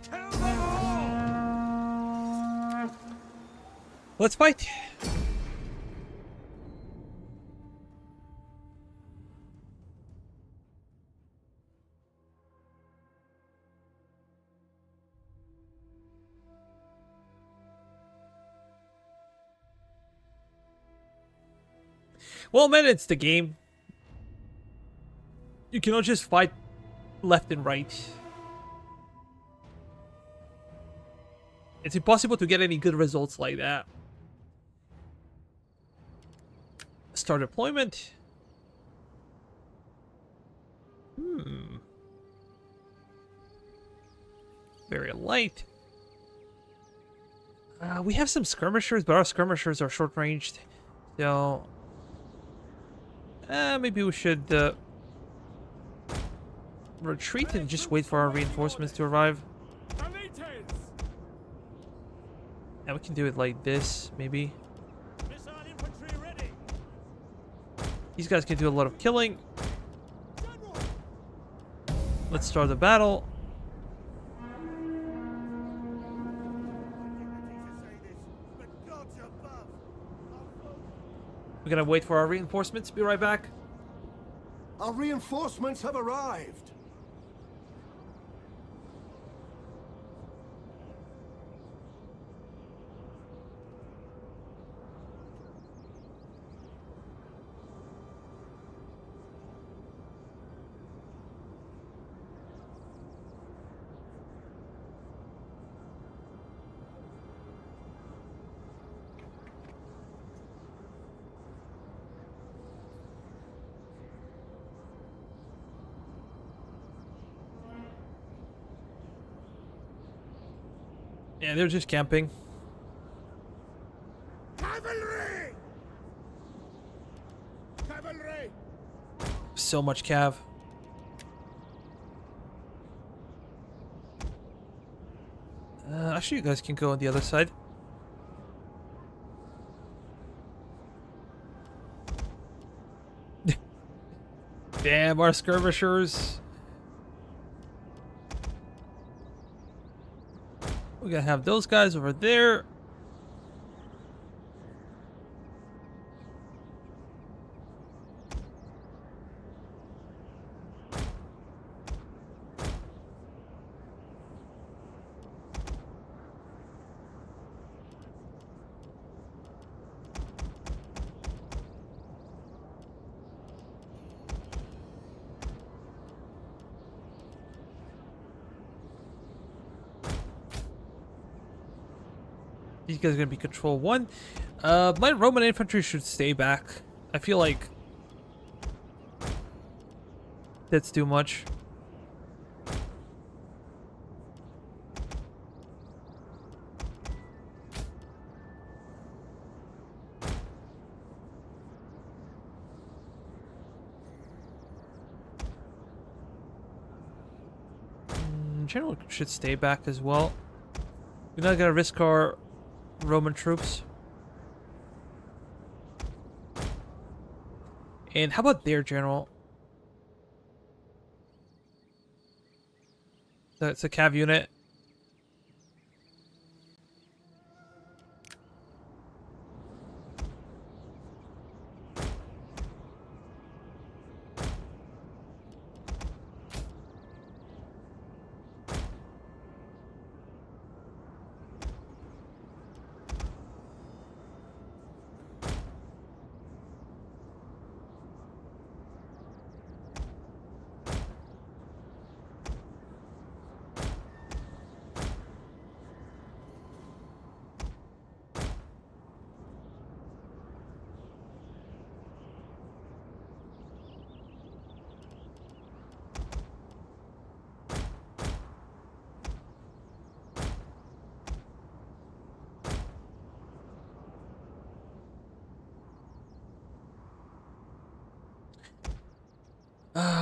Kill them all! Let's fight. Well, man, it's the game. You cannot just fight left and right. It's impossible to get any good results like that. Start deployment. Very light. We have some skirmishers, but our skirmishers are short-ranged. So... maybe we should retreat and just wait for our reinforcements to arrive. And we can do it like this, maybe. Missile infantry ready. These guys can do a lot of killing. Let's start the battle. We're gonna wait for our reinforcements. Be right back. Our reinforcements have arrived. Yeah, they're just camping. Cavalry! Cavalry! So much cav. Actually, you guys can go on the other side. Damn, our skirmishers. We're gonna have those guys over there. These guys are gonna be control 1. My Roman infantry should stay back. I feel like that's too much. General should stay back as well. We're not gonna risk our Roman troops. And how about their general? That's a cav unit.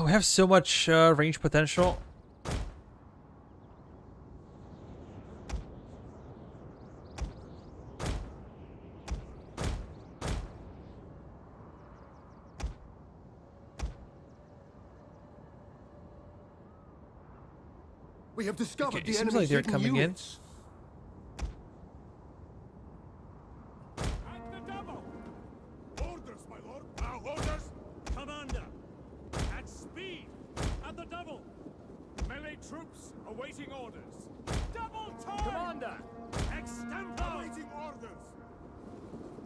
We have so much range potential. We have discovered Okay, the it seems enemy's like they're hidden coming in. units. At the double! Orders, my lord! Our orders! Commander! At speed! At the double! Melee troops awaiting orders! Double time! Commander! Extempo! Awaiting orders!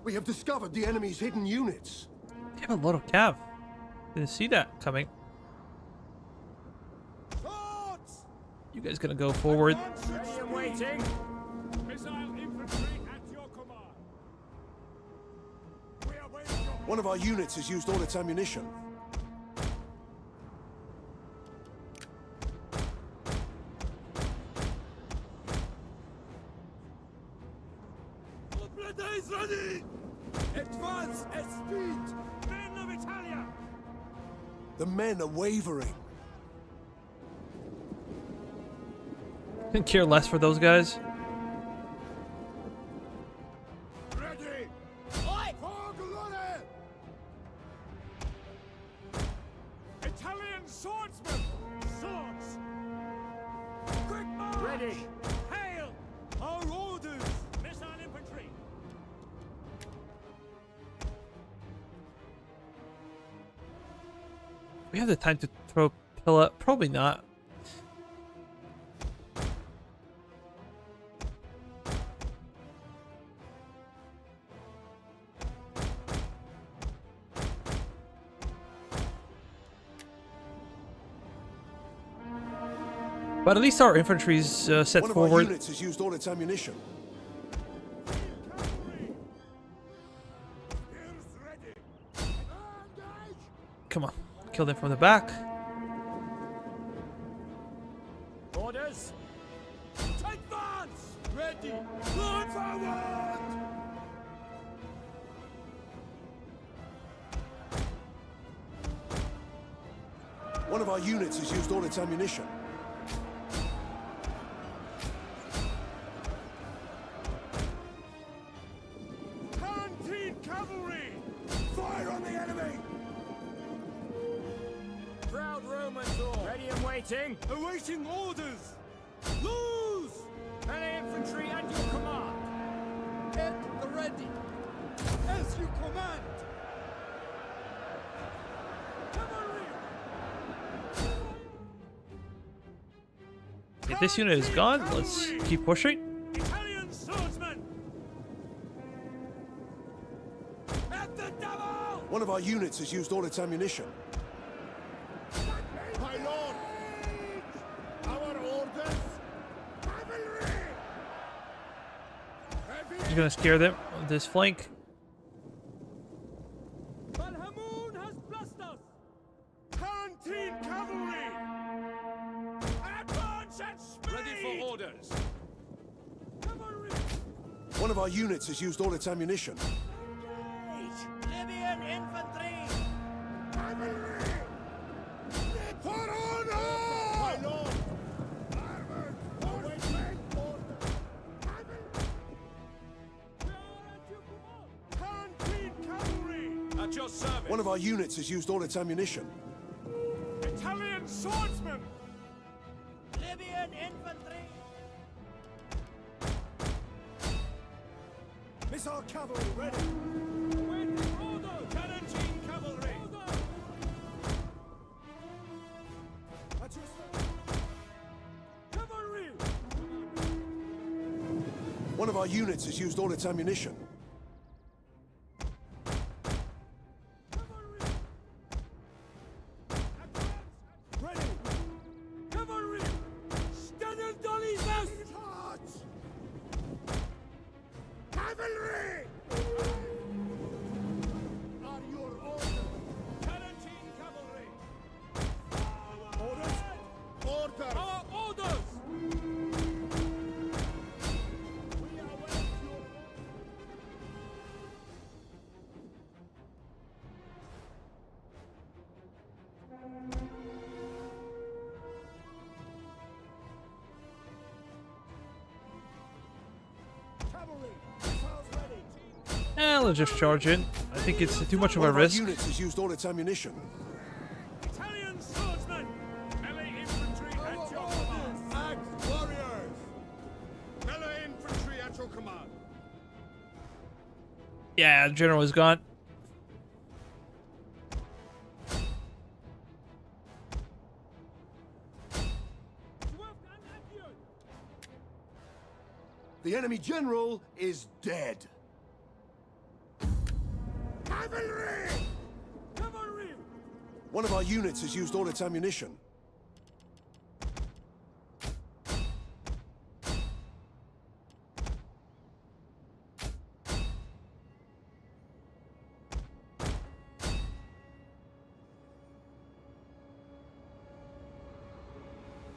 We have discovered the enemy's hidden units. They have a lot of cav. Didn't see that coming. Swords! You guys gonna go forward? Ready and waiting. Missile infantry at your command! We await your... One of our units has used all its ammunition. Bleda is ready! Advance at speed! Men of Italia! The men are wavering. Couldn't care less for those guys. Ready! Oi! For glory! Italian swordsmen! Swords! Quick march! Ready. Hail! Our orders! Missile infantry! We have the time to throw Pilla. Probably not. But at least our infantry's set One of our forward. units has used all its ammunition. Cavalry! Spears ready! Engage! Come on, kill them from the back. Orders. Advance! Ready! Move forward! One of our units has used all its ammunition. Canteen cavalry! Fire on the enemy! Proud Romans all. Ready and waiting. Awaiting orders! Lose! Melee infantry at your command. At the ready! As you command! Cavalry! If this unit is gone, let's keep pushing. Italian swordsmen! At the double! One of our units has used all its ammunition. My lord! Our orders! Cavalry! Just gonna scare them on this flank. Balhamoon has blessed us! Canteen cavalry! Advance at speed! Ready for orders. Cavalry! One of our units has used all its ammunition. Libyan infantry! Cavalry! For honor! My lord! Armored horsemen! Cavalry! Canteen cavalry! At your service. One of our units has used all its ammunition. Italian swordsmen! Libyan infantry. Missile cavalry ready! Waiting order! Canteen cavalry! At your service! Cavalry! One of our units has used all its ammunition. Cavalry! Advance! Ready! Cavalry! Stand dolly vest! Cavalry! Are your orders? Canteen cavalry! Orders? Orders! Our orders! We await your cavalry! Missiles ready! Let's just charge in. I think it's too much of One a of our risk. units has used all its ammunition. Italian swordsmen! Melee infantry at your command! at your command. Yeah, the general is gone. The enemy general is dead. Cavalry! Cavalry! One of our units has used all its ammunition.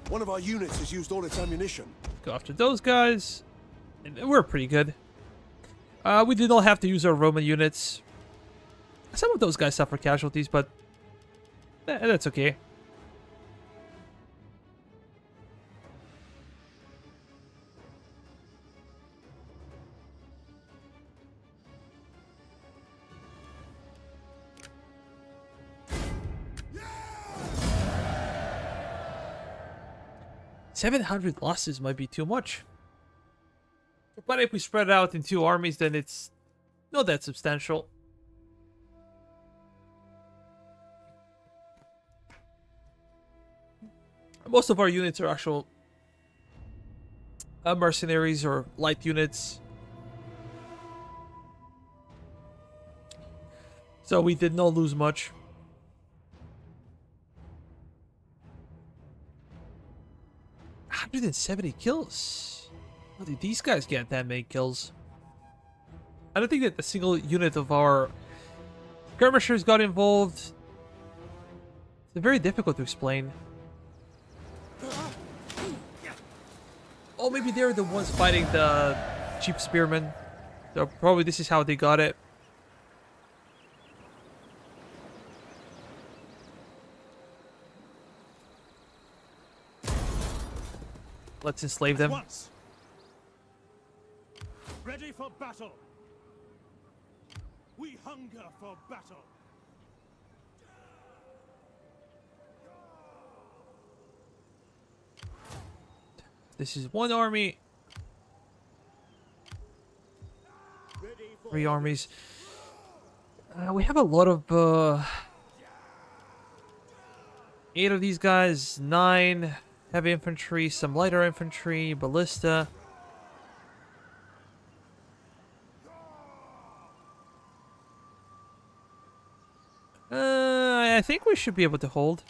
One of our units has used all its ammunition. Go after those guys. And we're pretty good. We did not have to use our Roman units. Some of those guys suffer casualties, but that's okay. Yeah! 700 losses might be too much. But if we spread it out in 2 armies, then it's not that substantial. Most of our units are actual mercenaries or light units. So we did not lose much. $170 kills. How did these guys get that many kills? I don't think that a single unit of our skirmishers got involved. It's very difficult to explain. Oh, maybe they're the ones fighting the cheap spearmen. So probably this is how they got it. Let's enslave them. Once. Ready for battle. We hunger for battle. This is one army. 3 armies. We have a lot of 8 of these guys, 9 heavy infantry, some lighter infantry, ballista. I think we should be able to hold.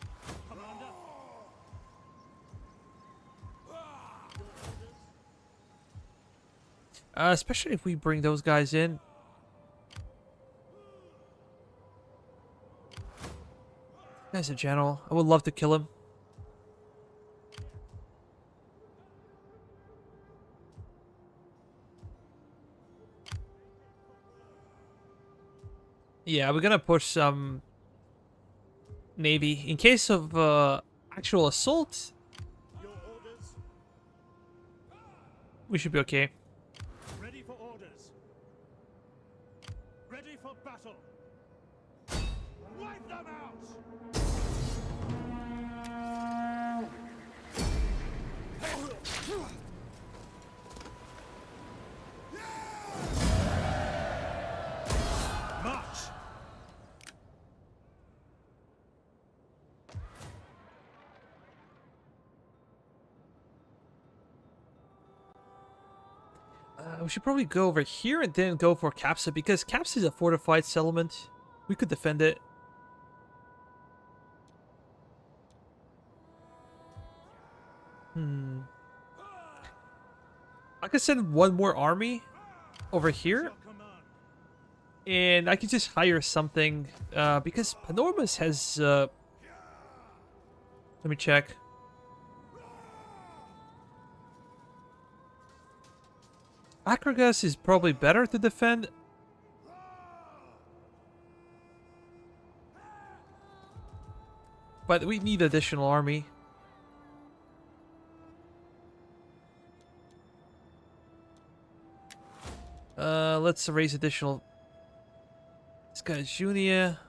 Especially if we bring those guys in. Guy's a general. I would love to kill him. Yeah, we're gonna push some navy in case of actual assault. We should be okay. Ready for orders. Ready for battle. Wipe them out. March. We should probably go over here and then go for Capsa, because Capsa is a fortified settlement. We could defend it. I could send one more army over here. And I could just hire something. Because Panormus has... let me check. Acragas is probably better to defend. But we need additional army. Let's raise additional. This guy's Junia.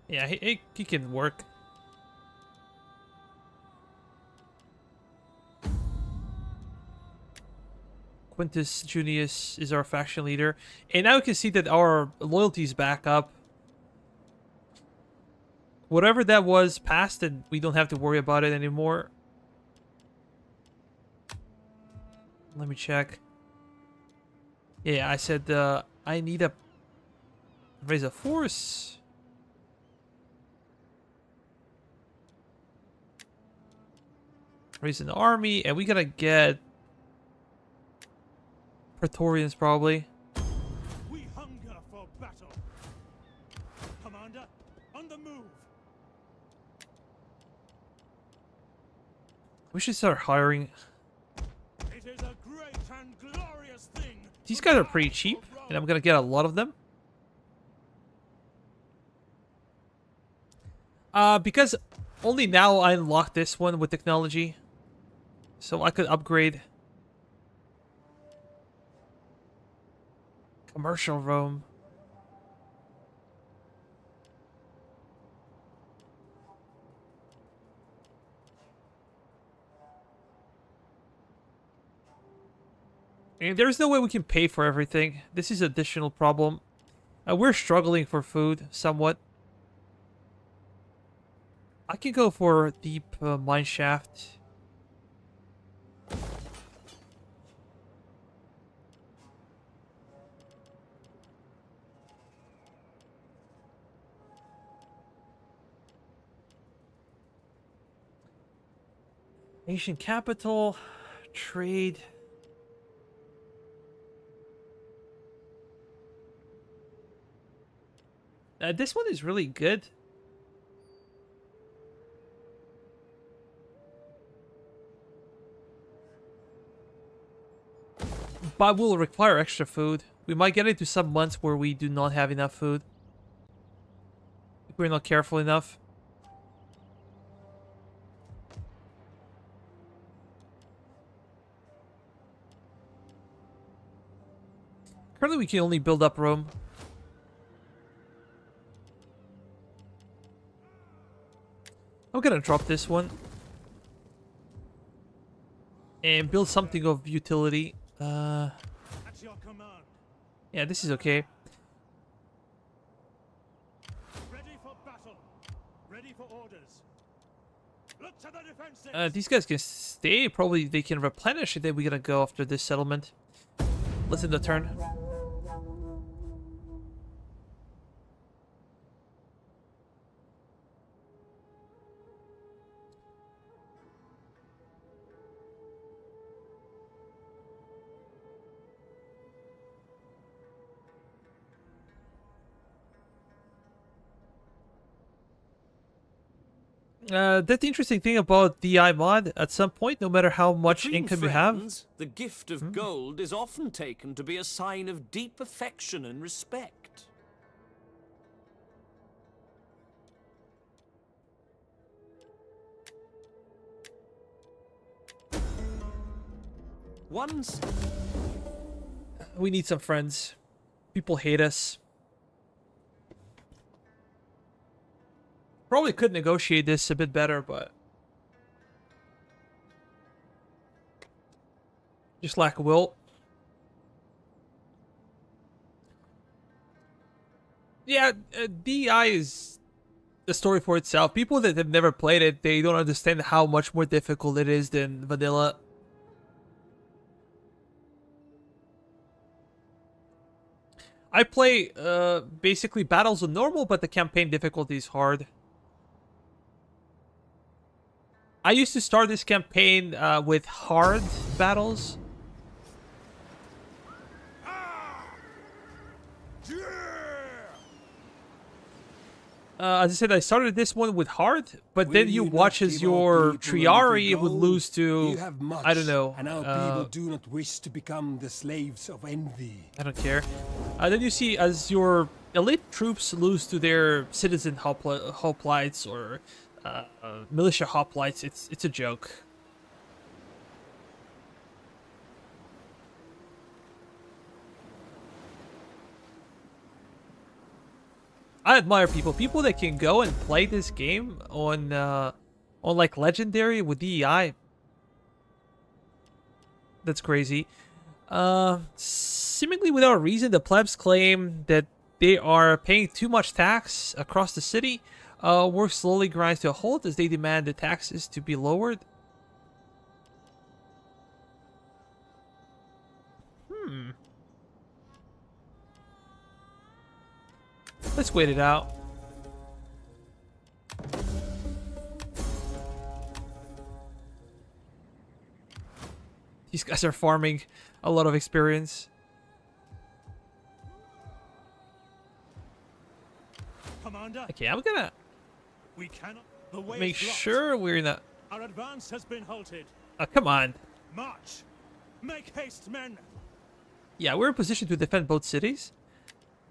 Yeah, he can work. Quintus Junius is our faction leader. And now we can see that our loyalty is back up. Whatever that was passed, and we don't have to worry about it anymore. Let me check. Yeah, I said I need a raise a force. Raise an army, and we gotta get Praetorians probably. We hunger for battle. Commander, on the move. We should start hiring. It is a great and glorious thing. These guys are pretty cheap, and I'm gonna get a lot of them. Because only now I unlocked this one with technology, so I could upgrade. Commercial Rome. And there's no way we can pay for everything. This is an additional problem. We're struggling for food somewhat. I can go for deep mine shaft. Ancient capital, trade. This one is really good. But will require extra food. We might get into some months where we do not have enough food. If we're not careful enough. Currently we can only build up Rome. I'm gonna drop this one. And build something of utility. At your command. Yeah, this is okay. Ready for battle. Ready for orders. Look to the defensive. These guys can stay. Probably they can replenish, and then we're gonna go after this settlement. Let's end the turn. That's the interesting thing about DEI mod. At some point, no matter how much Between income you have, friends, the gift of gold is often taken to be a sign of deep affection and respect. Once we need some friends. People hate us. Probably could negotiate this a bit better, but just lack of will. Yeah, DEI is a story for itself. People that have never played it, they don't understand how much more difficult it is than vanilla. I play basically battles on normal, but the campaign difficulty is hard. I used to start this campaign with hard battles. As I said, I started this one with hard, but then you watch as your Triari would lose to, You have much, I don't know. and our people do not wish to become the slaves of envy. I don't care. Then you see as your elite troops lose to their citizen hoplites or militia hoplites. It's a joke. I admire people that can go and play this game on like legendary with DEI. That's crazy. Seemingly without reason, the plebs claim that they are paying too much tax across the city. Work slowly grinds to a halt as they demand the taxes to be lowered. Let's wait it out. These guys are farming a lot of experience. Commander, Okay, I'm gonna we cannot. The way make is blocked. sure we're not. Our advance has been halted. Oh, come on. March! Make haste, men! Yeah, we're in position to defend both cities.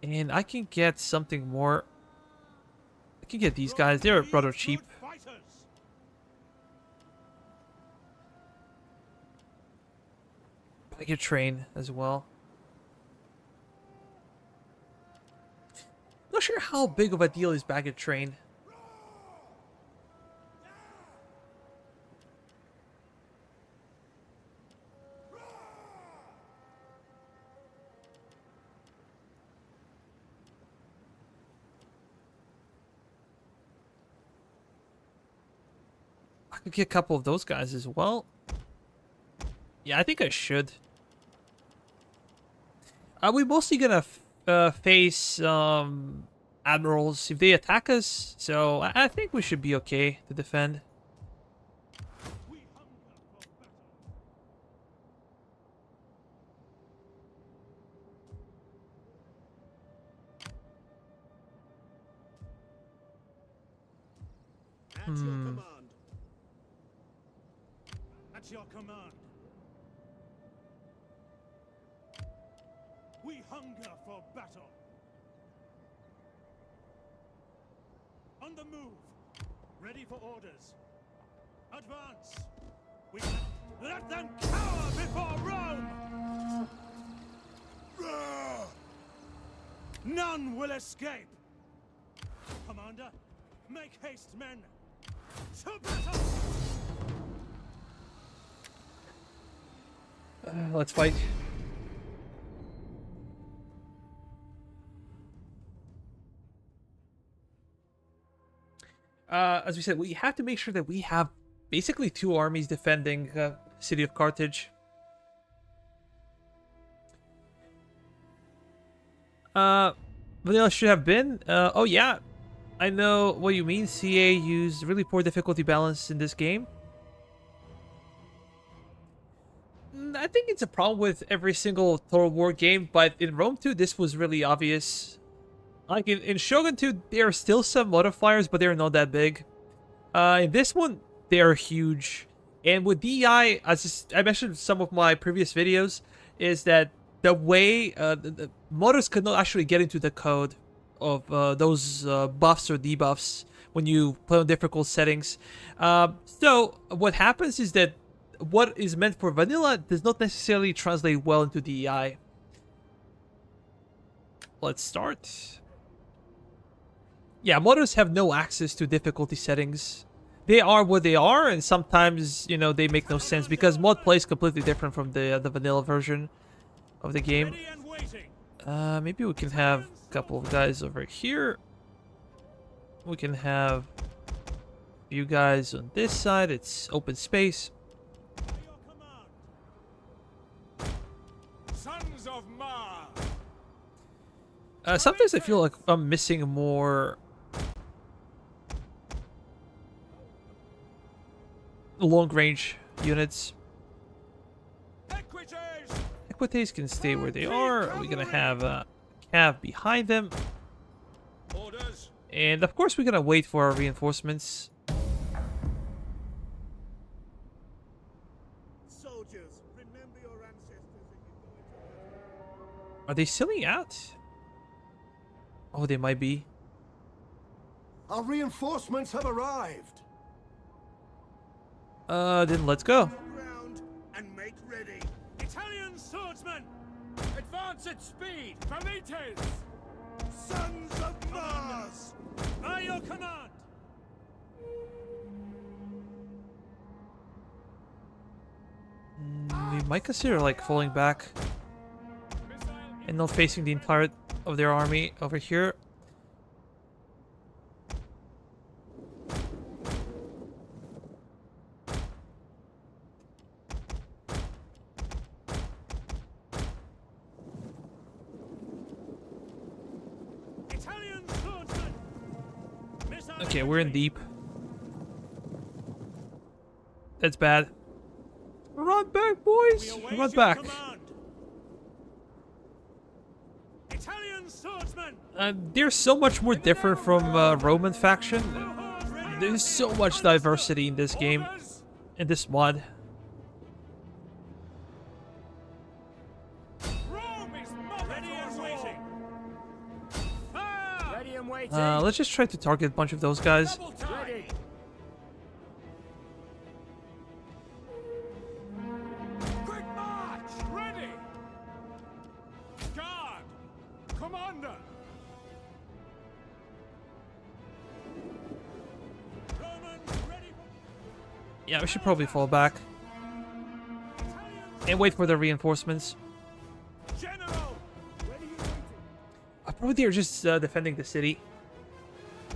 And I can get something more. I can get these guys. They're rather cheap. Good fighters. I can train as well. Not sure how big of a deal is baggage train. I could get a couple of those guys as well. Yeah, I think I should. Are we mostly gonna face admirals if they attack us? So I think we should be okay to defend. We hunger for battle. At your command. At your command. We hunger for battle. On the move. Ready for orders. Advance. We let them cower before Rome. None will escape. Commander, make haste, men. To battle. Let's fight. As we said, we have to make sure that we have basically two armies defending city of Carthage. Vanilla should have been. Oh yeah, I know what you mean. CA used really poor difficulty balance in this game. I think it's a problem with every single Total War game, but in Rome 2, this was really obvious. Like in Shogun 2, there are still some modifiers, but they're not that big. In this one, they are huge. And with DEI, as I mentioned in some of my previous videos, is that the way the modders could not actually get into the code of those buffs or debuffs when you play on difficult settings. So what happens is that what is meant for vanilla does not necessarily translate well into DEI. Let's start. Yeah, modders have no access to difficulty settings. They are what they are, and sometimes, you know, they make no sense because mod play is completely different from the vanilla version of the game. Ready and waiting. Maybe we can have a couple of guys over here. We can have a few guys on this side. It's open space. By your command. Sons of Mars. Sometimes I feel like I'm missing more long-range units. Equites. Equites can stay where they are. We're gonna have a cav behind them. Orders. And of course we're gonna wait for our reinforcements. Soldiers, remember your ancestors if you go into battle. Are they selling out? Oh, they might be. Our reinforcements have arrived. Then let's go. Ground and make ready. Italian swordsmen. Advance at speed. Valites. Sons of Mars. By your command. We might consider like falling back and not facing the entire of their army over here. Okay, we're in deep. That's bad. Run back, boys! Run back. They're so much more different from Roman faction. There's so much diversity in this game, in this mod. Let's just try to target a bunch of those guys. Quick march! Ready! Guard! Commander! Romans ready for... Yeah, we should probably fall back. And wait for the reinforcements. General! Probably they're just defending the city.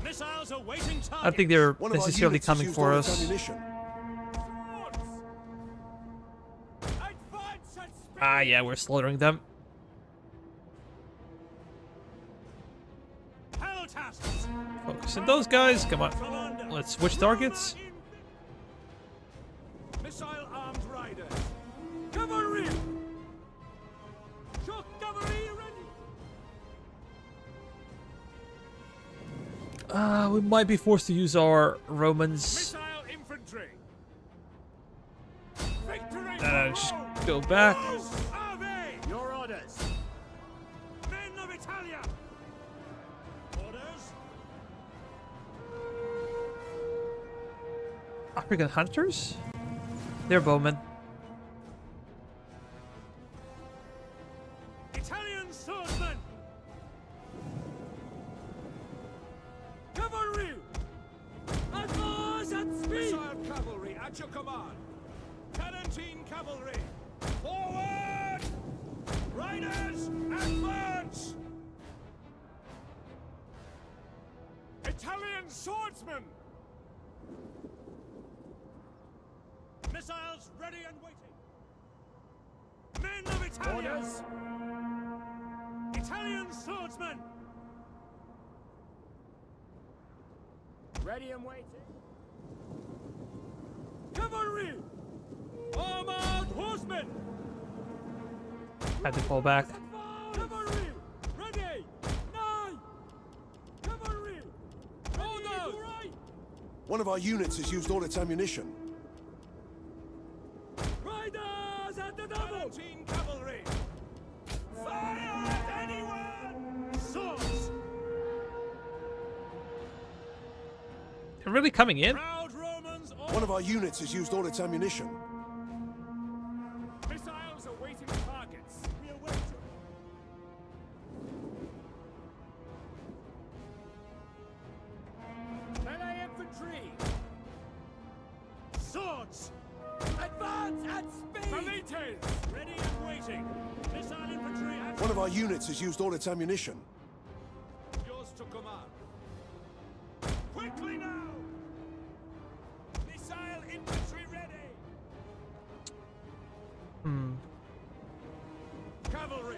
Missiles awaiting target. I don't think they're One of our necessarily units has coming used for all its us. ammunition. Advance at speed! Ah, yeah, we're slaughtering them. Hell tasks! Focus on those guys. Come on. Commander! Let's switch targets. Missile armed riders! Cavalry! Shock cavalry ready! We might be forced to use our Romans. Missile infantry! Victory! Just go back. Your orders! Men of Italia! Orders! African hunters? They're bowmen. Italian swordsmen! Cavalry! Advance at speed! Missile cavalry at your command! Tarentine cavalry! Forward! Riders, advance! Italian swordsmen! Missiles ready and waiting! Men of Italia! Orders! Italian swordsmen! Ready and waiting. Cavalry! Armored horsemen! Had to fall back. Cavalry! Ready! Nine! Cavalry! Orders! One of our units has used all its ammunition. Riders at the double! 17 cavalry! Fire at anyone! Swords! They're really coming in? Proud Romans! One of our units has used all its ammunition. Missiles awaiting targets. We await you. Melee infantry! Swords! Advance at speed! Valites! Ready and waiting. Missile infantry at... One of our units has used all its ammunition. Yours to command. Quickly now! Missile infantry ready! Cavalry!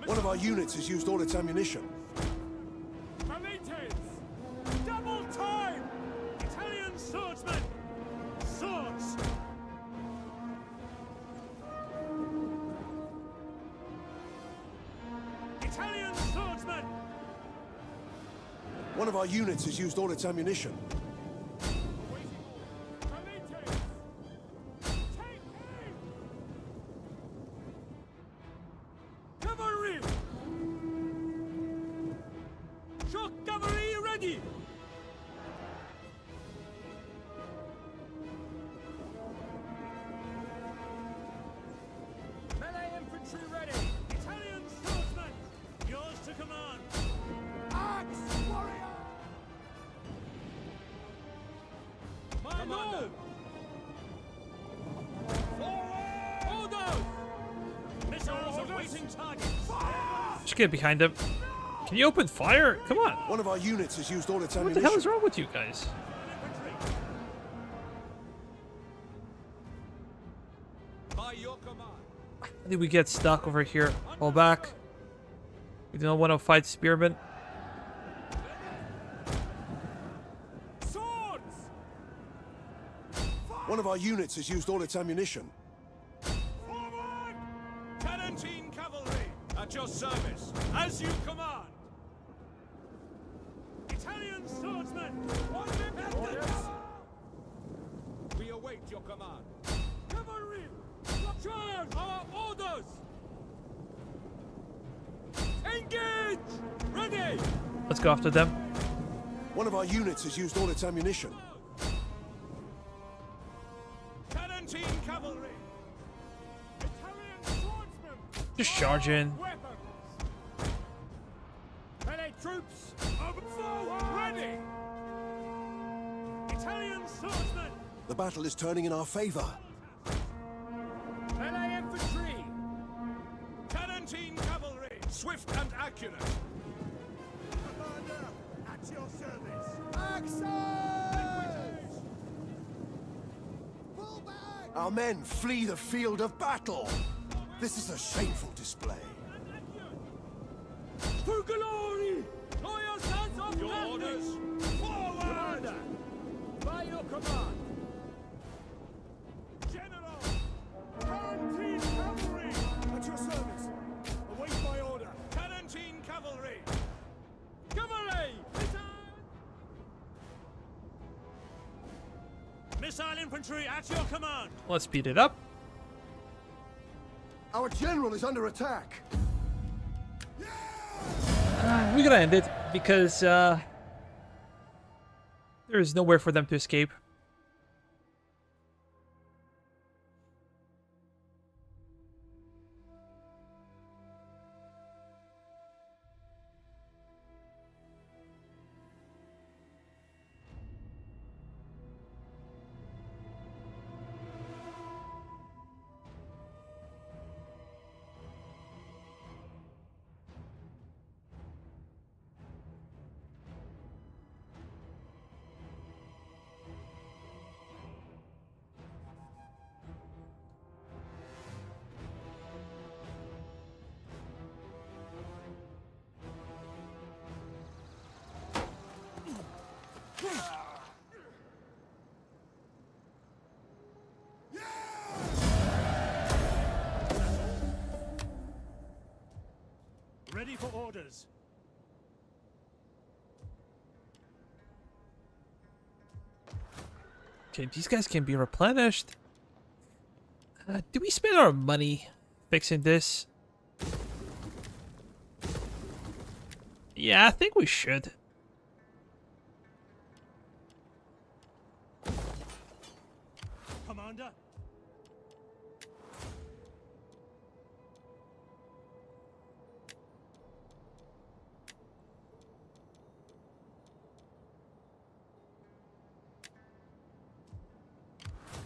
One of our units has used all its ammunition. Valites! Double time! Italian swordsmen! Swords! Italian swordsmen! One of our units has used all its ammunition. Valites! Take aim! Cavalry! Shock cavalry ready! Melee infantry ready! Italian swordsmen! Yours to command! Axe warrior! Just get behind them. Can you open fire? Come on. One of our units has used all its What ammunition. the hell is wrong with you guys? By your command. I think we get stuck over here. Fall back. We don't want to fight spearmen. Swords! One of our units has used all its ammunition. Forward! Tarantine cavalry at your service, as you command. Italian swordsmen! Orders! We await your command. Cavalry! Charge! Our orders! Engage! Ready! Let's go after them. One of our units has used all its ammunition. Tarantine cavalry! Italian swordsmen! Just charge in. Weapons! Melee troops! Forward! Ready! Italian swordsmen! The battle is turning in our favor. Melee infantry! Tarantine cavalry! Swift and accurate! Commander, at your service! Our men flee the field of battle. This is a shameful display. For glory! Loyal sons of Your Carthage! orders! Forward! Commander, by your command! General! Tarantine cavalry! At your service! Await my order! Tarantine cavalry! Cavalry! Missile infantry at your command! Let's speed it up. Our general is under attack. We're gonna end it because there is nowhere for them to escape. Ready for orders. Okay, these guys can be replenished. Do we spend our money fixing this? Yeah, I think we should. Commander?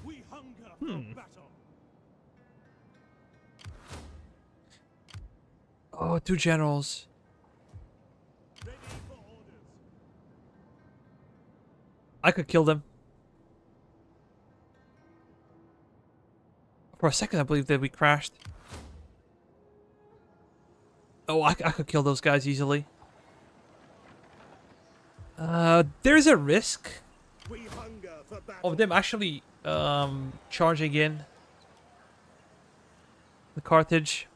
We hunger for battle. Oh, 2 generals. Ready for orders. I could kill them. For a second, I believe that we crashed. Oh, I could kill those guys easily. There's a risk We hunger for battle. of them actually charging in the Carthage.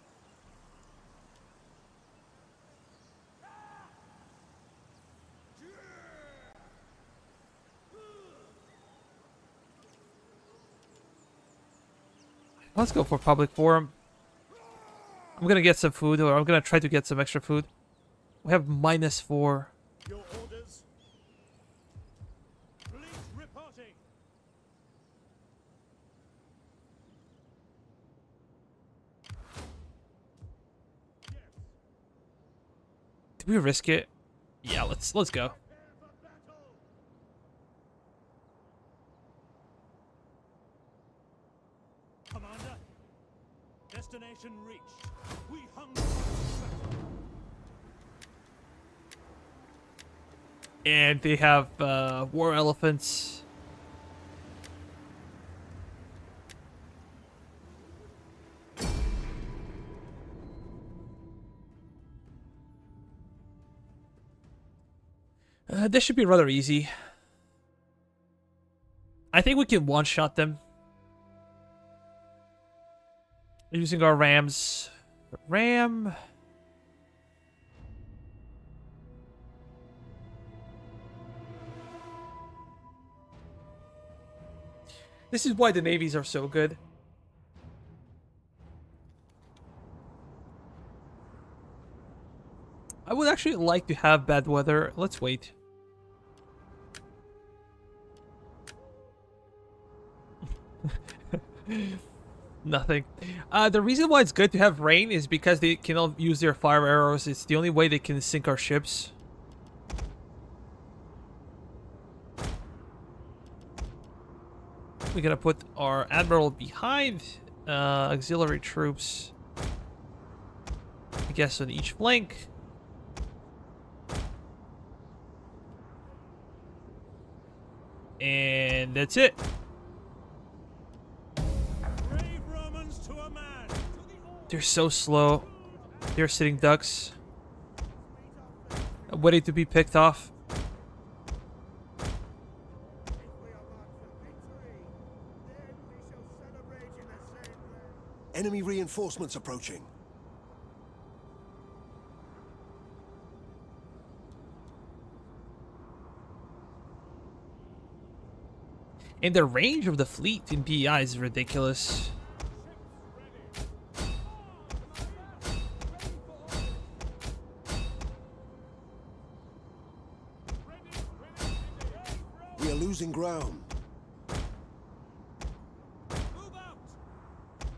Let's go for public forum. I'm gonna get some food, or I'm gonna try to get some extra food. We have -4. Your orders. Police reporting. Yes. Do we risk it? Yeah, let's go. Prepare for battle. Commander, destination reached. We hunger for battle. And they have war elephants. This should be rather easy. I think we can one-shot them. Using our rams. Ram... This is why the navies are so good. I would actually like to have bad weather. Let's wait. Nothing. The reason why it's good to have rain is because they cannot use their fire arrows. It's the only way they can sink our ships. We're gonna put our admiral behind auxiliary troops, I guess, on each flank. And that's it. Brave Romans to a man. They're so slow. They're sitting ducks, waiting to be picked off. Enemy reinforcements approaching. And the range of the fleet in DEI is ridiculous. We are losing ground.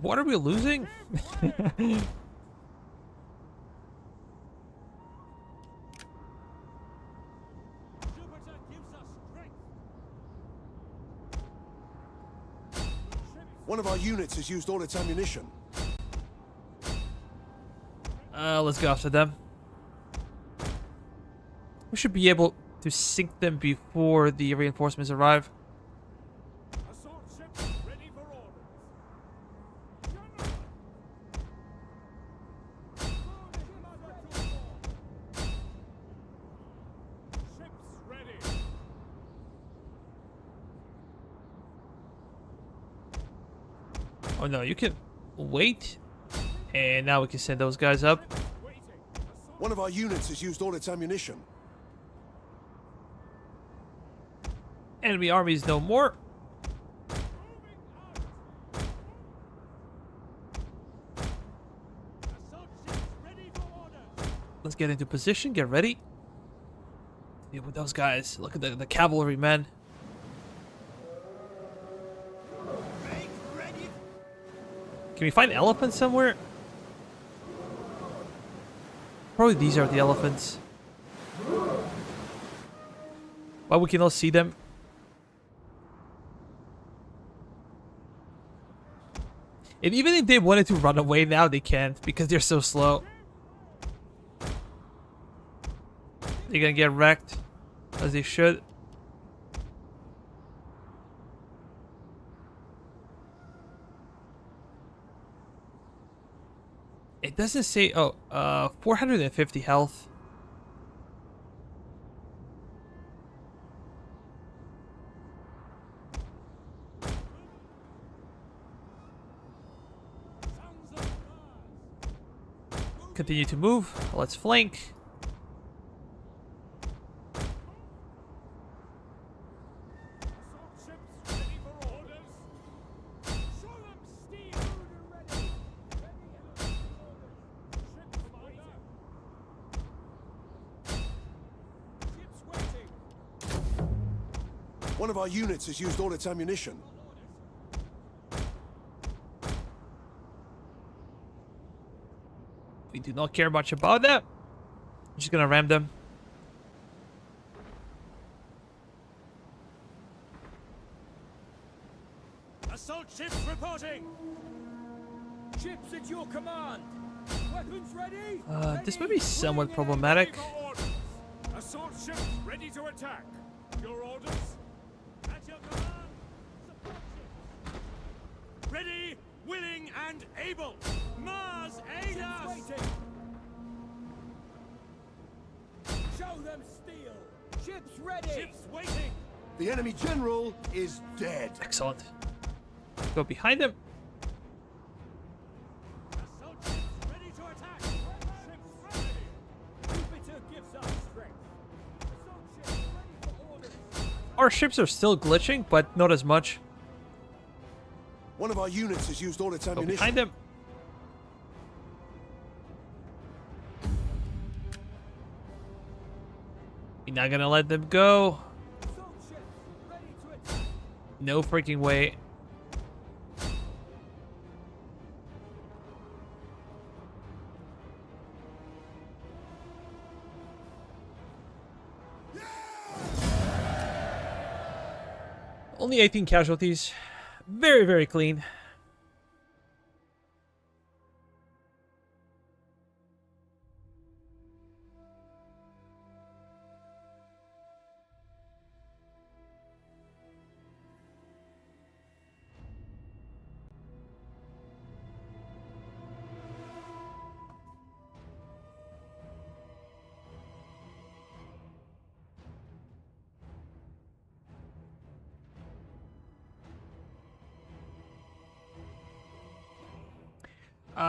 What are we losing? One of our units has used all its ammunition. Let's go after them. We should be able to sink them before the reinforcements arrive. Assault ships ready for orders. Ships ready. Oh no, you can wait. And now we can send those guys up. One of our units has used all its ammunition. Enemy armies no more. Let's get into position, get ready. Deal with those guys. Look at the cavalry men. Can we find elephants somewhere? Probably these are the elephants. But we cannot see them. And even if they wanted to run away now, they can't because they're so slow. They're gonna get wrecked, as they should. It doesn't say, 450 health. Continue to move. Let's flank. One of our units has used all its ammunition. We do not care much about that. I'm just gonna ram them. Assault ships reporting. Ships at your command. Weapons ready. This might be somewhat problematic. Assault ships ready to attack. Your orders? At your command. Support ships. Ready, willing, and able. Mars, aid us! Waiting. Show them steel. Ships ready. Ships waiting. The enemy general is dead. Excellent. Go behind him. Assault ships ready to attack. Ships ready. Jupiter gives us strength. Assault ships ready for orders. Our ships are still glitching, but not as much. One of our units has used all its Go ammunition. behind him. You're not gonna let them go. Assault ships ready to attack. No freaking way. Only 18 casualties. Very, very clean.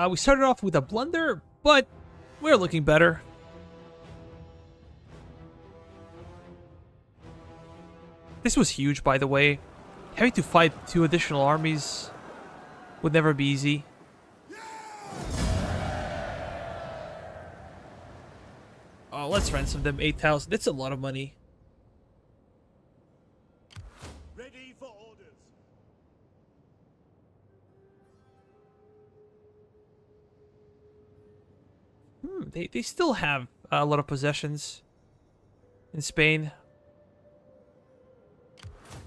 We started off with a blunder, but we're looking better. This was huge, by the way. Having to fight 2 additional armies would never be easy. Oh, let's ransom them 8,000. That's a lot of money. Ready for orders. They still have a lot of possessions in Spain.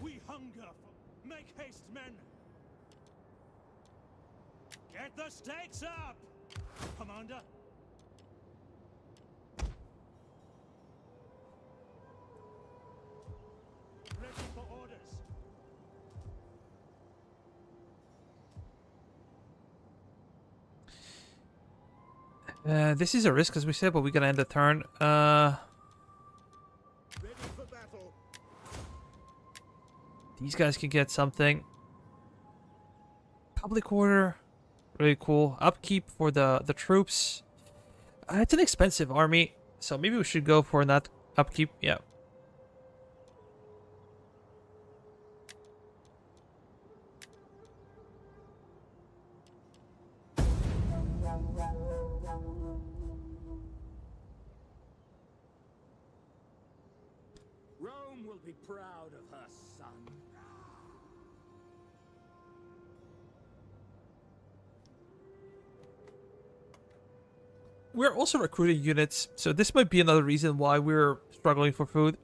We hunger for... Make haste, men! Get the stakes up! Commander! Ready for orders. This is a risk, as we said, but we're gonna end the turn. Ready for battle. These guys can get something. Public order, really cool. Upkeep for the troops. It's an expensive army, so maybe we should go for that upkeep. Yeah. Rome will be proud of her son. We're also recruiting units, so this might be another reason why we're struggling for food.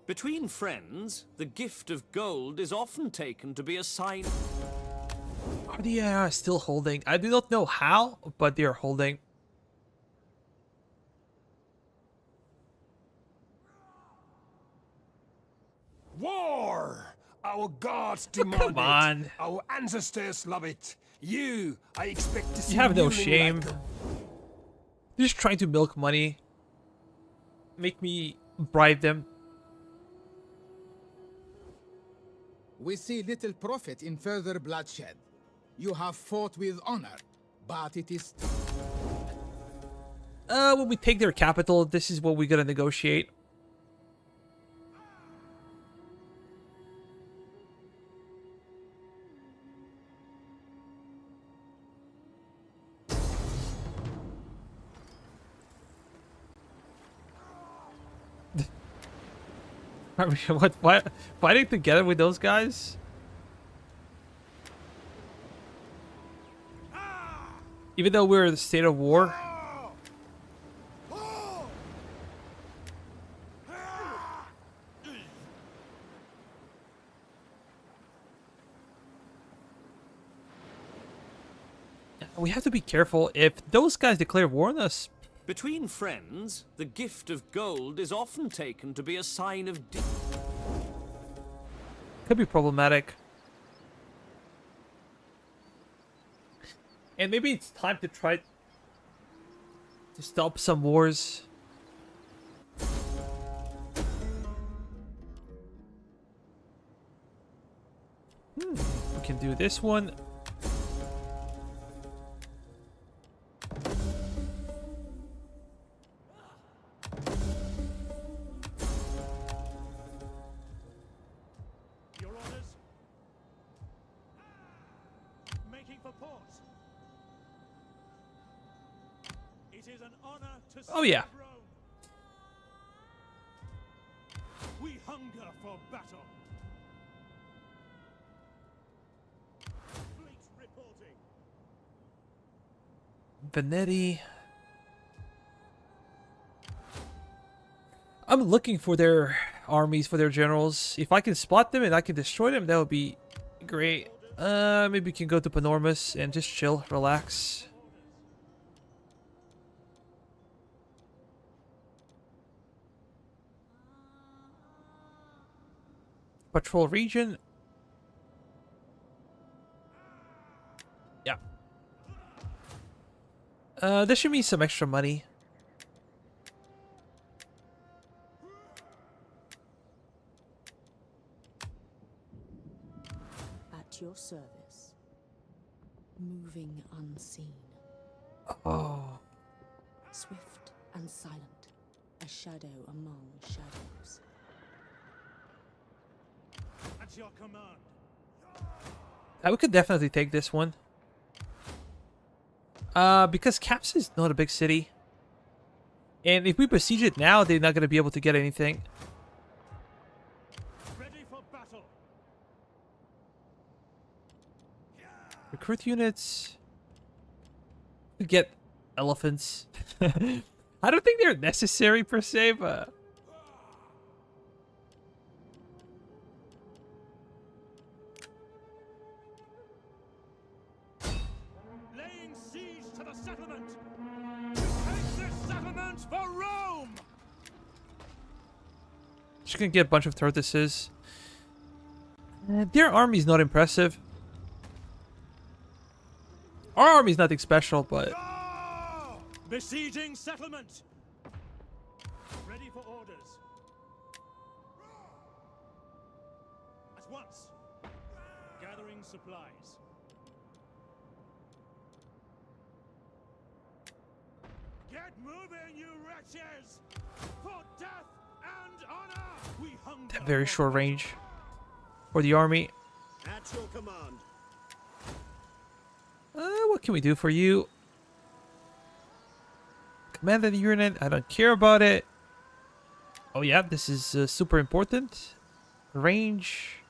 Between friends, the gift of gold is often taken to be a sign. Are they still holding? I do not know how, but they are holding. War! Our gods demand come on. it. Our ancestors love it. I expect to see You have no kneeling shame. like them. They're just trying to milk money. Make me bribe them. We see little profit in further bloodshed. You have fought with honor, but it is... When we take their capital, this is what we're gonna negotiate. Are we what fighting together with those guys? Even though we're in a state of war. We have to be careful. If those guys declare war on us, Between friends, the gift of gold is often taken to be a sign of Could be problematic. And maybe it's time to try to stop some wars. We can do this one. Your orders? Making for port. It is an honor to Oh, yeah. serve Rome. We hunger for battle. Fleet reporting. Venetti. I'm looking for their armies, for their generals. If I can spot them and I can destroy them, that would be great. Maybe we can go to Panormus and just chill, relax. Patrol region. Yeah. This should mean some extra money. At your service. Moving unseen. Oh. Swift and silent. A shadow among shadows. At your command. We could definitely take this one. Because Caps is not a big city. And if we besiege it now, they're not going to be able to get anything. Ready for battle. Recruit units. We get elephants. I don't think they're necessary per se, but... Laying siege to the settlement. Take this settlement for Rome. She can get a bunch of tortoises. Their army's not impressive. Our army's nothing special, but... Go! Besieging settlement. Ready for orders. At once. Gathering supplies. Get moving, you wretches! For death and honor! We hunger. Very for short battle. range for the army. At your command. What can we do for you? Command the unit. I don't care about it. Oh yeah, this is super important. Range.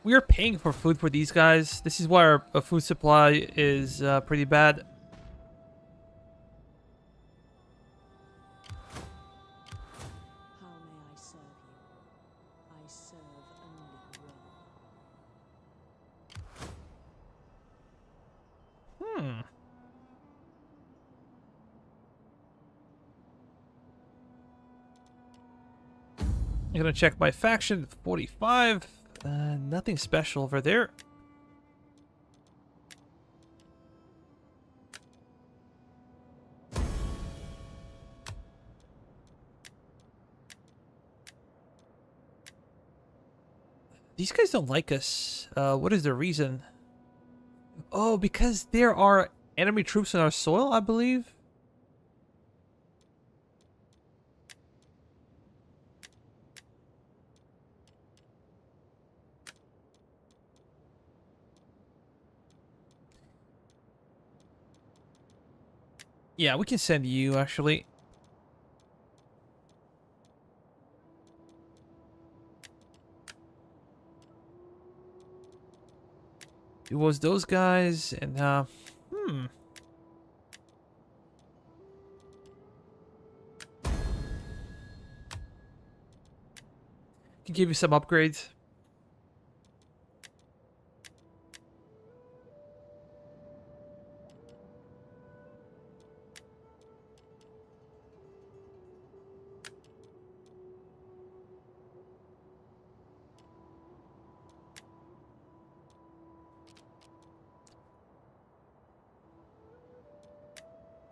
We are paying for food for these guys. This is why our food supply is pretty bad. How may I serve you? I serve only Rome. I'm gonna check my faction. 45. Nothing special over there. These guys don't like us. What is the reason? Oh, because there are enemy troops on our soil, I believe. Yeah, we can send you, actually. It was those guys, and Can give you some upgrades.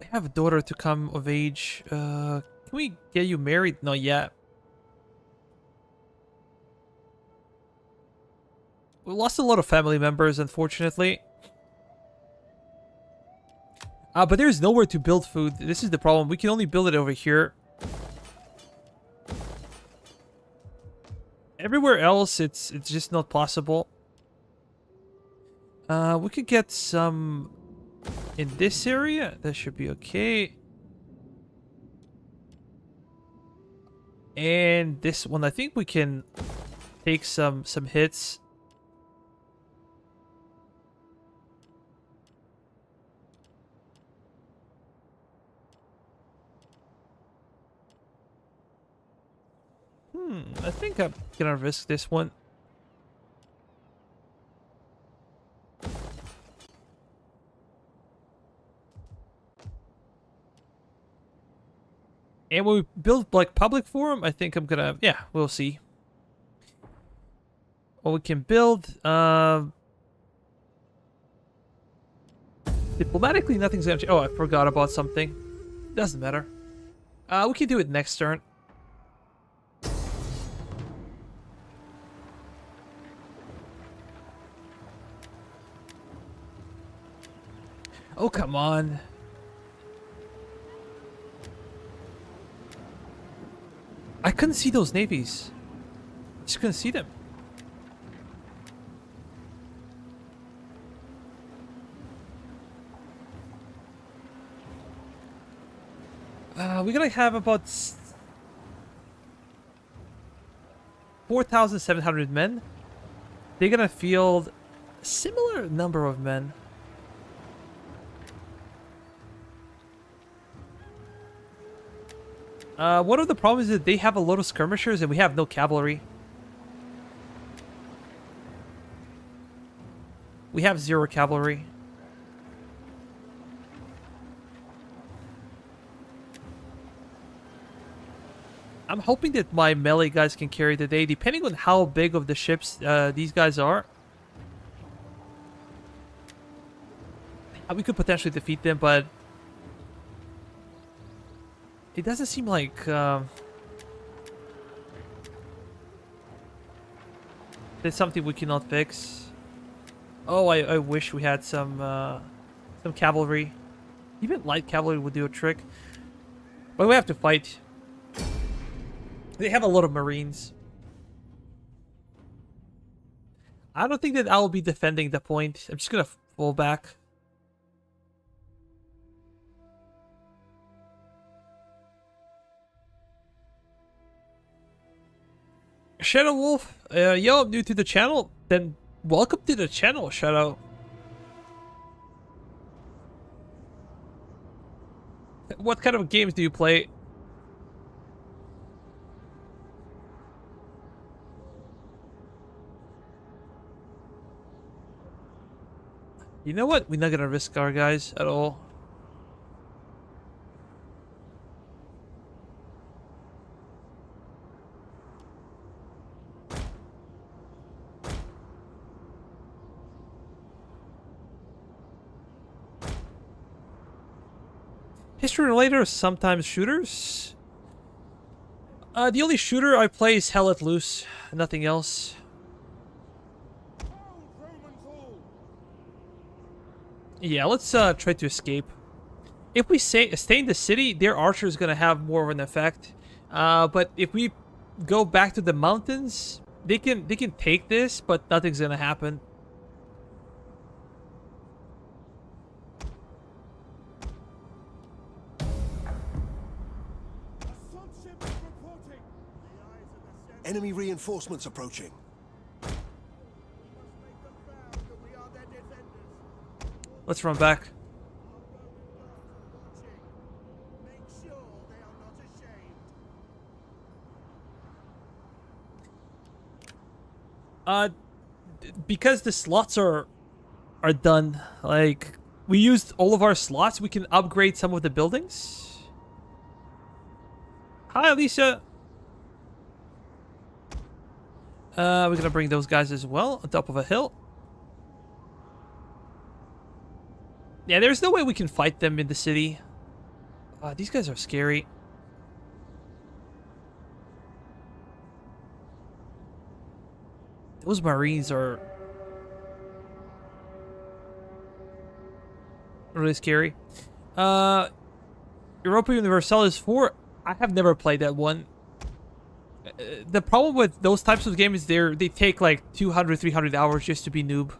I have a daughter to come of age. Can we get you married? Not yet. We lost a lot of family members, unfortunately. But there's nowhere to build food. This is the problem. We can only build it over here. Everywhere else, it's just not possible. We could get some in this area. That should be okay. And this one, I think we can take some hits. I think I'm gonna risk this one. And when we build like public forum, I think I'm gonna, yeah, we'll see. What we can build, diplomatically nothing's gonna change. Oh, I forgot about something. Doesn't matter. We can do it next turn. Oh, come on. I couldn't see those navies. Just couldn't see them. We're gonna have about 4,700 men. They're gonna field a similar number of men. One of the problems is that they have a lot of skirmishers and we have no cavalry. We have 0 cavalry. I'm hoping that my melee guys can carry the day, depending on how big of the ships these guys are. We could potentially defeat them, but it doesn't seem like there's something we cannot fix. Oh, I wish we had some cavalry. Even light cavalry would do a trick. But we have to fight. They have a lot of marines. I don't think that I will be defending the point. I'm just gonna fall back. Shadow Wolf, yo, I'm new to the channel. Then welcome to the channel, Shadow. What kind of games do you play? You know what? We're not gonna risk our guys at all. History related, sometimes shooters. The only shooter I play is Hell Let Loose, nothing else. Yeah, let's try to escape. If we stay in the city, their archer is gonna have more of an effect. But if we go back to the mountains, they can take this, but nothing's gonna happen. Enemy reinforcements approaching. Let's run back. Make sure they are not ashamed. Because the slots are done, like we used all of our slots, we can upgrade some of the buildings. Hi, Alicia. We're gonna bring those guys as well on top of a hill. Yeah, there's no way we can fight them in the city. These guys are scary. Those Marines are really scary. Europa Universalis 4, I have never played that one. The problem with those types of games is they take like 200, 300 hours just to be noob.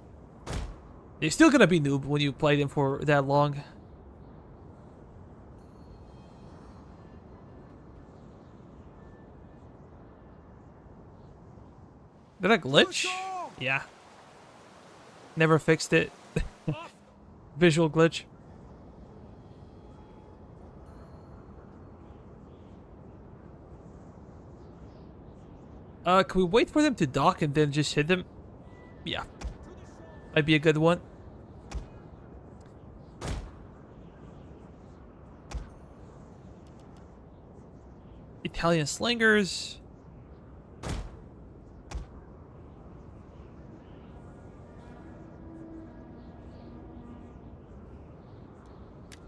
You're still gonna be noob when you play them for that long. Did I glitch? Yeah. Never fixed it. Visual glitch. Can we wait for them to dock and then just hit them? Yeah. Might be a good one. Italian slingers.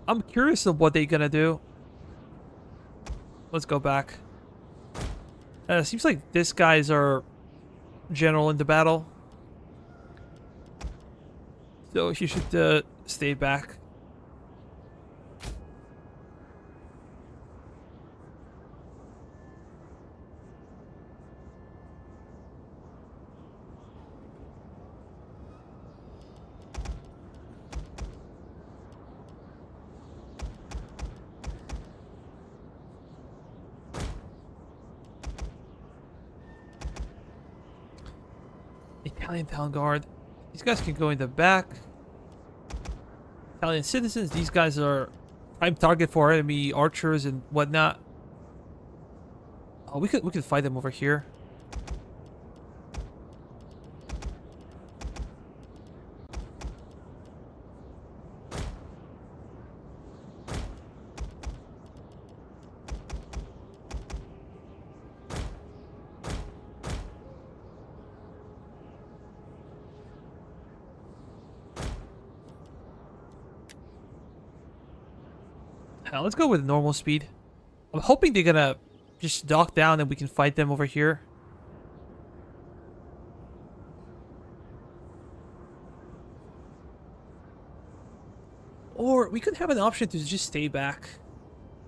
I'm curious of what they're gonna do. Let's go back. Seems like these guys are general in the battle. So he should stay back. Italian Town Guard. These guys can go in the back. Italian citizens. These guys are prime target for enemy archers and whatnot. Oh, we could fight them over here. Let's go with normal speed. I'm hoping they're gonna just dock down and we can fight them over here. Or we could have an option to just stay back.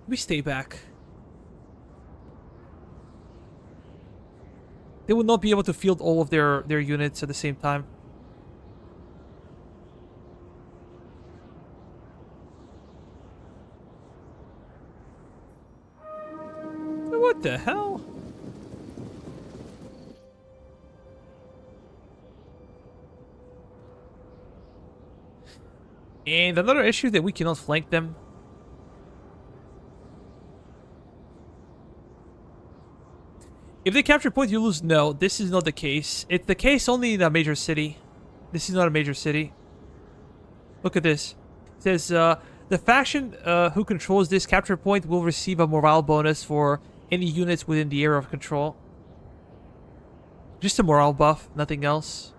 We stay back. They will not be able to field all of their units at the same time. What the hell? And another issue that we cannot flank them. If they capture point, you lose. No, this is not the case. It's the case only in a major city. This is not a major city. Look at this. It says, the faction who controls this capture point will receive a morale bonus for any units within the area of control. Just a morale buff, nothing else.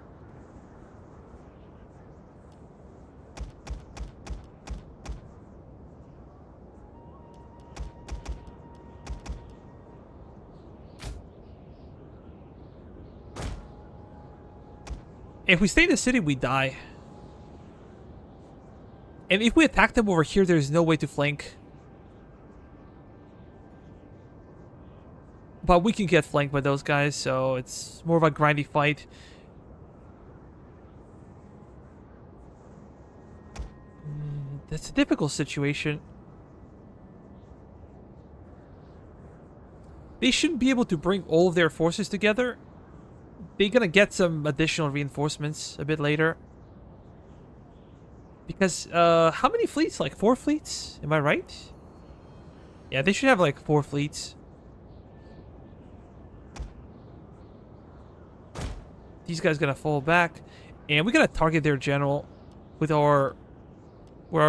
If we stay in the city, we die. And if we attack them over here, there's no way to flank. But we can get flanked by those guys, so it's more of a grindy fight. That's a difficult situation. They shouldn't be able to bring all of their forces together. They're gonna get some additional reinforcements a bit later. Because, how many fleets? Like 4 fleets? Am I right? Yeah, they should have like 4 fleets. These guys gonna fall back. And we gotta target their general with our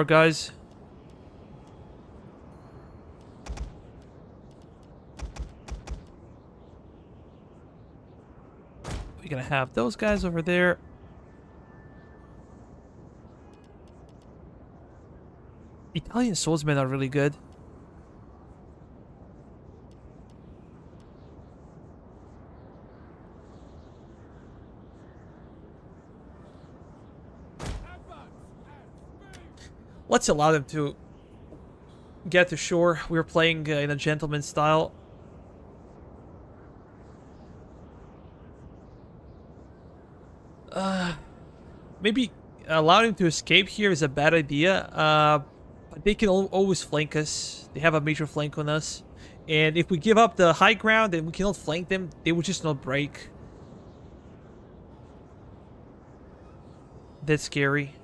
guys. We're gonna have those guys over there. Italian swordsmen are really good. Let's allow them to get to shore. We're playing in a gentleman style. Maybe allowing them to escape here is a bad idea. But they can always flank us. They have a major flank on us. And if we give up the high ground and we cannot flank them, they will just not break. That's scary.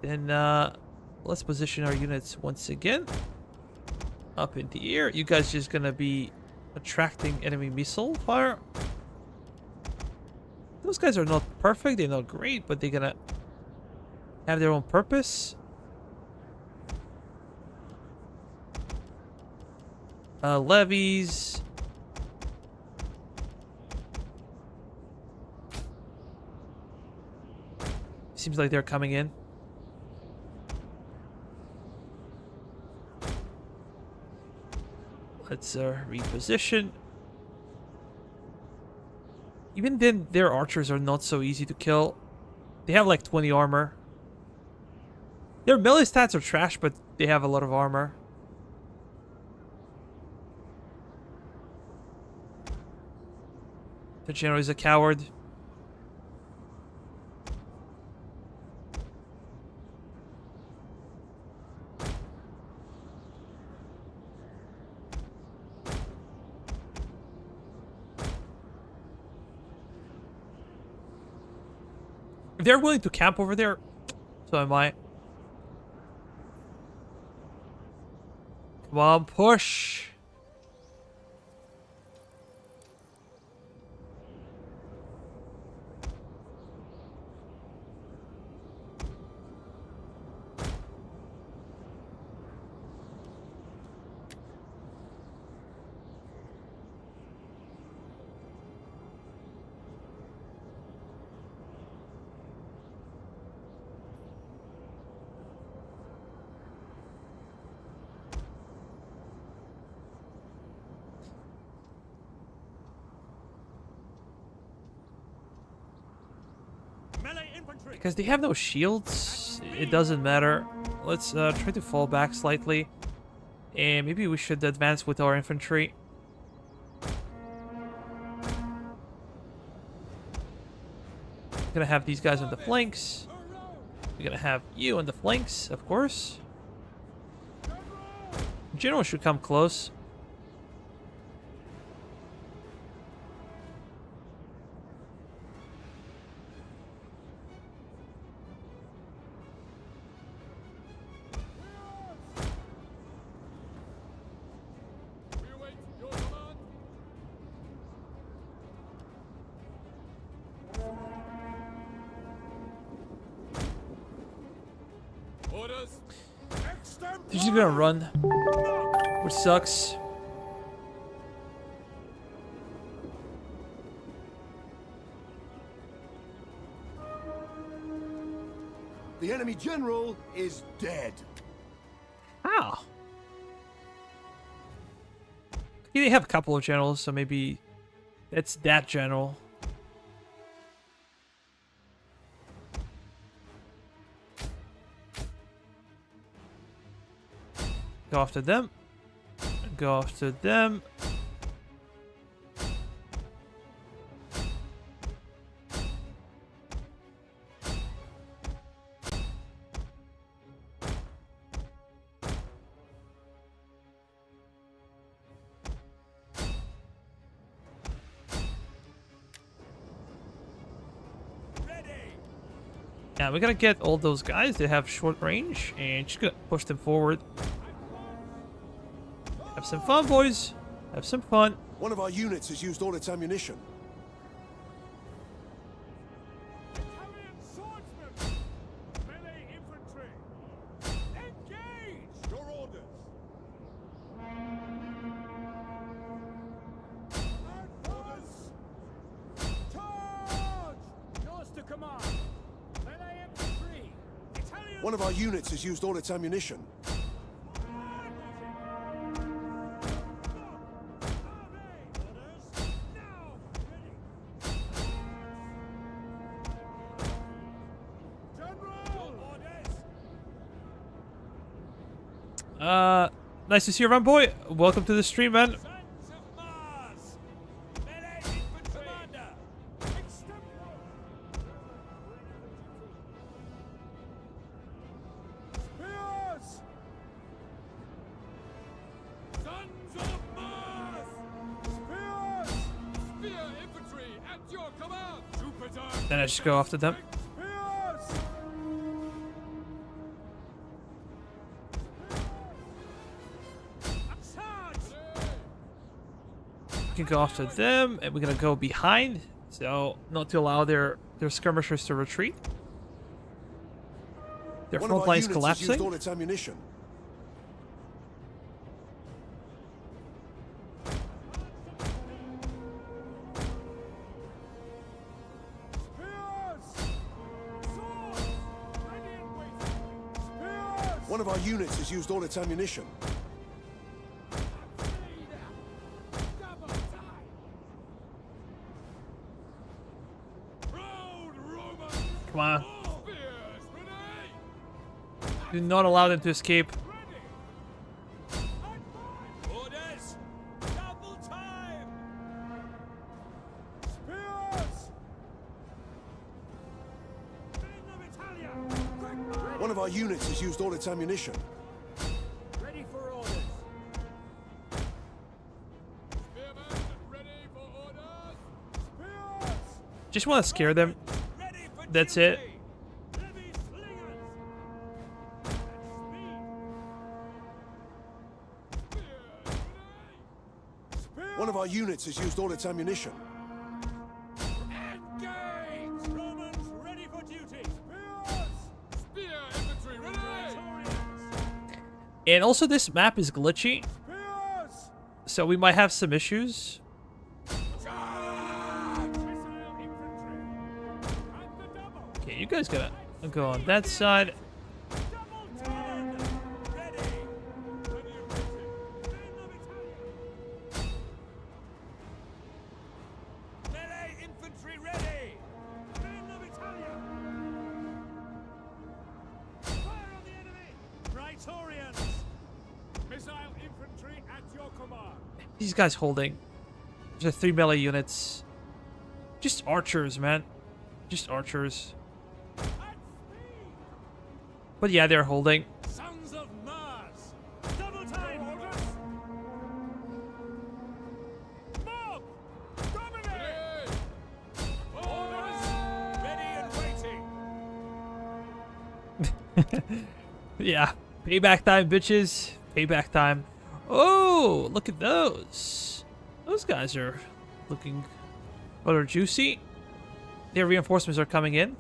Then let's position our units once again up in the air. You guys just gonna be attracting enemy missile fire. Those guys are not perfect, they're not great, but they're gonna have their own purpose. Levies. Seems like they're coming in. Let's reposition. Even then, their archers are not so easy to kill. They have like 20 armor. Their melee stats are trash, but they have a lot of armor. The general is a coward. If they're willing to camp over there, so am I. Come on, push. Because they have no shields, it doesn't matter. Let's try to fall back slightly. And maybe we should advance with our infantry. We're gonna have these guys on the flanks. We're gonna have you on the flanks, of course. General should come close. They're just gonna run, which sucks. The enemy general is dead. How? Okay, they have a couple of generals, so maybe it's that general. Go after them. Go after them. Ready! Yeah, we gotta get all those guys that have short range and just gonna push them forward. Have some fun, boys. Have some fun. One of our units has used all its ammunition. Italian swordsmen! Melee infantry! Engage! Your orders! Orders! Charge! Yours to command. Melee infantry. Italian One of our units has used all its ammunition. Nice to see you around, boy. Welcome to the stream, man. Sons of Mars! Melee infantry! Commander! Extempo! Spears! Sons of Mars! Spears! Spear infantry at your command! Jupiter! Then I just go after them. Spears! We can go after them, and we're gonna go behind, so not to allow their skirmishers to retreat. Their One front of our line's units has used all collapsing. its ammunition. One of our units has used all its ammunition. Come on. Do not allow them to escape. Orders! Double time! Spears! Men of Italia! Quick! One of our units has used all its ammunition. Ready for orders. Spearmen, ready for orders! Spears! Just want to scare them. Ready for That's it. duty! Heavy slingers! At speed! Spears, ready! Spears! One of our units has used all its ammunition. Engage! Romans ready for duty! Spears! Spear infantry ready! And also, this map is glitchy, Spears! so we might have some issues. Charge! Missile infantry! And the double! Okay, you guys gotta go on that side. Double turn! Ready! Ready and waiting! Men of Italia! Melee infantry ready! Men of Italia! Fire on the enemy! Praetorians! Missile infantry at your command! These guys holding. There's 3 melee units. Just archers, man. Just archers. At speed! But yeah, they're holding. Sons of Mars! Double time! Orders! Mob! Dominate! Orders! Ready and waiting! Yeah. Payback time, bitches. Payback time. Oh, look at those. Those guys are looking rather juicy. Their reinforcements are coming in.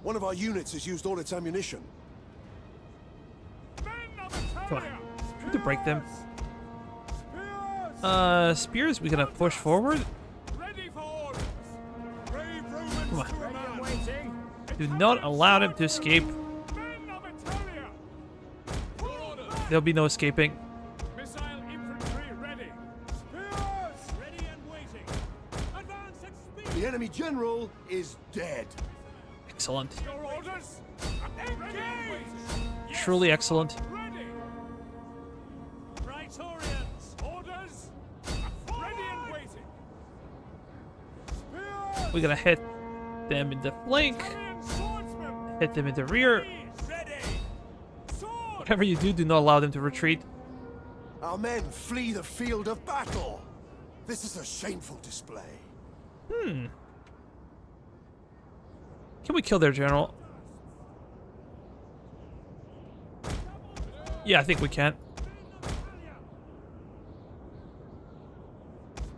One of our units has used all its ammunition. Men of Come on. Italia! We need to break them. Spears! Spears, we're gonna push forward. Ready for orders! Brave Romans Come on. to command! Waiting. Do not allow them to escape. Men of Italia! For orders! There'll be no escaping. Missile infantry ready! Spears! Ready and waiting! Advance at speed! The enemy general is dead. Excellent. Your orders! Engage! Truly excellent. Ready! Praetorians! Orders! Ready and waiting! Spears! We're gonna hit them in the flank. Italian swordsmen! Hit them in the rear. Ready! Sword! Whatever you do, do not allow them to retreat. Our men flee the field of battle. This is a shameful display. Can we kill their general? Yeah, I think we can.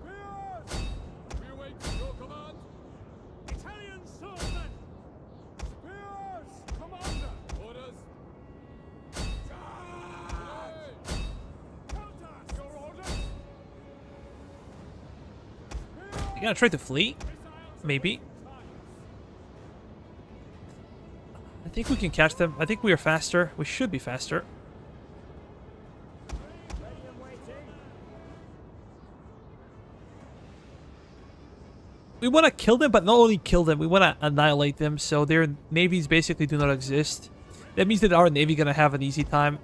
We await your command. Italian swordsmen! Spears! Commander! Orders. Carthage! Your orders! You gonna try to flee? Maybe. I think we can catch them. I think we are faster. We should be faster. Ready and waiting. We want to kill them, but not only kill them, we want to annihilate them, so their navies basically do not exist. That means that our navy gonna have an easy time.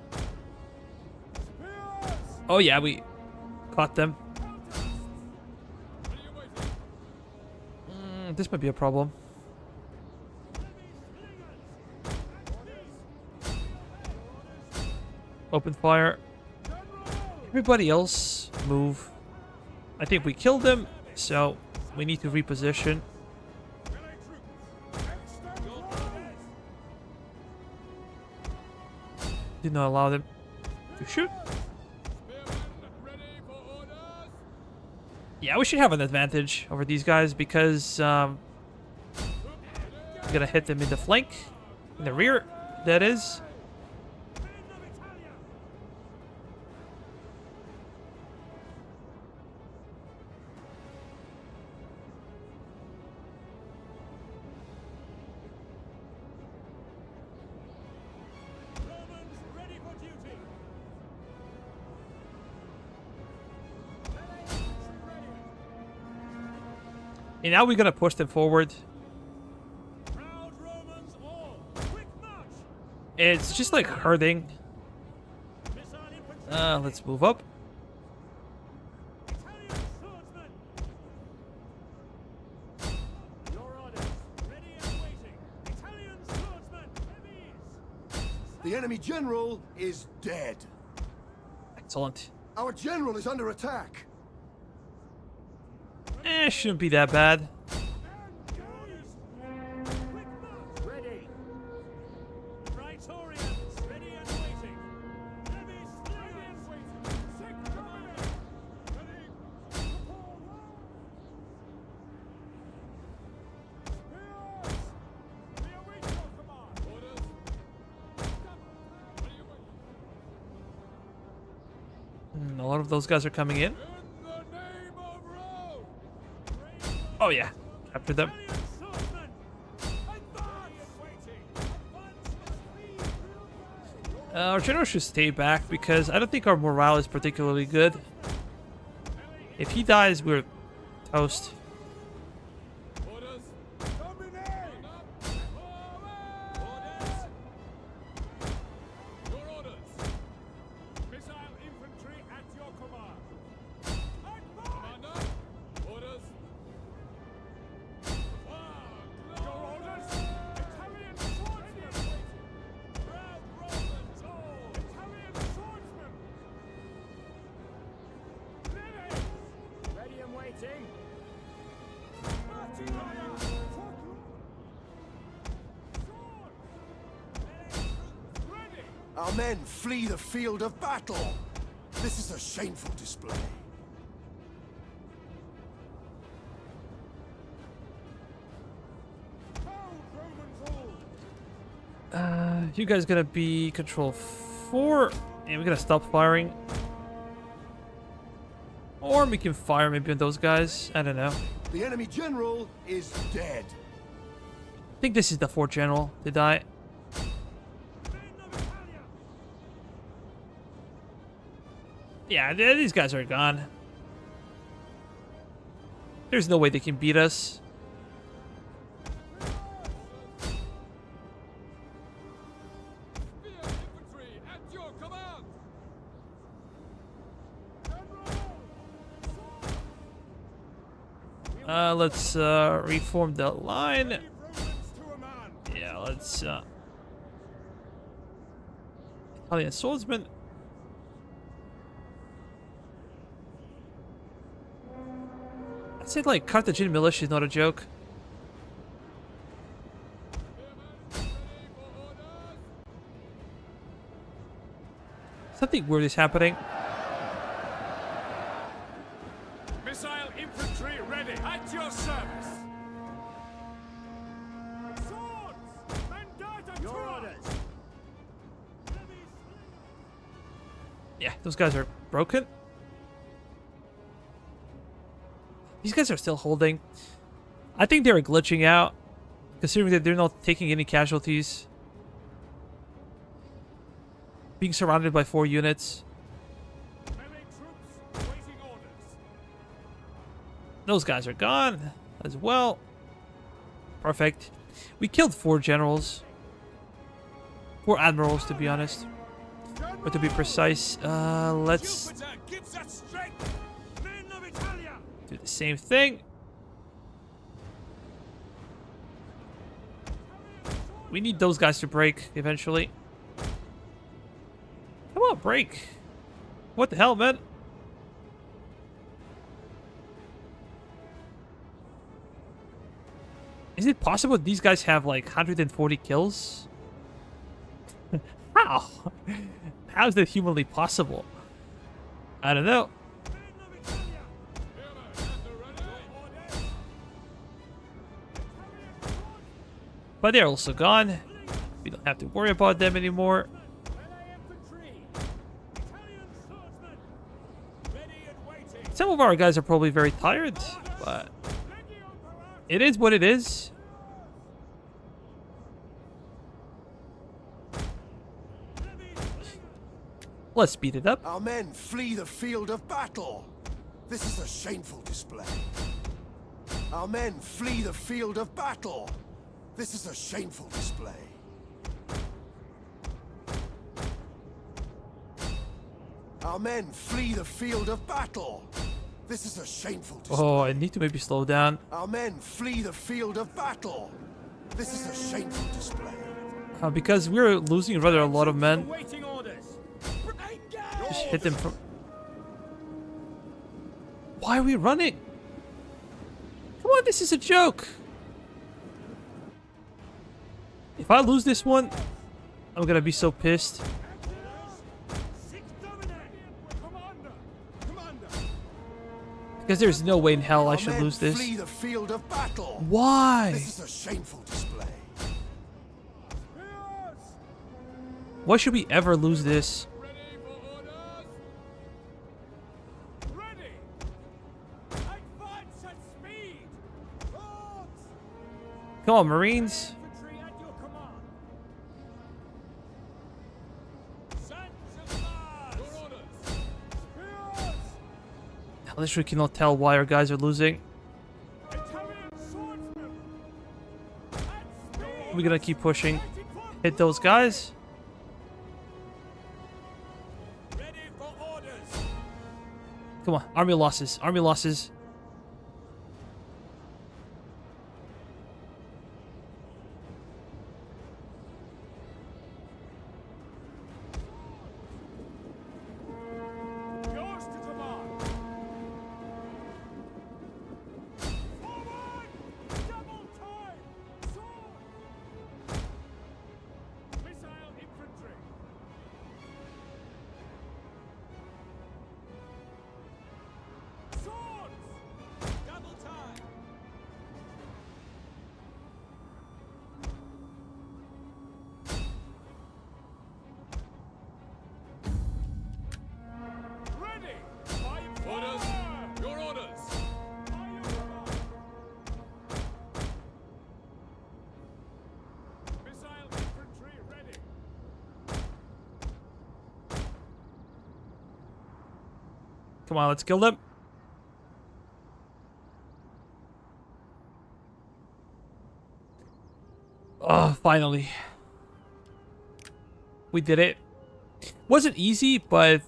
Oh yeah, we caught them. This might be a problem. Open fire. Everybody else move. I think we killed them, so we need to reposition. Did not allow them to shoot. Ready for orders. Yeah, we should have an advantage over these guys because we're gonna hit them in the flank, in the rear. That is. Romans ready for duty! And now we're gonna push them forward. Proud Romans all! Quick march! It's just like herding. Missile infantry! Let's move up. Italian swordsmen! Your orders! Ready and waiting! Italian swordsmen! Heavies! The enemy general is dead. Excellent. Our general is under attack. Shouldn't be that bad. Ready. Praetorians! Ready and waiting! Heavy slingers! Sick commander! Ready! Spears! We await your command! Orders. Ready await. A lot of those guys are coming in. In the name of Rome. Oh yeah, captured them. Italian swordsmen! Advance! Waiting! Advance! Our general should stay back because I don't think our morale is particularly good. If he dies, we're toast. Orders. Dominate! Orders. Your orders. Missile infantry at your command! Commander. Orders. Your orders! Italian swordsmen! Proud Romans all! Italian swordsmen! Living! Ready and waiting. Ready! Our men flee the field of battle. This is a shameful display. Proud Romans all! You guys gonna be control 4, and we're gonna stop firing. Or we can fire maybe on those guys. I don't know. The enemy general is dead. I think this is the 4th general to die. Yeah, these guys are gone. There's no way they can beat us. Spear infantry at your command. Let's reform the line. Romans to a man! Yeah, let's Italian swordsman. I said like Carthage militia is not a joke. Something weird is happening. Missile infantry ready at your service. Swords! Vendetta your orders! Yeah, those guys are broken. These guys are still holding. I think they're glitching out, considering that they're not taking any casualties. Being surrounded by 4 units. Melee troops awaiting orders. Those guys are gone as well. Perfect. We killed 4 generals. 4 admirals, to be honest. Or to be precise, let's Jupiter gives us strength. Men of Italia. do the same thing. We need those guys to break eventually. Come on, break. What the hell, man? Is it possible these guys have like 140 kills? How? How is that humanly possible? I don't know. But they're also gone. We don't have to worry about them anymore. Some of our guys are probably very tired, but it is what it is. Let's speed it up. Our men flee the field of battle. This is a shameful display. Our men flee the field of battle. This is a shameful display. Our men flee the field of battle. This is a shameful display. Oh, I need to maybe slow down. Our men flee the field of battle. This is a shameful display. Because we're losing rather a lot of men. Awaiting orders. Just hit them from... Why are we running? Come on, this is a joke. If I lose this one, I'm gonna be so pissed. Because there's no way in hell I should lose this. Flee the field of battle. Why? This is a shameful display. Why should we ever lose this? Ready for orders. Ready. Advance at speed. Swords. Come on, Marines. Infantry at your command. Sons of Mars. Your orders. Spears. I literally cannot tell why our guys are losing. Italian swordsmen. At speed. We're gonna keep pushing. Hit those guys. Ready for orders. Come on, army losses. Army losses. Yours to command. Forward. Double time. Sword. Missile infantry. Swords. Double time. Ready. Fire orders. Your orders. Missile infantry ready. Come on, let's kill them. Oh, finally. We did it. Wasn't easy, but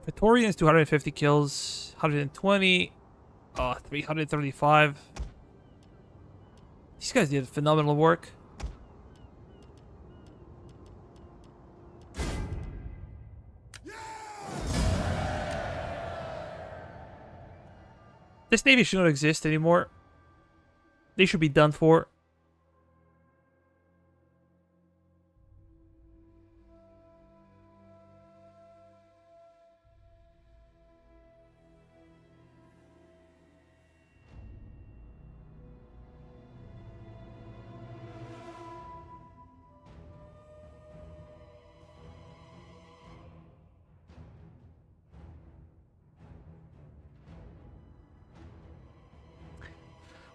Praetorians 250 kills, 120, 335. These guys did phenomenal work. This navy should not exist anymore. They should be done for.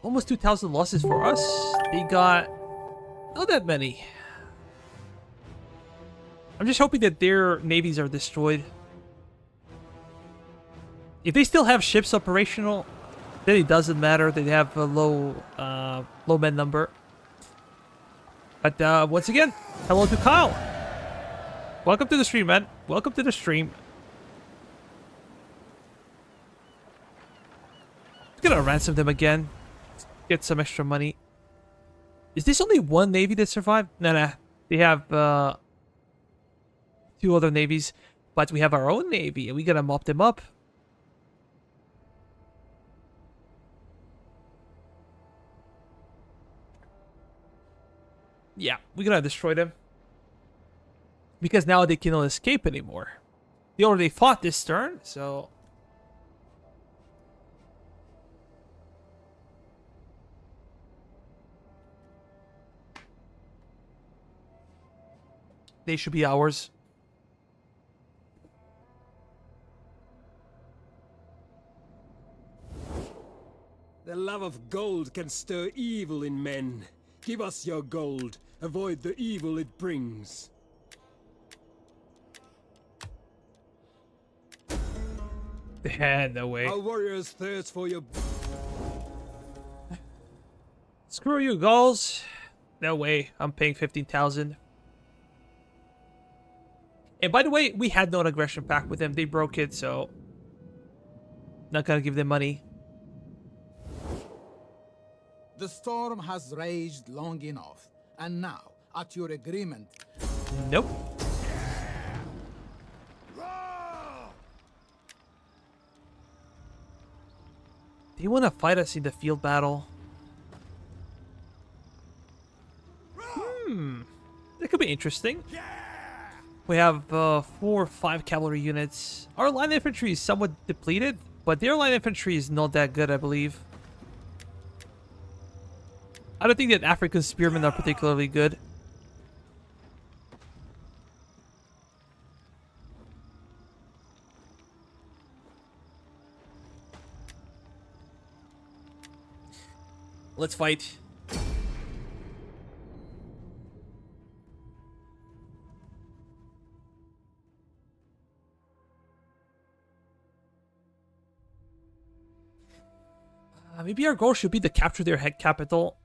almost 2,000 losses for us. They got not that many. I'm just hoping that their navies are destroyed. If they still have ships operational, then it doesn't matter. They have a low men number. But once again, hello to Kyle. Welcome to the stream, man. Welcome to the stream. I'm gonna ransom them again. Get some extra money. Is this only one navy that survived? Nah. They have 2 other navies, but we have our own navy, and we gotta mop them up. Yeah, we gotta destroy them. Because now they cannot escape anymore. They already fought this turn, so... they should be ours. The love of gold can stir evil in men. Give us your gold. Avoid the evil it brings. No way. Our warriors thirst for your... Screw you, Gauls. No way. I'm paying 15,000. And by the way, we had no aggression pact with them. They broke it, so... not gonna give them money. The storm has raged long enough, and now, at your agreement... Nope. They want to fight us in the field battle. That could be interesting. We have 4 or 5 cavalry units. Our line infantry is somewhat depleted, but their line infantry is not that good, I believe. I don't think that African spearmen are particularly good. Let's fight. Maybe our goal should be to capture their head capital.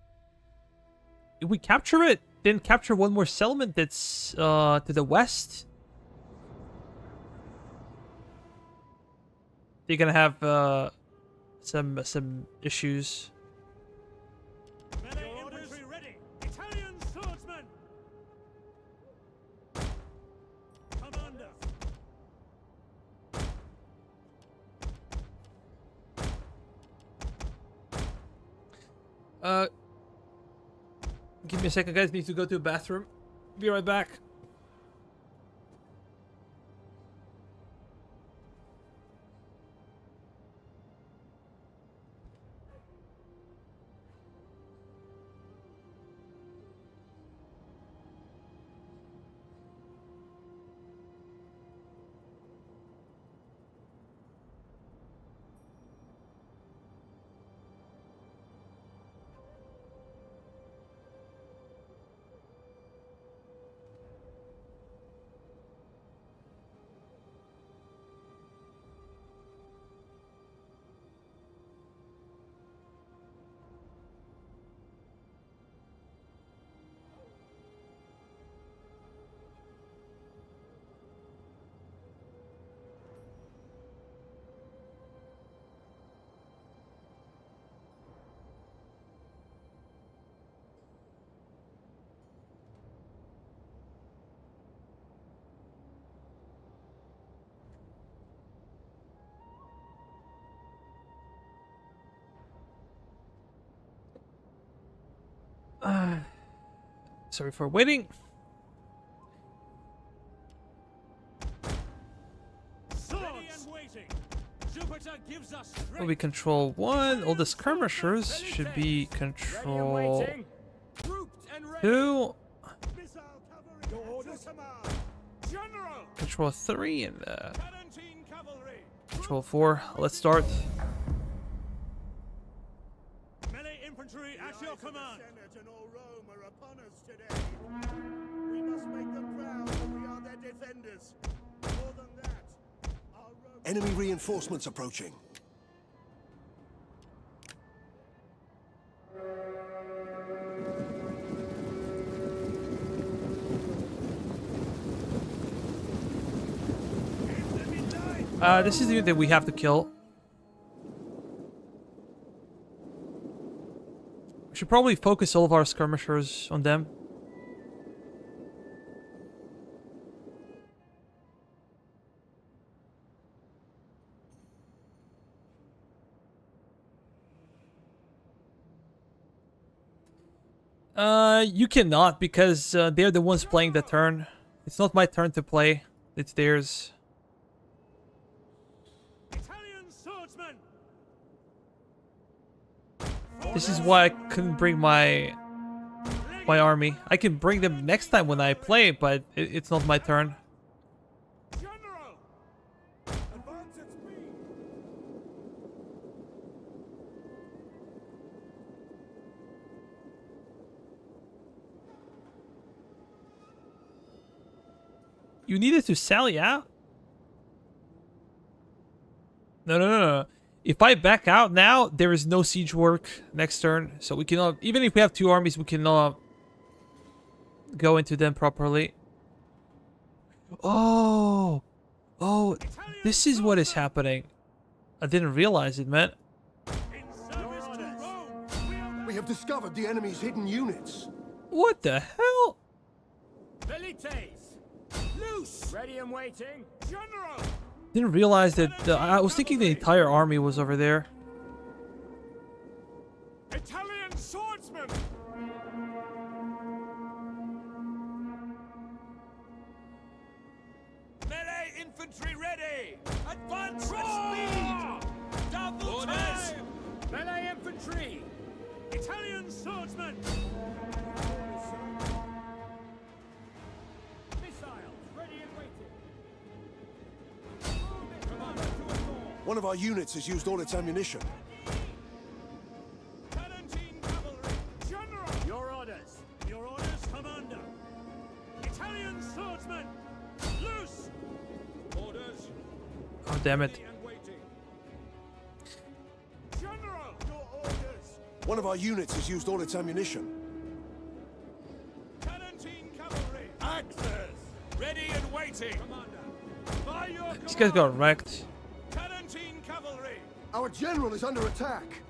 If we capture it, then capture one more settlement that's to the west. They're gonna have some issues. Melee infantry ready! Italian swordsmen! Commander! Give me a second, guys. Need to go to the bathroom. Be right back. Sorry for waiting. Well, we control 1. All the skirmishers should be control 2. Control 3 and control 4. Let's start. command. Senate and all Rome are upon us today. We must make them proud that we are their defenders. More than that, our Rome... Enemy reinforcements approaching. This is the unit that we have to kill. We should probably focus all of our skirmishers on them. You cannot, because they're the ones playing the turn. It's not my turn to play. It's theirs. Italian swordsmen. This is why I couldn't bring my army. I can bring them next time when I play, but it's not my turn. General. Advance at speed! You needed to sally out? No. If I back out now, there is no siege work next turn. So we cannot, even if we have 2 armies, we cannot go into them properly. Oh, this is what is happening. I didn't realize it, man. In service to Rome. We have discovered the enemy's hidden units. What the hell? Velites. Loose. Ready and waiting. General. Didn't realize that. I was thinking the entire army was over there. Italian swordsmen. Melee infantry ready! Advance at speed! Double time! Melee infantry. Italian swordsmen. Missiles ready and waiting. Commander to assault. One of our units has used all its ammunition. Palatine cavalry. General. Your orders. Your orders, Commander. Italian swordsmen. Loose. Orders. Oh, damn it. Ready and waiting. General. Your orders. One of our units has used all its ammunition. Palatine cavalry. Axes. Ready and waiting. Commander. By your These guys got wrecked. Palatine cavalry. Our general is under attack.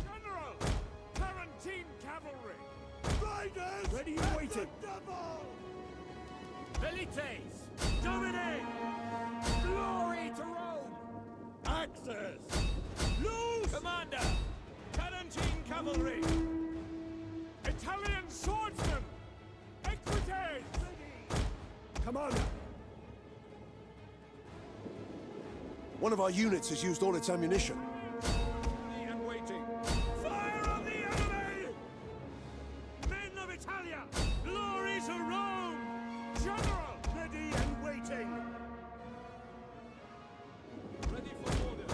General. Palatine cavalry. Riders! Ready and waiting. Double! Velites. Dominate. Glory to Rome. Axes. Loose. Commander. Palatine cavalry. Italian swordsmen. Equites. Commander! One of our units has used all its ammunition. Ready and waiting. Fire on the enemy! Men of Italia, glory to Rome! General, Ready and waiting! Ready for order.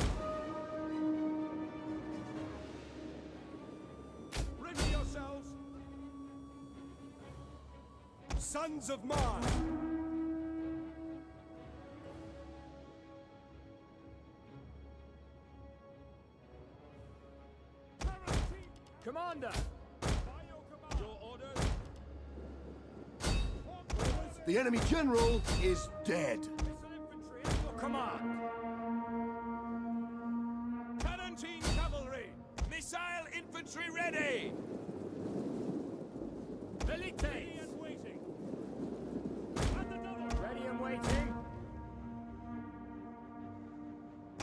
Ready yourselves. Sons of Mars! Commander! Your orders. The enemy general is dead. Missile infantry at your command! Palatine cavalry. Missile infantry ready. Velites! Ready and waiting! At the double! Ready and waiting!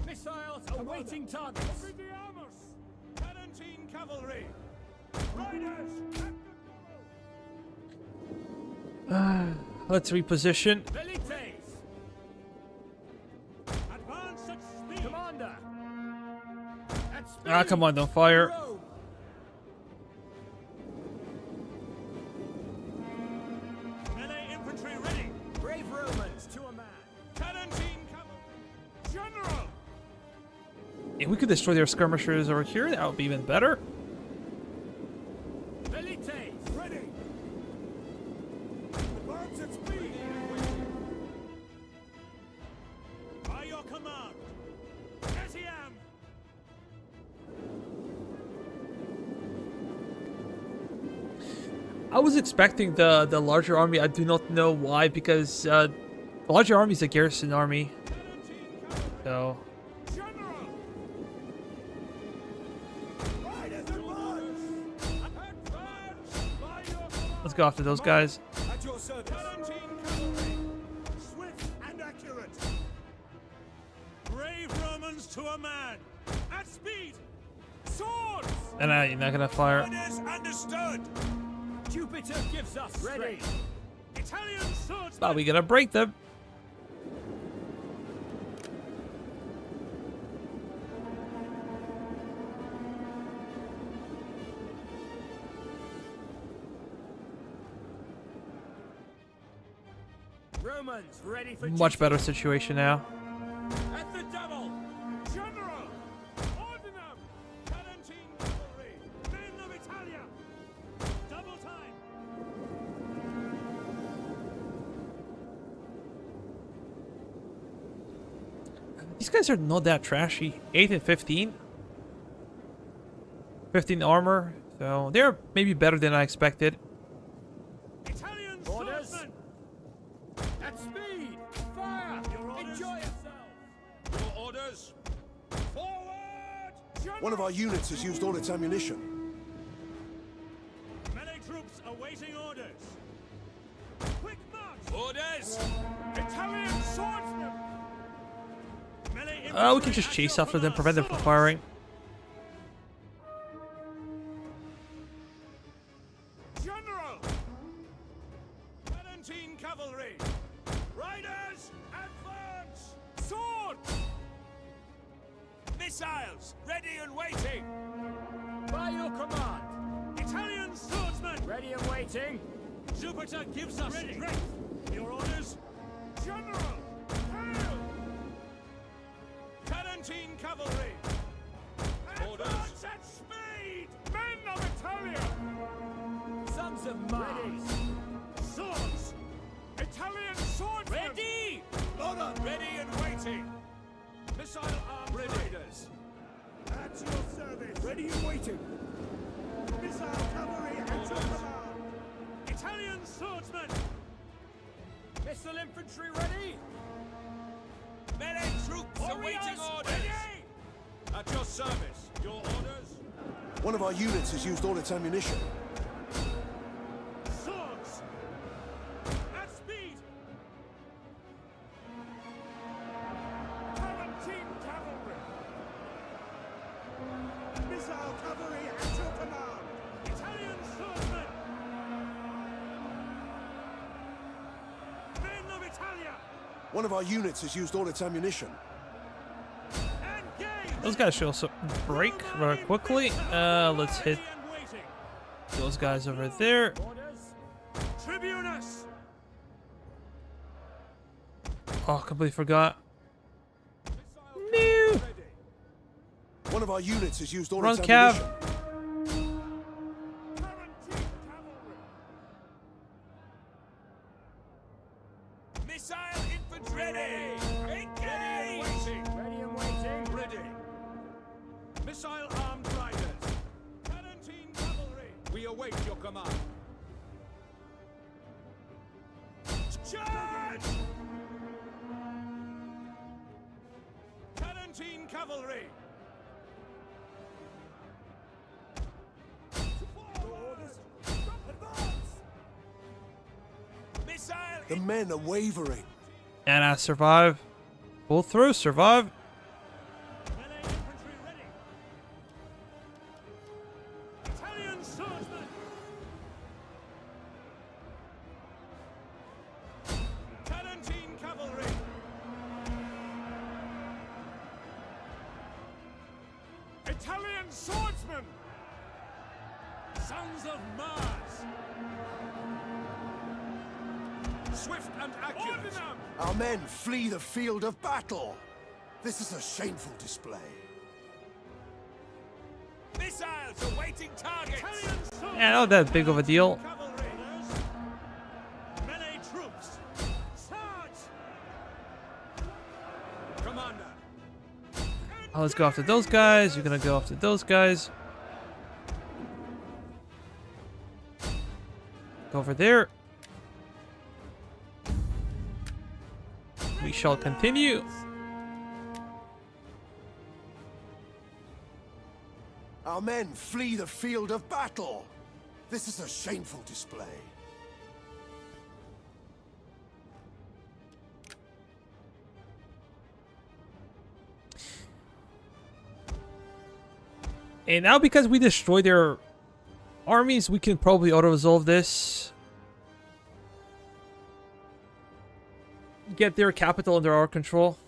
Missiles awaiting targets! Vigiamus! Palatine cavalry. Riders! At the double! Let's reposition. Velites! Advance at speed! Commander! At speed! Ah, come on, don't fire. Rome! Melee infantry ready! Brave Romans to a man! Palatine cavalry. General! If we could destroy their skirmishers over here, that would be even better. command. Yes, I am. I was expecting the larger army. I do not know why, because the larger army is a garrison army. So General. Riders advance! Advance by your command. let's go after those guys. At your service. 17 cavalry. Swift and accurate! Brave Romans to a man. At speed. Swords. And you're not gonna fire. Orders understood. Jupiter gives us Ready. Italian swordsmen. But we gonna break them. Romans ready for Much duty. better situation now. At the double. General. Ordinum. 17 cavalry. Men of Italia. Double time. These guys are not that trashy. 8 and 15. 15 armor. So they're maybe better than I expected. Italian Orders. swordsmen. At speed. Fire. Your orders. Enjoy yourself. Your orders. Forward. General. One of our units has used all its ammunition. Melee troops awaiting orders. Quick march. Orders. Italian swordsmen. Melee We infantry can just at chase your after them, command. prevent them from Swords. firing. General. 17 cavalry. Riders, advance. Swords. Missiles ready and waiting. By your command. Italian swordsmen. Ready and waiting. Jupiter gives us strength. Your orders. General. Hail. 17 cavalry. Orders. Advance at speed. Men of Italia. Sons of Mars. Swords. Italian swordsmen. Ready. Order! Ready and waiting. Missile armed raiders. At your service! Ready and waiting. Missile cavalry at your command! Italian swordsmen. Missile infantry ready. Melee troops Warriors awaiting orders. ready. At your service. Your orders. One of our units has used all its ammunition. Swords. At speed. 17 cavalry. Missile cavalry at your command! Italian swordsmen. Men of Italia. One of our units has used all its ammunition. Engage. Those guys should also break very quickly. Let's hit Ready and waiting. those guys over there. Orders. Tribunus. Oh, completely forgot. No. Ready. One of our units has used all Run, its Cav. ammunition. 17 cavalry. Missile infantry ready. Engage. Ready and waiting. Ready. Missile armed riders. 17 cavalry. We await your command. Charge! 17 cavalry. Missile. The men are wavering. And I survive. Pull through, survive. Melee infantry ready. Italian swordsmen. 17 cavalry. Italian swordsmen. Sons of Mars. Swift and accurate. Ordinum. Our men flee the field of battle. This is a shameful display. Missiles awaiting targets. Italian swordsmen. Yeah, not that big of a deal. Cavalry. Melee troops. Charge. Commander. Oh, let's go after those guys. You're gonna go after those guys. Go over there. We shall continue. Our men flee the field of battle. This is a shameful display. And now because we destroyed their armies, we can probably auto-resolve this. Get their capital under our control.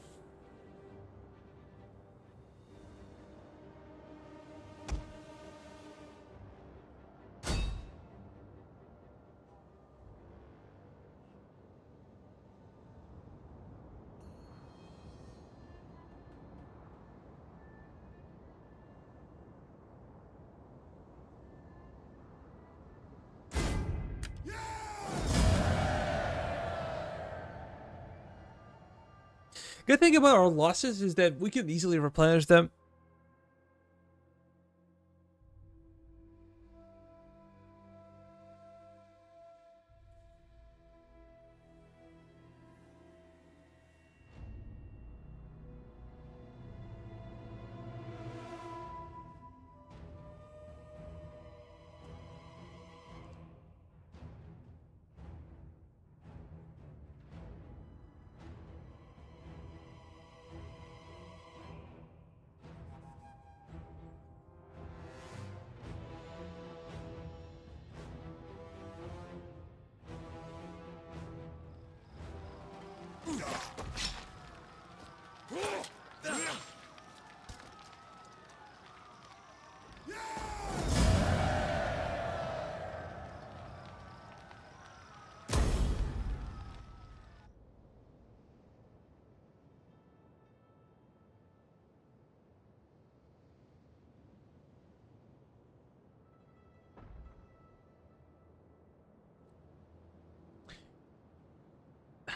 Good thing about our losses is that we can easily replenish them.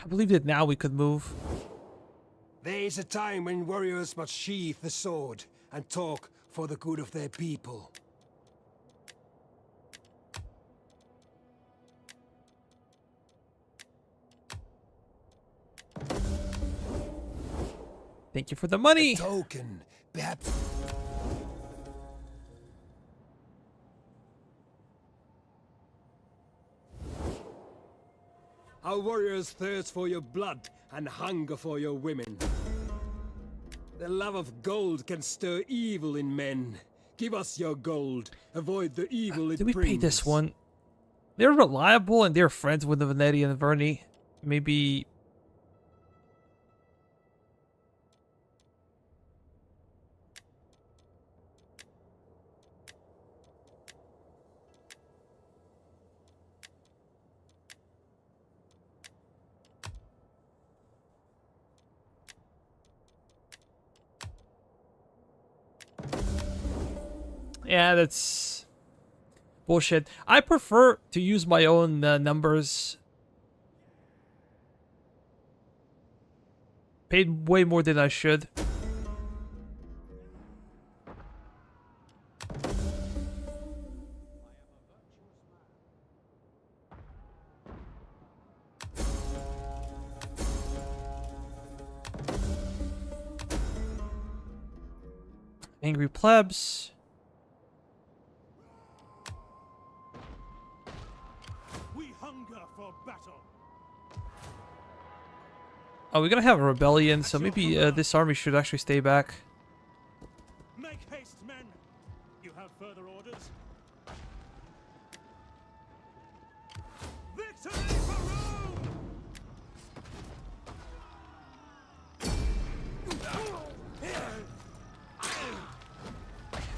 I believe that now we could move. There is a time when warriors must sheath the sword and talk for the good of their people. Thank you for the money. A token, perhaps. Our warriors thirst for your blood and hunger for your women. The love of gold can stir evil in men. Give us your gold. Avoid the evil it Did we brings. pay this one? They're reliable and they're friends with the Venetti and the Verni. Maybe... Yeah, that's bullshit. I prefer to use my own numbers. Paid way more than I should. Angry plebs. Oh, we're gonna have a rebellion, so maybe this army should actually stay back. Make haste, men. You have further orders? Victory for Rome!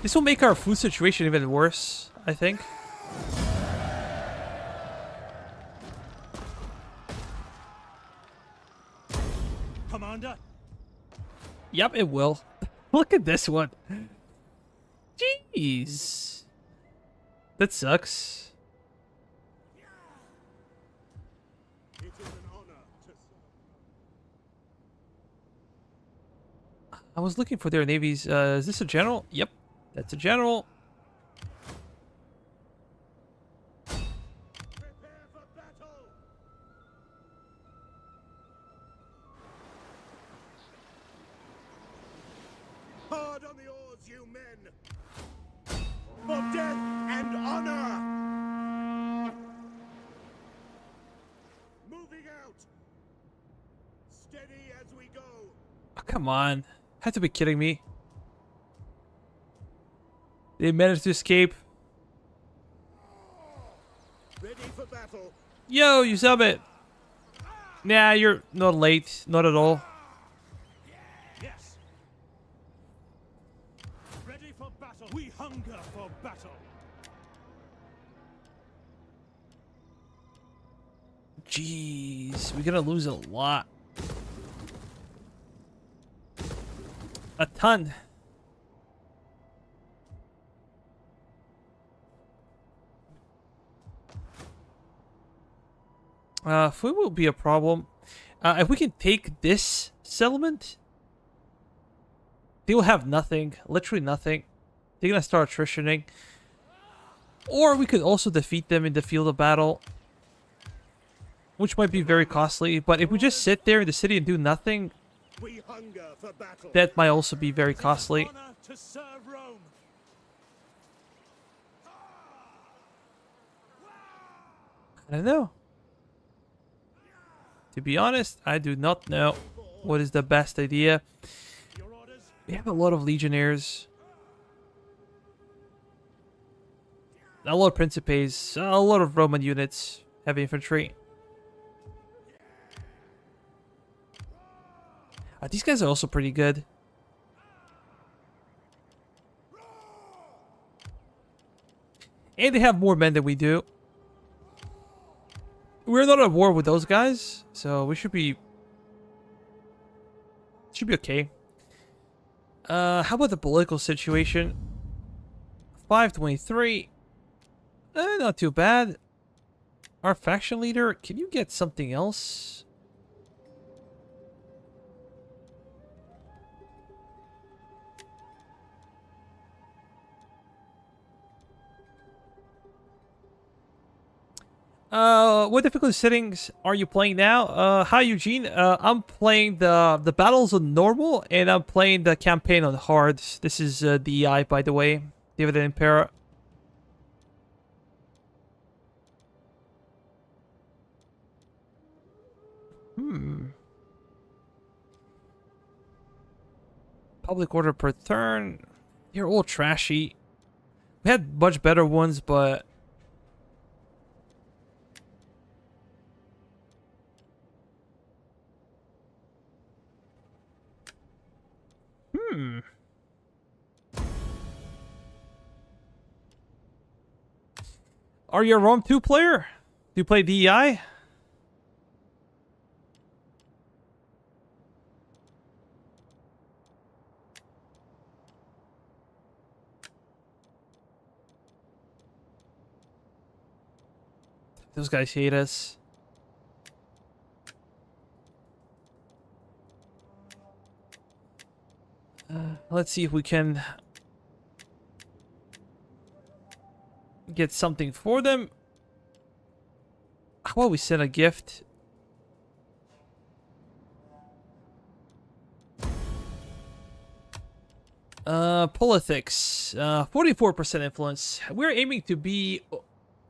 This will make our food situation even worse, I think. Commander? Yep, it will. Look at this one. Jeez. That sucks. It is an honor to I was looking for their navies. Is this a general? Yep, that's a general. Prepare for battle! Hard on the oars, you men! For death and honor! Moving out! Steady as we go! Oh, come on. Had to be kidding me. They managed to escape. Ready for battle! Yo, you sub it. Nah, you're not late. Not at all. Yes. Ready for battle. We hunger for battle. Jeez, we're gonna lose a lot. A ton. Food will be a problem. If we can take this settlement, they will have nothing. Literally nothing. They're gonna start attritioning. Or we could also defeat them in the field of battle, which might be very costly. But if we just sit there in the city and do nothing, We hunger for battle! that might also be very costly. Honor to serve Rome. I don't know. To be honest, I do not know what is the best idea. Your orders. We have a lot of legionnaires. A lot of principes. A lot of Roman units. Heavy infantry. These guys are also pretty good. And they have more men than we do. We're not at war with those guys, so we should be okay. How about the political situation? 523. Not too bad. Our faction leader, can you get something else? What difficulty settings are you playing now? Hi Eugene. I'm playing the battles on normal, and I'm playing the campaign on hard. This is DEI, by the way. David and Impera. Public order per turn. You're all trashy. We had much better ones, but Are you a Rome 2 player? Do you play DEI? Those guys hate us. Let's see if we can get something for them. How about we send a gift? Politics. 44% influence. We're aiming to be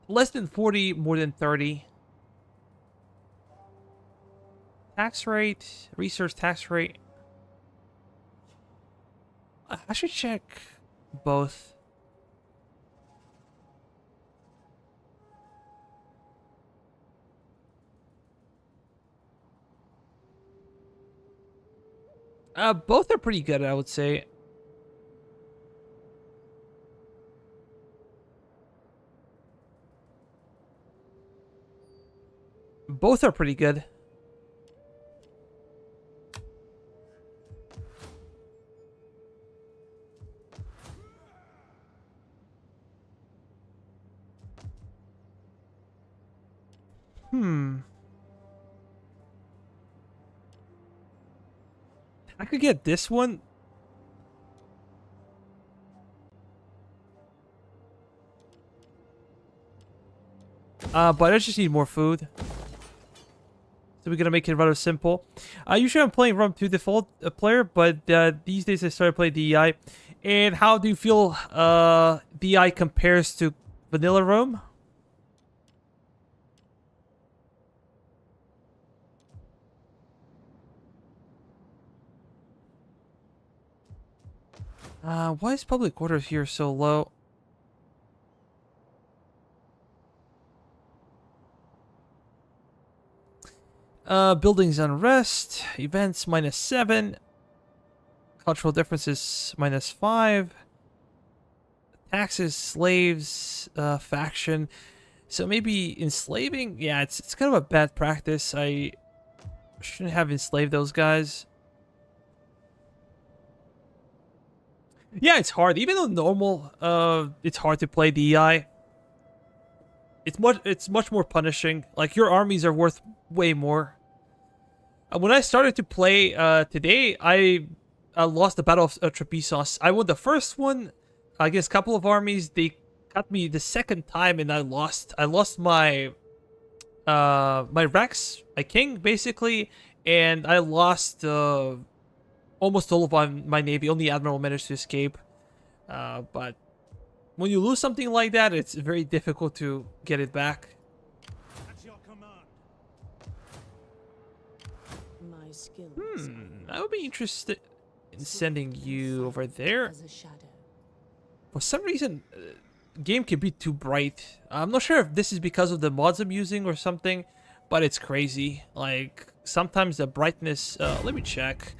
less than 40, more than 30. Tax rate. Research tax rate. I should check both. Both are pretty good, I would say. Both are pretty good. I could get this one But I just need more food. So we're gonna make it rather simple. Usually I'm playing Rum 2 default player, but these days I started playing DEI. And how do you feel DEI compares to vanilla Rome? Why is public order here so low? Buildings unrest, events -7, cultural differences -5, taxes, slaves, faction. So maybe enslaving? Yeah, it's kind of a bad practice. I shouldn't have enslaved those guys. Yeah, it's hard. Even though normal, it's hard to play DEI. It's much more punishing. Like, your armies are worth way more. When I started to play today, I lost the Battle of Trapesos. I won the first one against a couple of armies. They got me the second time, and I lost. I lost my my Rex, my king, basically, and I lost almost all of my navy. Only Admiral managed to escape. But when you lose something like that, it's very difficult to get it back. At your command. My skills I would be interested in sending you over there. as a shadow. For some reason, game can be too bright. I'm not sure if this is because of the mods I'm using or something, but it's crazy. Like, sometimes the brightness... let me check.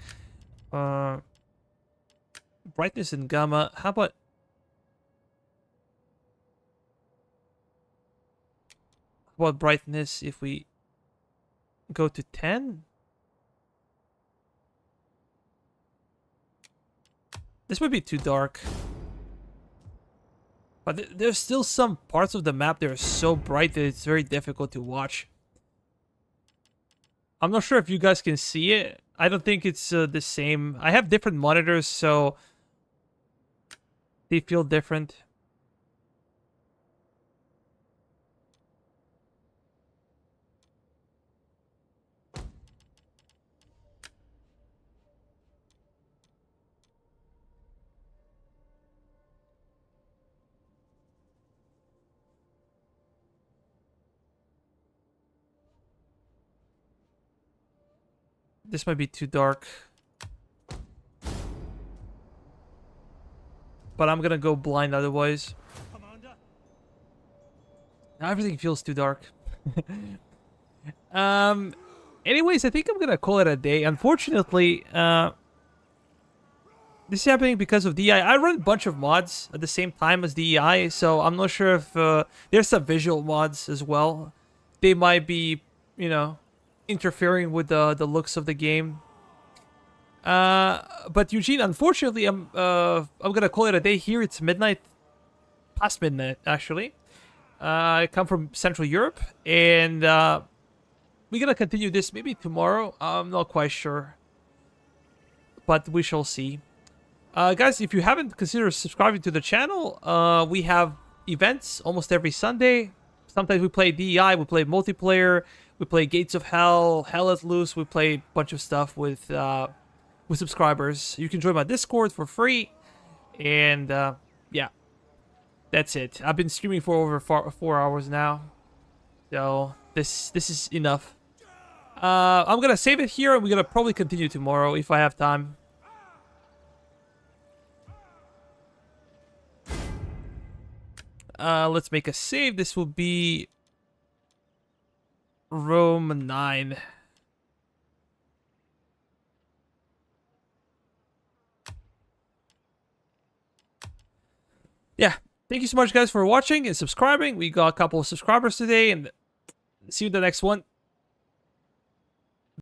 Brightness and gamma. How about... brightness if we go to 10? This would be too dark. But there's still some parts of the map that are so bright that it's very difficult to watch. I'm not sure if you guys can see it. I don't think it's the same. I have different monitors, so they feel different. This might be too dark. But I'm gonna go blind otherwise. Commander. Now everything feels too dark. Anyways, I think I'm gonna call it a day. Unfortunately, this is happening because of DEI. I run a bunch of mods at the same time as DEI, so I'm not sure if there's some visual mods as well. They might be, you know, interfering with the looks of the game. But Eugene, unfortunately, I'm gonna call it a day here. It's midnight, past midnight actually. I come from Central Europe, and we're gonna continue this maybe tomorrow. I'm not quite sure, but we shall see. Guys, if you haven't considered subscribing to the channel, we have events almost every Sunday. Sometimes we play DEI, we play multiplayer, we play Gates of Hell, Hell Let Loose. We play a bunch of stuff with subscribers. You can join my Discord for free, and yeah, that's it. I've been streaming for over 4 hours now, so this is enough. I'm gonna save it here, and we're gonna probably continue tomorrow if I have time. Let's make a save. This will be Rome 9. Yeah, thank you so much, guys, for watching and subscribing. We got a couple of subscribers today, and see you in the next one.